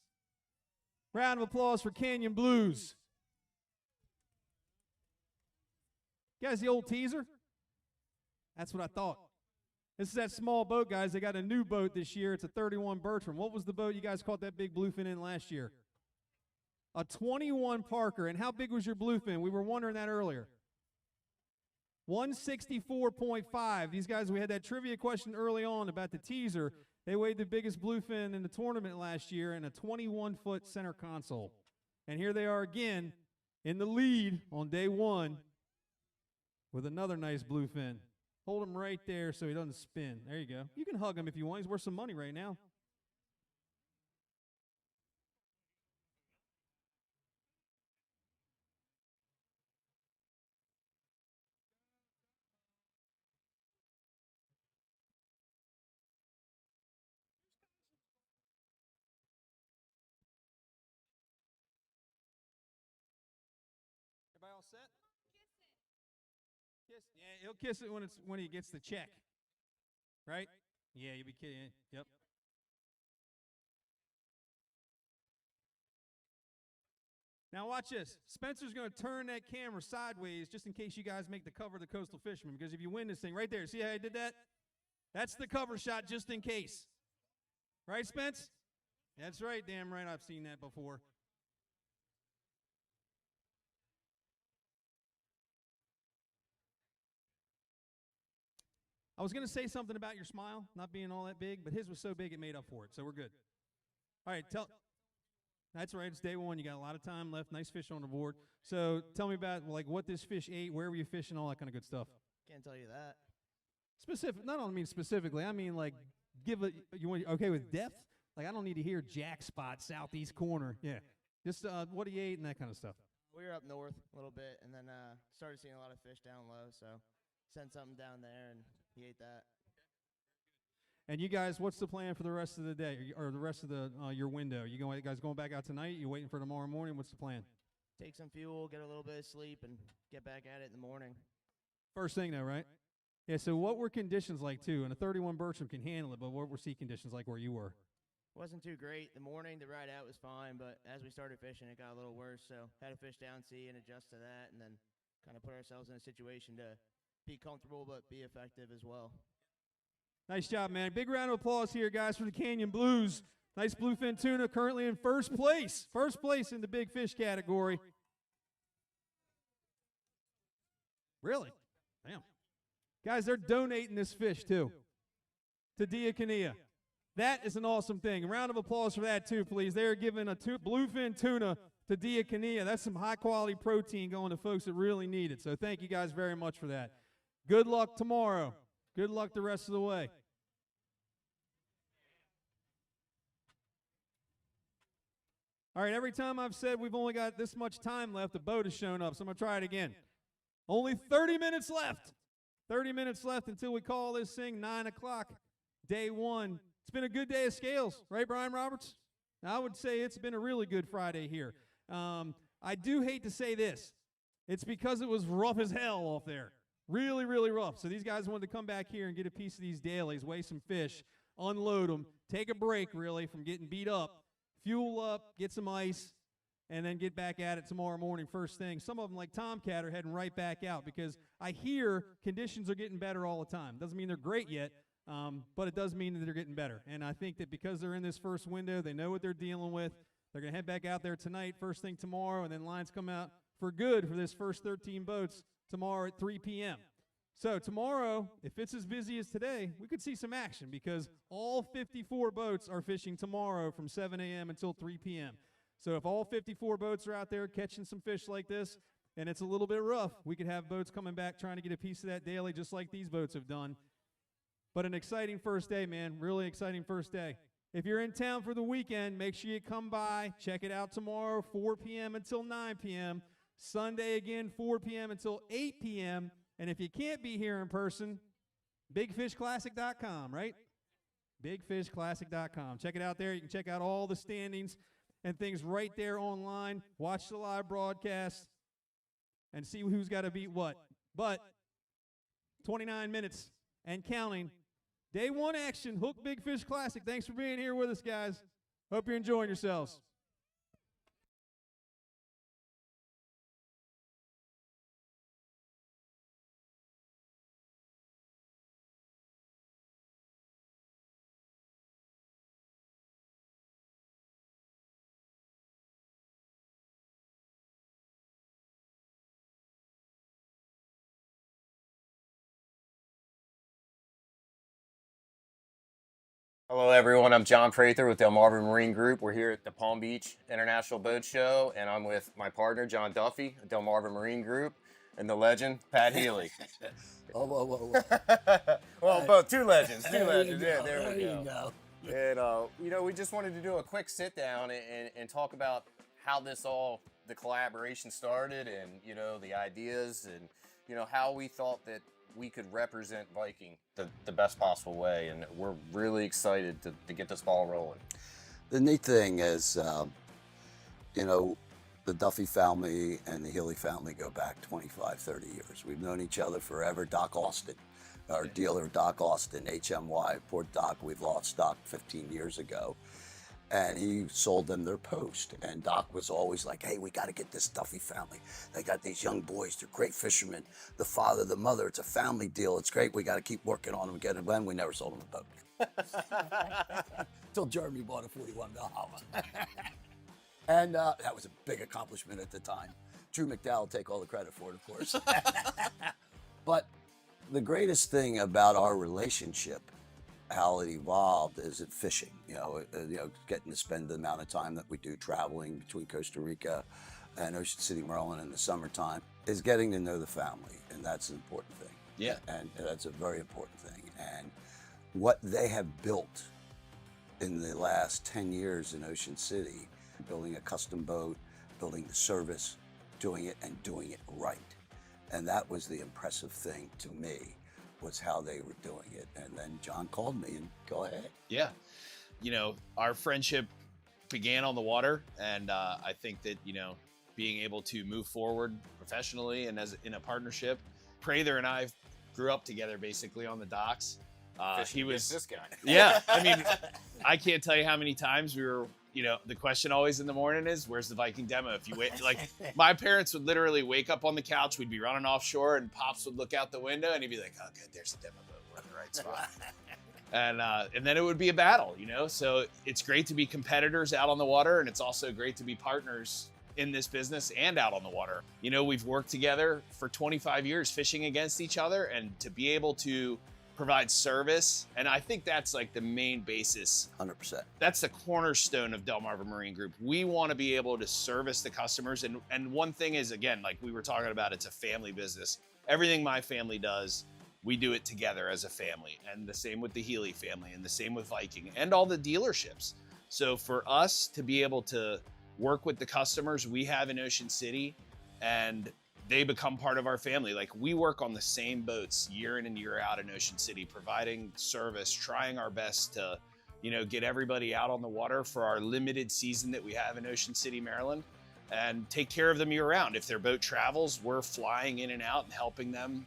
Speaker 1: Round of applause for Canyon Blues. Guys, the old teaser? That's what I thought. This is that small boat, guys. They got a new boat this year. It's a 31 Bertram. What was the boat you guys caught that big bluefin in last year? A 21 Parker. And how big was your bluefin? We were wondering that earlier. 164.5. These guys, we had that trivia question early on about the teaser. They weighed the biggest bluefin in the tournament last year in a 21-foot center console. And here they are again in the lead on day one with another nice bluefin. Hold him right there so he doesn't spin. There you go. You can hug him if you want. He's worth some money right now. Everybody all set? Kiss. Yeah, he'll kiss it when he gets the check. Right? Yeah, you'll be kidding. Yep. Now watch this. Spencer's going to turn that camera sideways just in case you guys make the cover of the Coastal Fisherman, because if you win this thing right there, see how I did that? That's the cover shot just in case. Right, Spence? That's right, damn right. I've seen that before. I was going to say something about your smile not being all that big, but his was so big it made up for it, so we're good. All right, that's right. It's day one. You got a lot of time left. Nice fish on the board. So tell me about like what this fish ate, where were you fishing, all that kind of good stuff.
Speaker 17: Can't tell you that.
Speaker 1: Specific. Not only mean specifically. I mean like you want okay with depth? Like I don't need to hear jack spot southeast corner. Yeah, just what he ate and that kind of stuff.
Speaker 17: We were up north a little bit, and then started seeing a lot of fish down low. So sent something down there, and he ate that.
Speaker 1: And you guys, what's the plan for the rest of the day or the rest of the your window? You guys going back out tonight? You waiting for tomorrow morning? What's the plan?
Speaker 17: Take some fuel, get a little bit of sleep, and get back at it in the morning.
Speaker 1: First thing though, right? Yeah. So what were conditions like too? And a 31 Bertram can handle it, but what were sea conditions like where you were?
Speaker 17: Wasn't too great. The morning, the ride out was fine, but as we started fishing, it got a little worse. So had to fish down sea and adjust to that, and then kind of put ourselves in a situation to be comfortable but be effective as well.
Speaker 1: Nice job, man. Big round of applause here, guys, for the Canyon Blues. Nice bluefin tuna currently in first place. First place in the big fish category. Really? Damn. Guys, they're donating this fish, too, to Diakonia. That is an awesome thing. A round of applause for that, too, please. They're giving a bluefin tuna to Diakonia. That's some high-quality protein going to folks that really need it. So thank you guys very much for that. Good luck tomorrow. Good luck the rest of the way. All right, every time I've said we've only got this much time left, the boat has shown up, so I'm going to try it again. Only 30 minutes left. 30 minutes left until we call this thing 9 o'clock, day one. It's been a good day of scales, right, Brian Roberts? I would say it's been a really good Friday here. I do hate to say this. It's because it was rough as hell off there. Really, really rough. So these guys wanted to come back here and get a piece of these dailies, weigh some fish, unload them, take a break, really, from getting beat up, fuel up, get some ice, and then get back at it tomorrow morning first thing. Some of them, like Tomcat, are heading right back out because I hear conditions are getting better all the time. Doesn't mean they're great yet, but it does mean that they're getting better. And I think that because they're in this first window, they know what they're dealing with. They're going to head back out there tonight, first thing tomorrow, and then lines come out for good for this first 13 boats tomorrow at 3 p.m. So tomorrow, if it's as busy as today, we could see some action because all 54 boats are fishing tomorrow from 7 a.m. until 3 p.m. So if all 54 boats are out there catching some fish like this, and it's a little bit rough, we could have boats coming back trying to get a piece of that daily just like these boats have done. But an exciting first day, man. Really exciting first day. If you're in town for the weekend, make sure you come by. Check it out tomorrow, 4 p.m. until 9 p.m. Sunday again, 4 p.m. until 8 p.m. And if you can't be here in person, bigfishclassic.com, right? Bigfishclassic.com. Check it out there. You can check out all the standings and things right there online. Watch the live broadcast and see who's got to beat what. But 29 minutes and counting. Day one action, Hook Big Fish Classic. Thanks for being here with us, guys. Hope you're enjoying yourselves.
Speaker 18: Hello, everyone. I'm John Prather with Delmarva Marine Group. We're here at the Palm Beach International Boat Show, and I'm with my partner, John Duffy, Delmarva Marine Group, and the legend, Pat Healy.
Speaker 19: Whoa, whoa, whoa, whoa.
Speaker 18: Well, both two legends. Two
Speaker 19: There you
Speaker 18: legends.
Speaker 19: go,
Speaker 18: Yeah, there we
Speaker 19: there you
Speaker 18: go. And, we just wanted to do a quick sit down and talk about how the collaboration started and, the ideas and, how we thought that we could represent Viking the best possible way, and we're really excited to get this ball rolling.
Speaker 19: The neat thing is, the Duffy family and the Healy family go back 25, 30 years. We've known each other forever. Doc Austin, our dealer, Doc Austin, HMY, Port Doc, we've lost Doc 15 years ago. And he sold them their post. And Doc was always like, hey, we got to get this Duffy family. They got these young boys. They're great fishermen. The father, the mother, it's a family deal. It's great. We got to keep working on them. Get it when we never sold them a boat. Till Jeremy bought a 41 Bahama. And that was a big accomplishment at the time. Drew McDowell will take all the credit for it, of course. But the greatest thing about our relationship, how it evolved, is it fishing. Getting to spend the amount of time that we do traveling between Costa Rica and Ocean City, Maryland in the summertime, is getting to know the family, and that's an important thing.
Speaker 18: Yeah.
Speaker 19: And that's a very important thing. And what they have built in the last 10 years in Ocean City, building a custom boat, building the service, doing it right. And that was the impressive thing to me, was how they were doing it. And then John called me and go ahead.
Speaker 20: Yeah. Our friendship began on the water. And I think that, being able to move forward professionally and in a partnership, Prather and I grew up together basically on the docks. He was
Speaker 18: this guy.
Speaker 20: Yeah. I mean, I can't tell you how many times we were, the question always in the morning is, where's the Viking demo? If you wait, my parents would literally wake up on the couch, we'd be running offshore, and Pops would look out the window and he'd be like, oh, good, there's the demo boat. We're in the right spot. And then it would be a battle, So it's great to be competitors out on the water, and it's also great to be partners in this business and out on the water. We've worked together for 25 years fishing against each other, and to be able to provide service, and I think that's like the main basis.
Speaker 19: 100%.
Speaker 20: That's the cornerstone of Delmarva Marine Group. We want to be able to service the customers, and one thing is, again, like we were talking about, it's a family business. Everything my family does, we do it together as a family, and the same with the Healy family, and the same with Viking, and all the dealerships. So for us to be able to work with the customers we have in Ocean City, and they become part of our family. Like, we work on the same boats year in and year out in Ocean City, providing service, trying our best to, get everybody out on the water for our limited season that we have in Ocean City, Maryland, and take care of them year round. If their boat travels, we're flying in and out and helping them,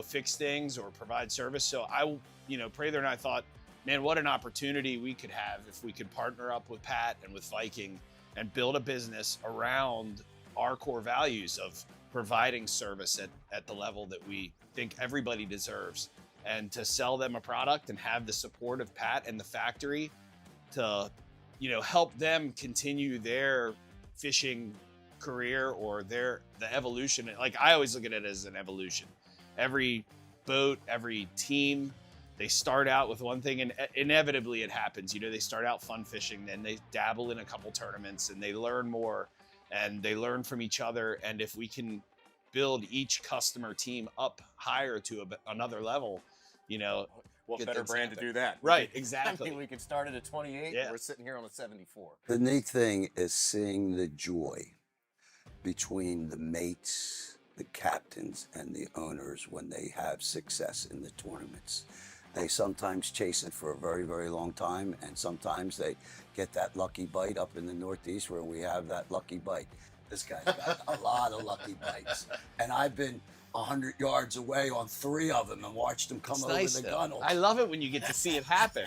Speaker 20: fix things or provide service. So Prather and I thought, man, what an opportunity we could have if we could partner up with Pat and with Viking and build a business around our core values of providing service at the level that we think everybody deserves, and to sell them a product and have the support of Pat and the factory to, help them continue their fishing career or the evolution. Like, I always look at it as an evolution. Every boat, every team, they start out with one thing, and inevitably it happens. You know, they start out fun fishing, then they dabble in a couple tournaments, and they learn more, and they learn from each other. And if we can build each customer team up higher to another level, you know,
Speaker 18: What
Speaker 20: get
Speaker 18: better
Speaker 20: things
Speaker 18: brand to
Speaker 20: happening.
Speaker 18: do that?
Speaker 20: Right,
Speaker 18: I
Speaker 20: exactly.
Speaker 18: mean, we could start at a 28.
Speaker 20: Yeah.
Speaker 18: We're sitting here on a 74.
Speaker 19: The neat thing is seeing the joy between the mates, the captains, and the owners when they have success in the tournaments. They sometimes chase it for a very, very long time, and sometimes they get that lucky bite up in the Northeast where we have that lucky bite. This guy's got a lot of lucky bites. And I've been 100 yards away on 3 of them and watched them come
Speaker 20: It's
Speaker 19: over
Speaker 20: nice,
Speaker 19: the
Speaker 20: though.
Speaker 19: gunnels.
Speaker 20: I love it when you get to see it happen.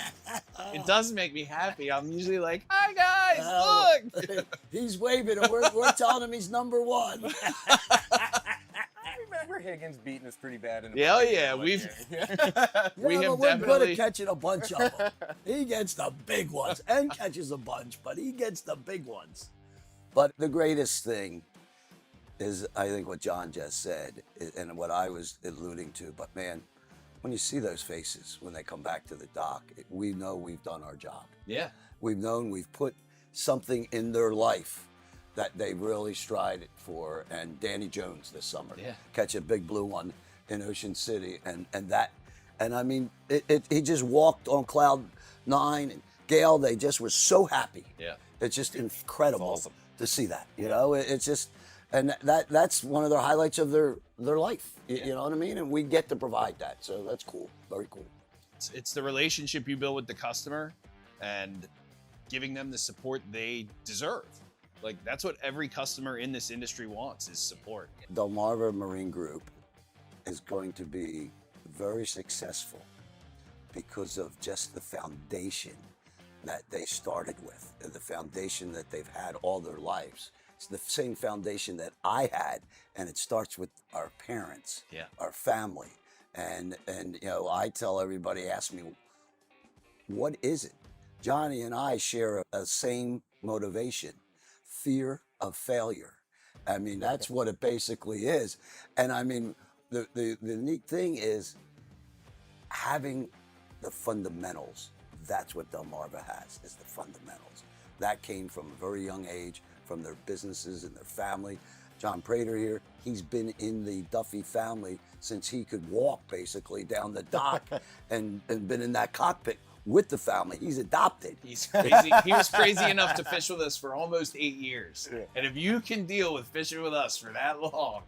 Speaker 20: It does make me happy. I'm usually like, "Hi guys, look!"
Speaker 19: He's waving, and we're telling him he's number 1.
Speaker 18: I remember Higgins beating us pretty bad in the
Speaker 20: Yeah, oh
Speaker 18: bucket
Speaker 20: yeah,
Speaker 18: one
Speaker 20: we've
Speaker 18: year.
Speaker 20: we
Speaker 19: Yeah,
Speaker 20: have
Speaker 19: but we're good
Speaker 20: definitely
Speaker 19: at catching a bunch of them. He gets the big ones and catches a bunch, but he gets the big ones. But the greatest thing is, I think, what John just said, and what I was alluding to. But man, when you see those faces when they come back to the dock, we know we've done our job.
Speaker 20: Yeah.
Speaker 19: We've known we've put something in their life that they really strided for. And Danny Jones this summer,
Speaker 20: Yeah.
Speaker 19: catch a big blue one in Ocean City, and I mean, he just walked on cloud 9, and Gail, they just were so happy.
Speaker 20: Yeah.
Speaker 19: It's just incredible
Speaker 18: awesome.
Speaker 19: to see that. You know, it's just, and that's one of the highlights of their life. You know what I mean? And we get to provide that, so that's cool. Very cool.
Speaker 20: It's the relationship you build with the customer and giving them the support they deserve. Like, that's what every customer in this industry wants, is support.
Speaker 19: Delmarva Marine Group is going to be very successful because of just the foundation that they started with, and the foundation that they've had all their lives. It's the same foundation that I had, and it starts with our parents,
Speaker 20: Yeah.
Speaker 19: our family. And you know, I tell everybody, ask me, what is it? Johnny and I share a same motivation, fear of failure. I mean, that's what it basically is. And I mean, the neat thing is having the fundamentals. That's what Delmarva has, is the fundamentals. That came from a very young age, from their businesses and their family. John Prater here, he's been in the Duffy family since he could walk basically down the dock and been in that cockpit with the family. He's adopted.
Speaker 20: He's crazy. He was crazy enough to fish with us for almost 8 years.
Speaker 19: Yeah.
Speaker 20: And if you can deal with fishing with us for that long,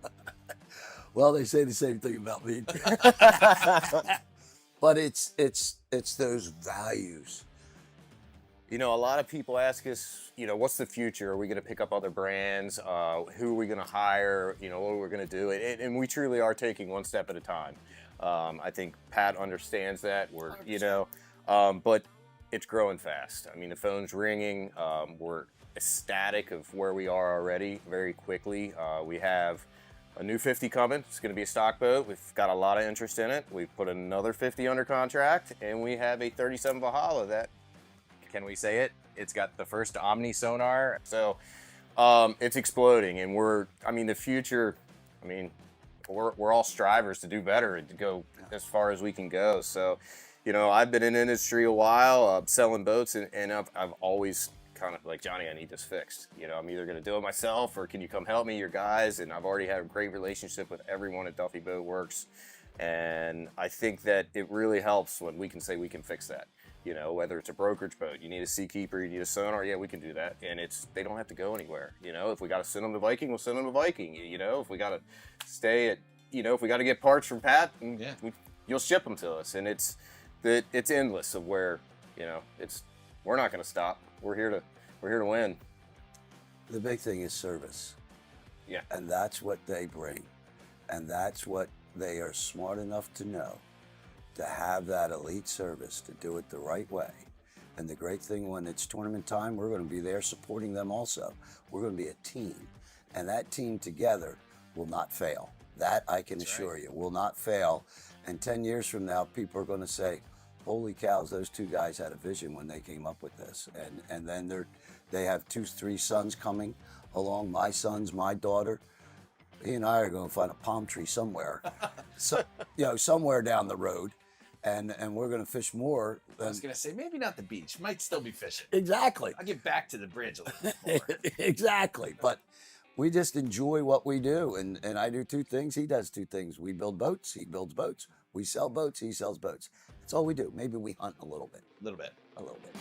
Speaker 19: Well, they say the same thing about me. But it's those values.
Speaker 18: You know, a lot of people ask us, you know, what's the future? Are we going to pick up other brands? Who are we going to hire? You know, what we're going to do? And we truly are taking one step at a time. I think Pat understands that. We're, you know, but it's growing fast. I mean, the phone's ringing. We're ecstatic of where we are already very quickly. We have a new 50 coming. It's going to be a stock boat. We've got a lot of interest in it. We've put another 50 under contract, and we have a 37 Valhalla that, can we say it? It's got the first Omni sonar. So it's exploding, and the future, we're all strivers to do better and to go as far as we can go. So, you know, I've been in the industry a while, selling boats, and I've always kind of like, Johnny, I need this fixed. You know, I'm either going to do it myself, or can you come help me, your guys? And I've already had a great relationship with everyone at Duffy Boat Works. And I think that it really helps when we can say we can fix that. You know, whether it's a brokerage boat, you need a seakeeper, you need a sonar, yeah, we can do that. And they don't have to go anywhere. You know, if we got to send them to Viking, we'll send them to Viking. You know, if we got to stay at, you know, if we got to get parts from Pat, you'll ship them to us. And it's endless of where, you know, we're not going to stop. We're here to win.
Speaker 19: The big thing is service.
Speaker 18: Yeah.
Speaker 19: And that's what they bring. And that's what they are smart enough to know, to have that elite service, to do it the right way. And the great thing, when it's tournament time, we're going to be there supporting them also. We're going to be a team. And that team together will not fail. That I can assure you, will not fail. And 10 years from now, people are going to say, holy cows, those two guys had a vision when they came up with this. And then they have 2-3 sons coming along, my sons, my daughter. He and I are going to find a palm tree somewhere, so, somewhere down the road, and we're going to fish more.
Speaker 20: I was going to say, maybe not the beach. Might still be fishing.
Speaker 19: Exactly.
Speaker 20: I'll get back to the bridge a little bit more.
Speaker 19: Exactly. But we just enjoy what we do. And I do two things. He does two things. We build boats. He builds boats. We sell boats. He sells boats. That's all we do. Maybe we hunt a little bit.
Speaker 20: A little bit.
Speaker 19: A little bit.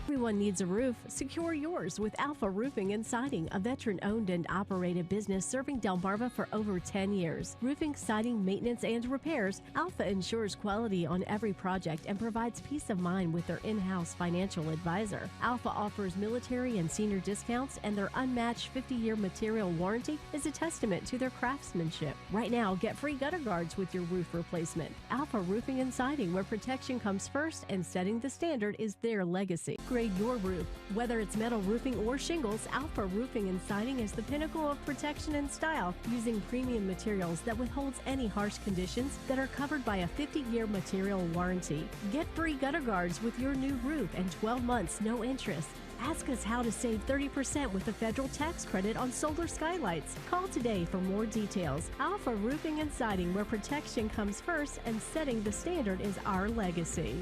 Speaker 21: Everyone needs a roof. Secure yours with Alpha Roofing and Siding, a veteran-owned and operated business serving Delmarva for over 10 years. Roofing, siding, maintenance, and repairs, Alpha ensures quality on every project and provides peace of mind with their in-house financial advisor. Alpha offers military and senior discounts, and their unmatched 50-year material warranty is a testament to their craftsmanship. Right now, get free gutter guards with your roof replacement. Alpha Roofing and Siding, where protection comes first and setting the standard is their legacy. Grade your roof. Whether it's metal roofing or shingles, Alpha Roofing and Siding is the pinnacle of protection and style, using premium materials that withholds any harsh conditions that are covered by a 50-year material warranty. Get free gutter guards with your new roof and 12 months no interest. Ask us how to save 30% with a federal tax credit on solar skylights. Call today for more details. Alpha Roofing and Siding, where protection comes first and setting the standard is our legacy.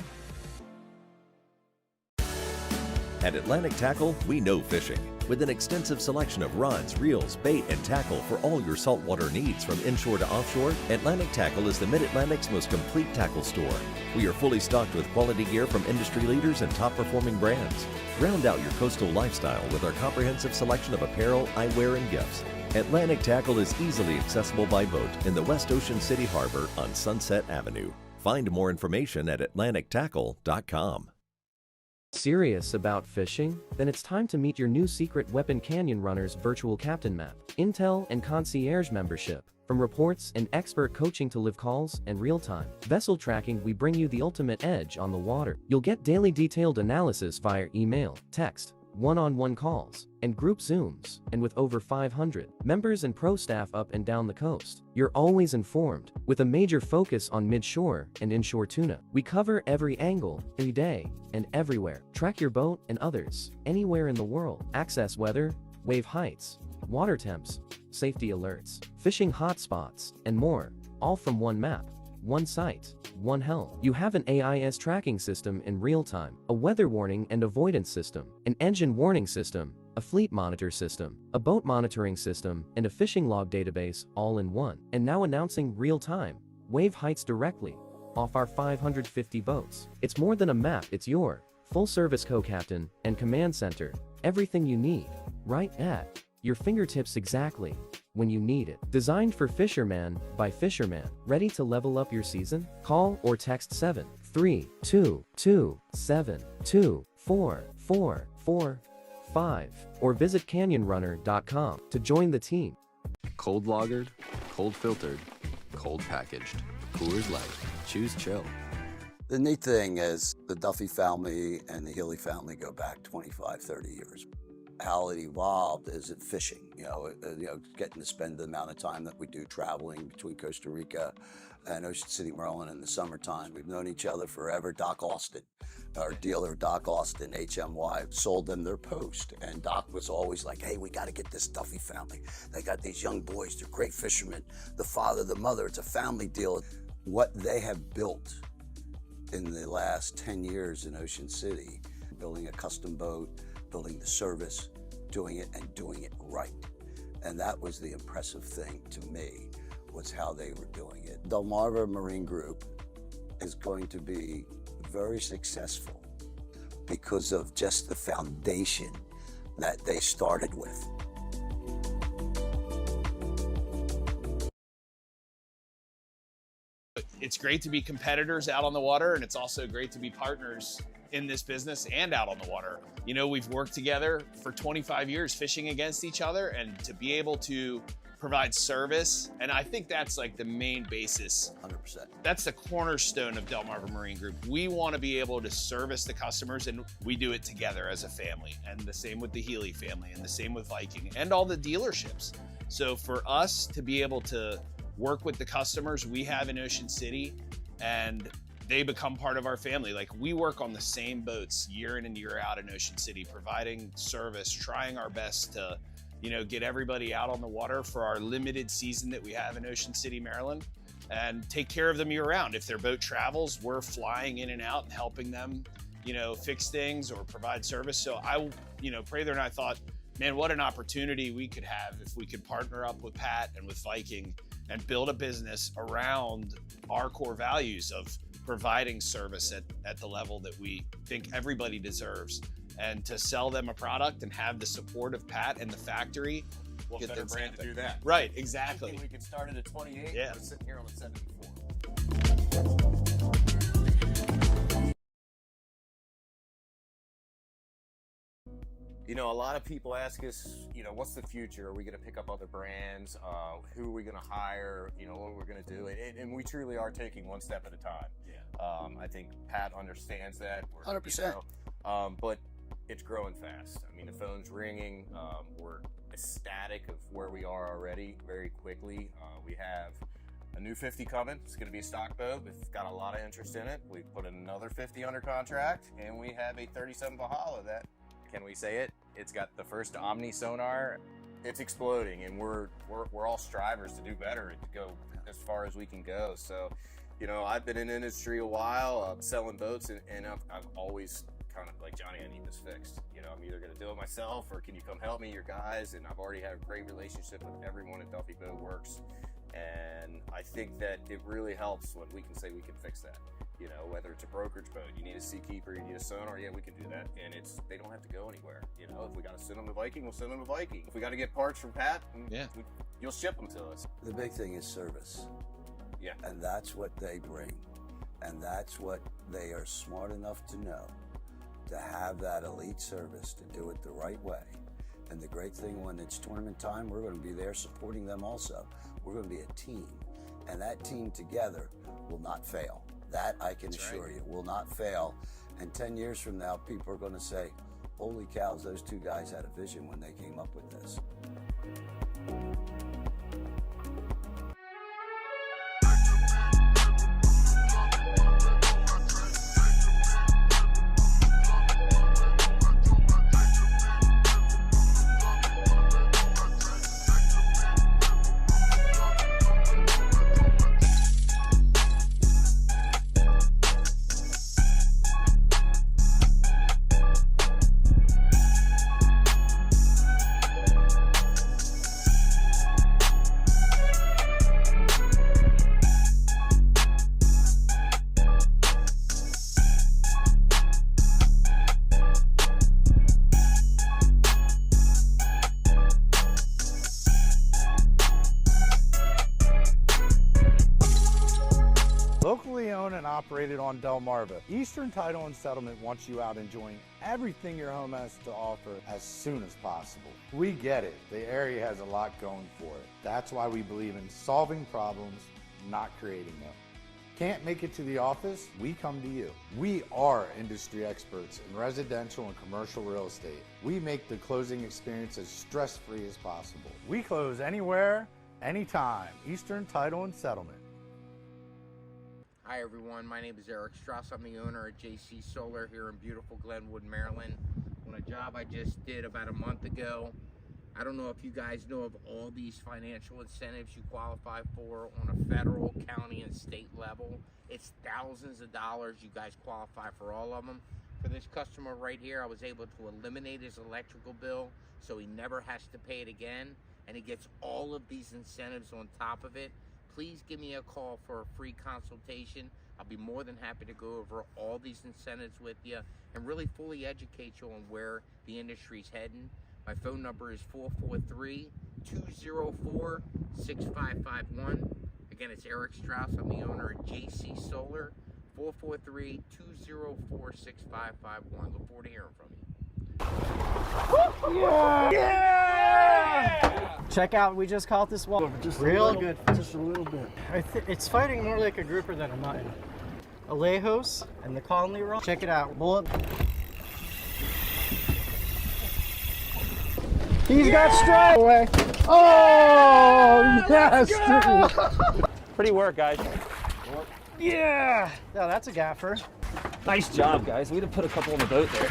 Speaker 22: At Atlantic Tackle, we know fishing. With an extensive selection of rods, reels, bait, and tackle for all your saltwater needs from inshore to offshore, Atlantic Tackle is the Mid-Atlantic's most complete tackle store. We are fully stocked with quality gear from industry leaders and top-performing brands. Round out your coastal lifestyle with our comprehensive selection of apparel, eyewear, and gifts. Atlantic Tackle is easily accessible by boat in the West Ocean City Harbor on Sunset Avenue. Find more information at atlantictackle.com.
Speaker 23: Serious about fishing? Then it's time to meet your new Secret Weapon Canyon Runners virtual captain map, intel and concierge membership. From reports and expert coaching to live calls and real-time vessel tracking, we bring you the ultimate edge on the water. You'll get daily detailed analysis via email, text, one-on-one calls, and group Zooms. And with over 500 members and pro staff up and down the coast, you're always informed, with a major focus on mid-shore and inshore tuna. We cover every angle, every day, and everywhere. Track your boat and others, anywhere in the world. Access weather, wave heights, water temps, safety alerts, fishing hotspots, and more, all from one map, one site, one helm. You have an AIS tracking system in real time, a weather warning and avoidance system, an engine warning system, a fleet monitor system, a boat monitoring system, and a fishing log database all in one. And now announcing real time wave heights directly off our 550 boats. It's more than a map, it's your full service co-captain and command center. Everything you need, right at your fingertips exactly when you need it. Designed for fisherman by fisherman. Ready to level up your season? Call or text 73227244445 or visit canyonrunner.com to join the team.
Speaker 24: Cold lagered, cold filtered, cold packaged. Coors Light. Choose chill.
Speaker 19: The neat thing is the Duffy family and the Healy family go back 25, 30 years. How it evolved is it fishing, getting to spend the amount of time that we do traveling between Costa Rica and Ocean City, Maryland in the summertime. We've known each other forever. Doc Austin, our dealer, Doc Austin, HMY, sold them their post. And Doc was always like, hey, we got to get this Duffy family. They got these young boys, they're great fishermen. The father, the mother, it's a family deal. What they have built in the last 10 years in Ocean City, building a custom boat, building the service, doing it and doing it right. And that was the impressive thing to me, was how they were doing it. Delmarva Marine Group is going to be very successful because of just the foundation that they started with.
Speaker 20: It's great to be competitors out on the water, and it's also great to be partners in this business and out on the water. You know, we've worked together for 25 years fishing against each other, and to be able to provide service, and I think that's like the main basis.
Speaker 19: 100%.
Speaker 20: That's the cornerstone of Delmarva Marine Group. We want to be able to service the customers, and we do it together as a family, and the same with the Healy family, and the same with Viking, and all the dealerships. So for us to be able to work with the customers we have in Ocean City and they become part of our family. Like, we work on the same boats year in and year out in Ocean City, providing service, trying our best to, you know, get everybody out on the water for our limited season that we have in Ocean City, Maryland, and take care of them year round. If their boat travels, we're flying in and out and helping them, you know, fix things or provide service. So Prather and I thought, man, what an opportunity we could have if we could partner up with Pat and with Viking and build a business around our core values of providing service at the level that we think everybody deserves, and to sell them a product and have the support of Pat and the factory.
Speaker 18: What
Speaker 20: get
Speaker 18: better
Speaker 20: things
Speaker 18: brand to
Speaker 20: happen.
Speaker 18: do that?
Speaker 20: Right, exactly.
Speaker 18: I think we could start at a 28.
Speaker 20: Yeah.
Speaker 18: We're sitting here on a 74. You know, a lot of people ask us, you know, what's the future? Are we going to pick up other brands? Who are we going to hire? You know, what are we going to do? And we truly are taking one step at a time. Yeah. I think Pat understands that.
Speaker 19: 100%.
Speaker 18: But it's growing fast. I mean, the phone's ringing. We're ecstatic of where we are already very quickly. We have a new 50 coming. It's going to be a stock boat. We've got a lot of interest in it. We put another 50 under contract, and we have a 37 Valhalla that, can we say it? It's got the first Omni sonar. It's exploding, and we're all strivers to do better and to go as far as we can go. So, you know, I've been in the industry a while, selling boats, and I've always kind of like, Johnny, I need this fixed. You know, I'm either going to do it myself, or can you come help me, your guys? And I've already had a great relationship with everyone at Duffy Boat Works. And I think that it really helps when we can say we can fix that. You know, whether it's a brokerage boat, you need a seakeeper, you need a sonar, yeah, we can do that. And they don't have to go anywhere. You know, if we got to send them to Viking, we'll send them to Viking. If we got to get parts from Pat, you'll ship them to us.
Speaker 19: The big thing is service.
Speaker 18: Yeah.
Speaker 19: And that's what they bring. And that's what they are smart enough to know, to have that elite service, to do it the right way. And the great thing, when it's tournament time, we're going to be there supporting them also. We're going to be a team. And that team together will not fail. That I can assure you will not fail. And 10 years from now, people are going to say, holy cows, those two guys had a vision when they came up with this.
Speaker 3: Locally owned and operated on Delmarva, Eastern Title and Settlement wants you out enjoying everything your home has to offer as soon as possible. We get it. The area has a lot going for it. That's why we believe in solving problems, not creating them. Can't make it to the office? We come to you. We are industry experts in residential and commercial real estate. We make the closing experience as stress-free as possible. We close anywhere, anytime. Eastern Title and Settlement.
Speaker 4: Hi everyone, my name is Eric Strauss. I'm the owner of JC Solar here in beautiful Glenwood, Maryland. On a job I just did about a month ago. I don't know if you guys know of all these financial incentives you qualify for on a federal, county, and state level. It's thousands of dollars. You guys qualify for all of them. For this customer right here, I was able to eliminate his electrical bill so he never has to pay it again, and he gets all of these incentives on top of it. Please give me a call for a free consultation. I'll be more than happy to go over all these incentives with you and really fully educate you on where the industry's heading. My phone number is 443-204-6551. Again, it's Eric Strauss. I'm the owner of JC Solar. 443-204-6551. Look forward to hearing from you.
Speaker 5: Yeah! Check out, we just caught this one.
Speaker 9: Just
Speaker 5: Real good.
Speaker 9: Just a little bit.
Speaker 5: It's fighting more like a grouper than a mutton. Alejos and the Conley roll. Check it out. Bullet. He's got strike away. Oh, yes! Pretty work, guys. Yeah! Yeah, that's a gaffer.
Speaker 6: Nice job, guys. We'd have put a couple on the boat there.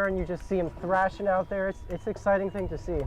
Speaker 5: And you just see them thrashing out there. It's an exciting thing to see.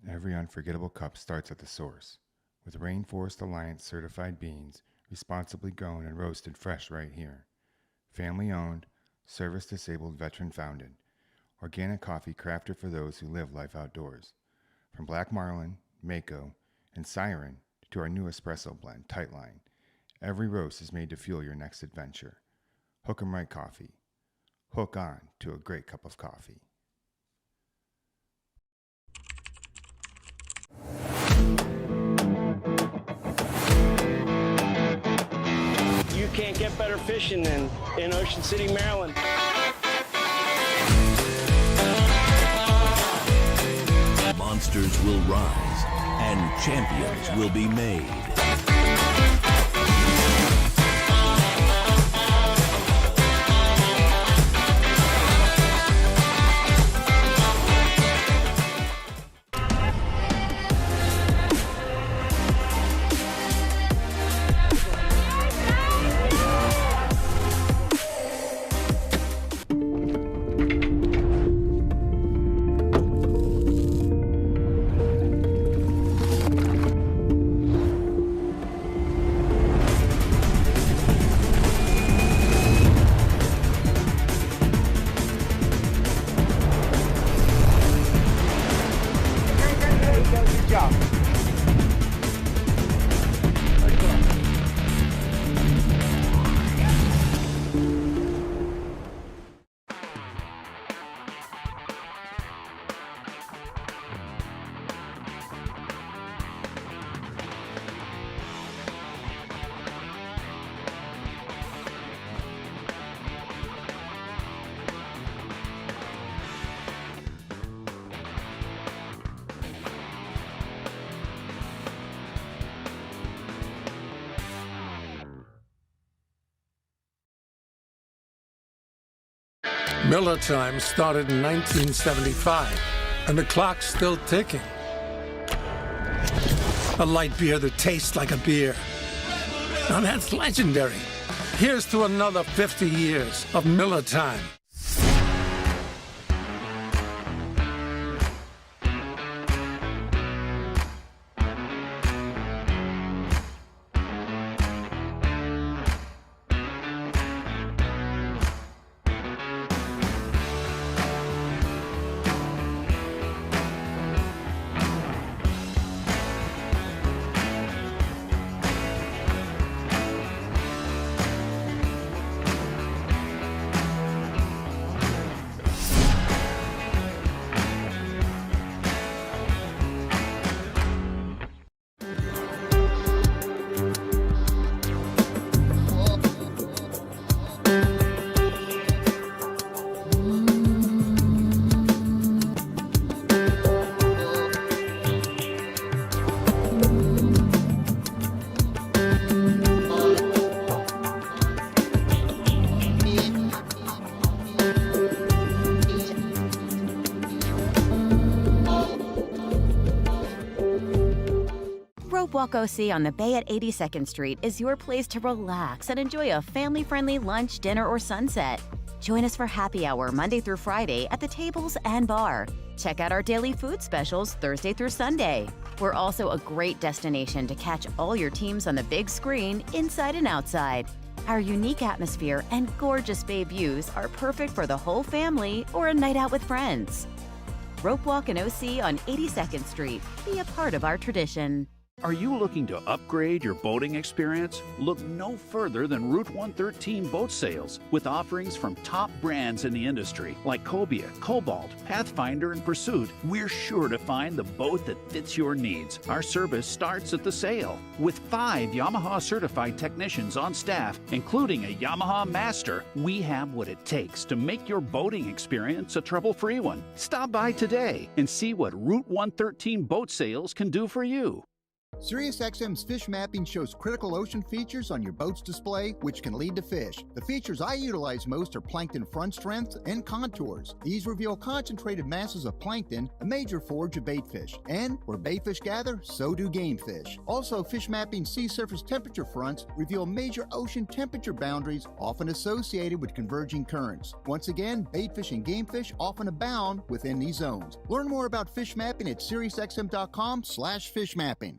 Speaker 7: Every unforgettable cup starts at the source, with Rainforest Alliance certified beans responsibly grown and roasted fresh right here. Family owned, service disabled, veteran founded. Organic coffee crafted for those who live life outdoors. From Black Marlin, Mako, and Siren to our new espresso blend, Tightline, every roast is made to fuel your next adventure. Hook 'em right coffee. Hook on to a great cup of coffee.
Speaker 10: You can't get better fishing than in Ocean City, Maryland.
Speaker 11: Monsters will rise and champions will be made.
Speaker 25: Miller Time started in 1975, and the clock's still ticking. A light beer that tastes like a beer. Now that's legendary. Here's to another 50 years of Miller Time.
Speaker 26: Walk OC on the Bay at 82nd Street is your place to relax and enjoy a family-friendly lunch, dinner, or sunset.
Speaker 2: Join us for happy hour Monday through Friday at the tables and bar. Check out our daily food specials Thursday through Sunday. We're also a great destination to catch all your teams on the big screen, inside and outside. Our unique atmosphere and gorgeous bay views are perfect for the whole family or a night out with friends. Rope Walk and OC on 82nd Street. Be a part of our tradition.
Speaker 8: Are you looking to upgrade your boating experience? Look no further than Route 113 Boat Sales, with offerings from top brands in the industry like Cobia, Cobalt, Pathfinder, and Pursuit. We're sure to find the boat that fits your needs. Our service starts at the sale. With 5 Yamaha certified technicians on staff, including a Yamaha Master, we have what it takes to make your boating experience a trouble-free one. Stop by today and see what Route 113 Boat Sales can do for you.
Speaker 12: SiriusXM's fish mapping shows critical ocean features on your boat's display, which can lead to fish. The features I utilize most are plankton front strength and contours. These reveal concentrated masses of plankton, a major forage of baitfish. And where baitfish gather, so do game fish. Also, fish mapping sea surface temperature fronts reveal major ocean temperature boundaries, often associated with converging currents. Once again, baitfish and game fish often abound within these zones. Learn more about fish mapping at SiriusXM.com/fishmapping.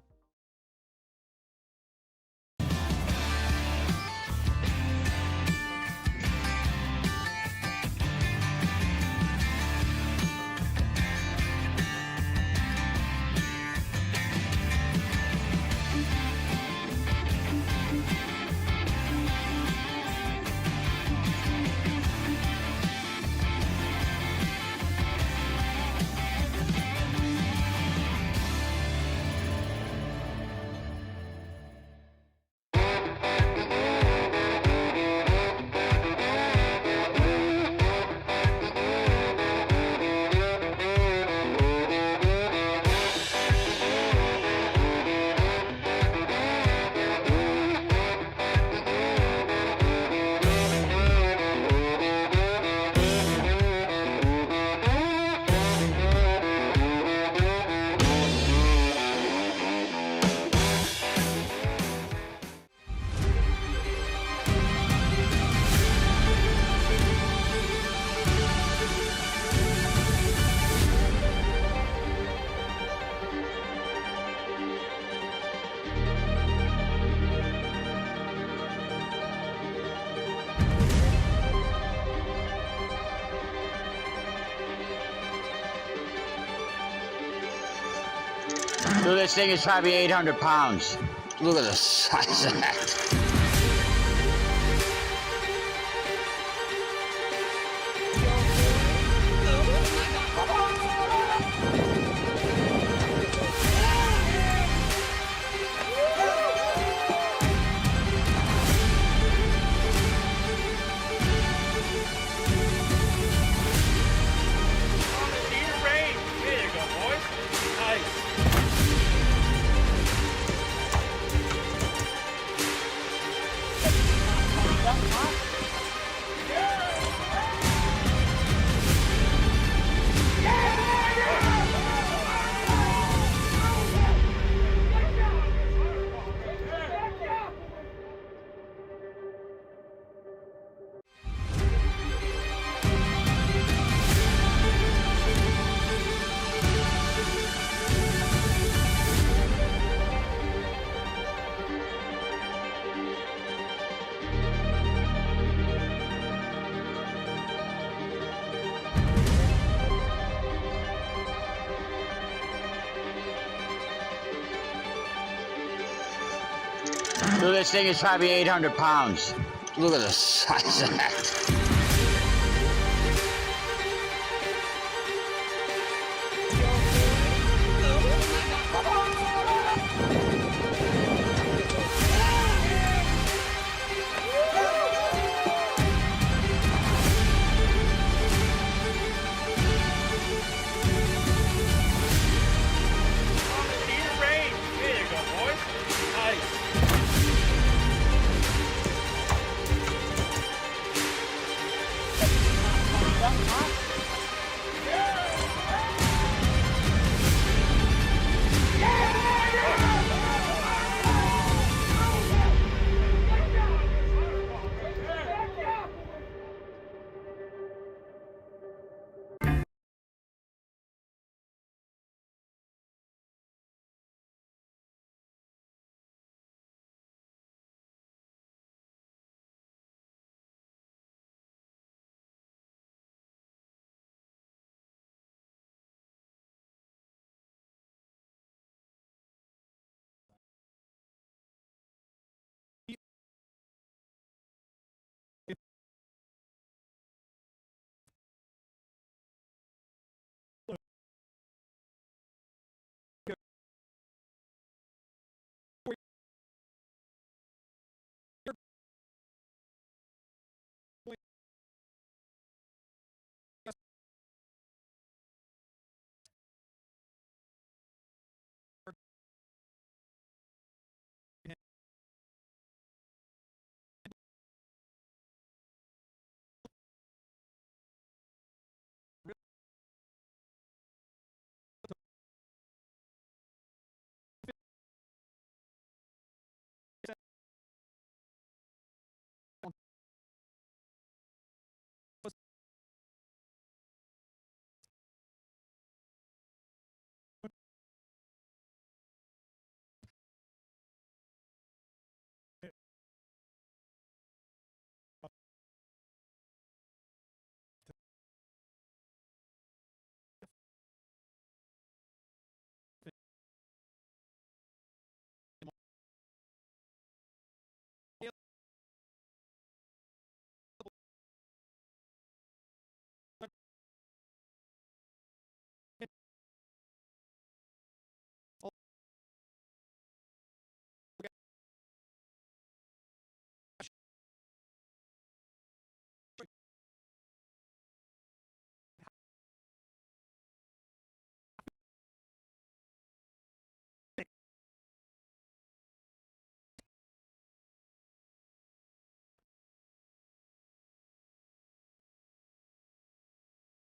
Speaker 13: So this thing is probably 800 pounds. Look at the size of that. So this thing is probably 800 pounds. Look at the size of that.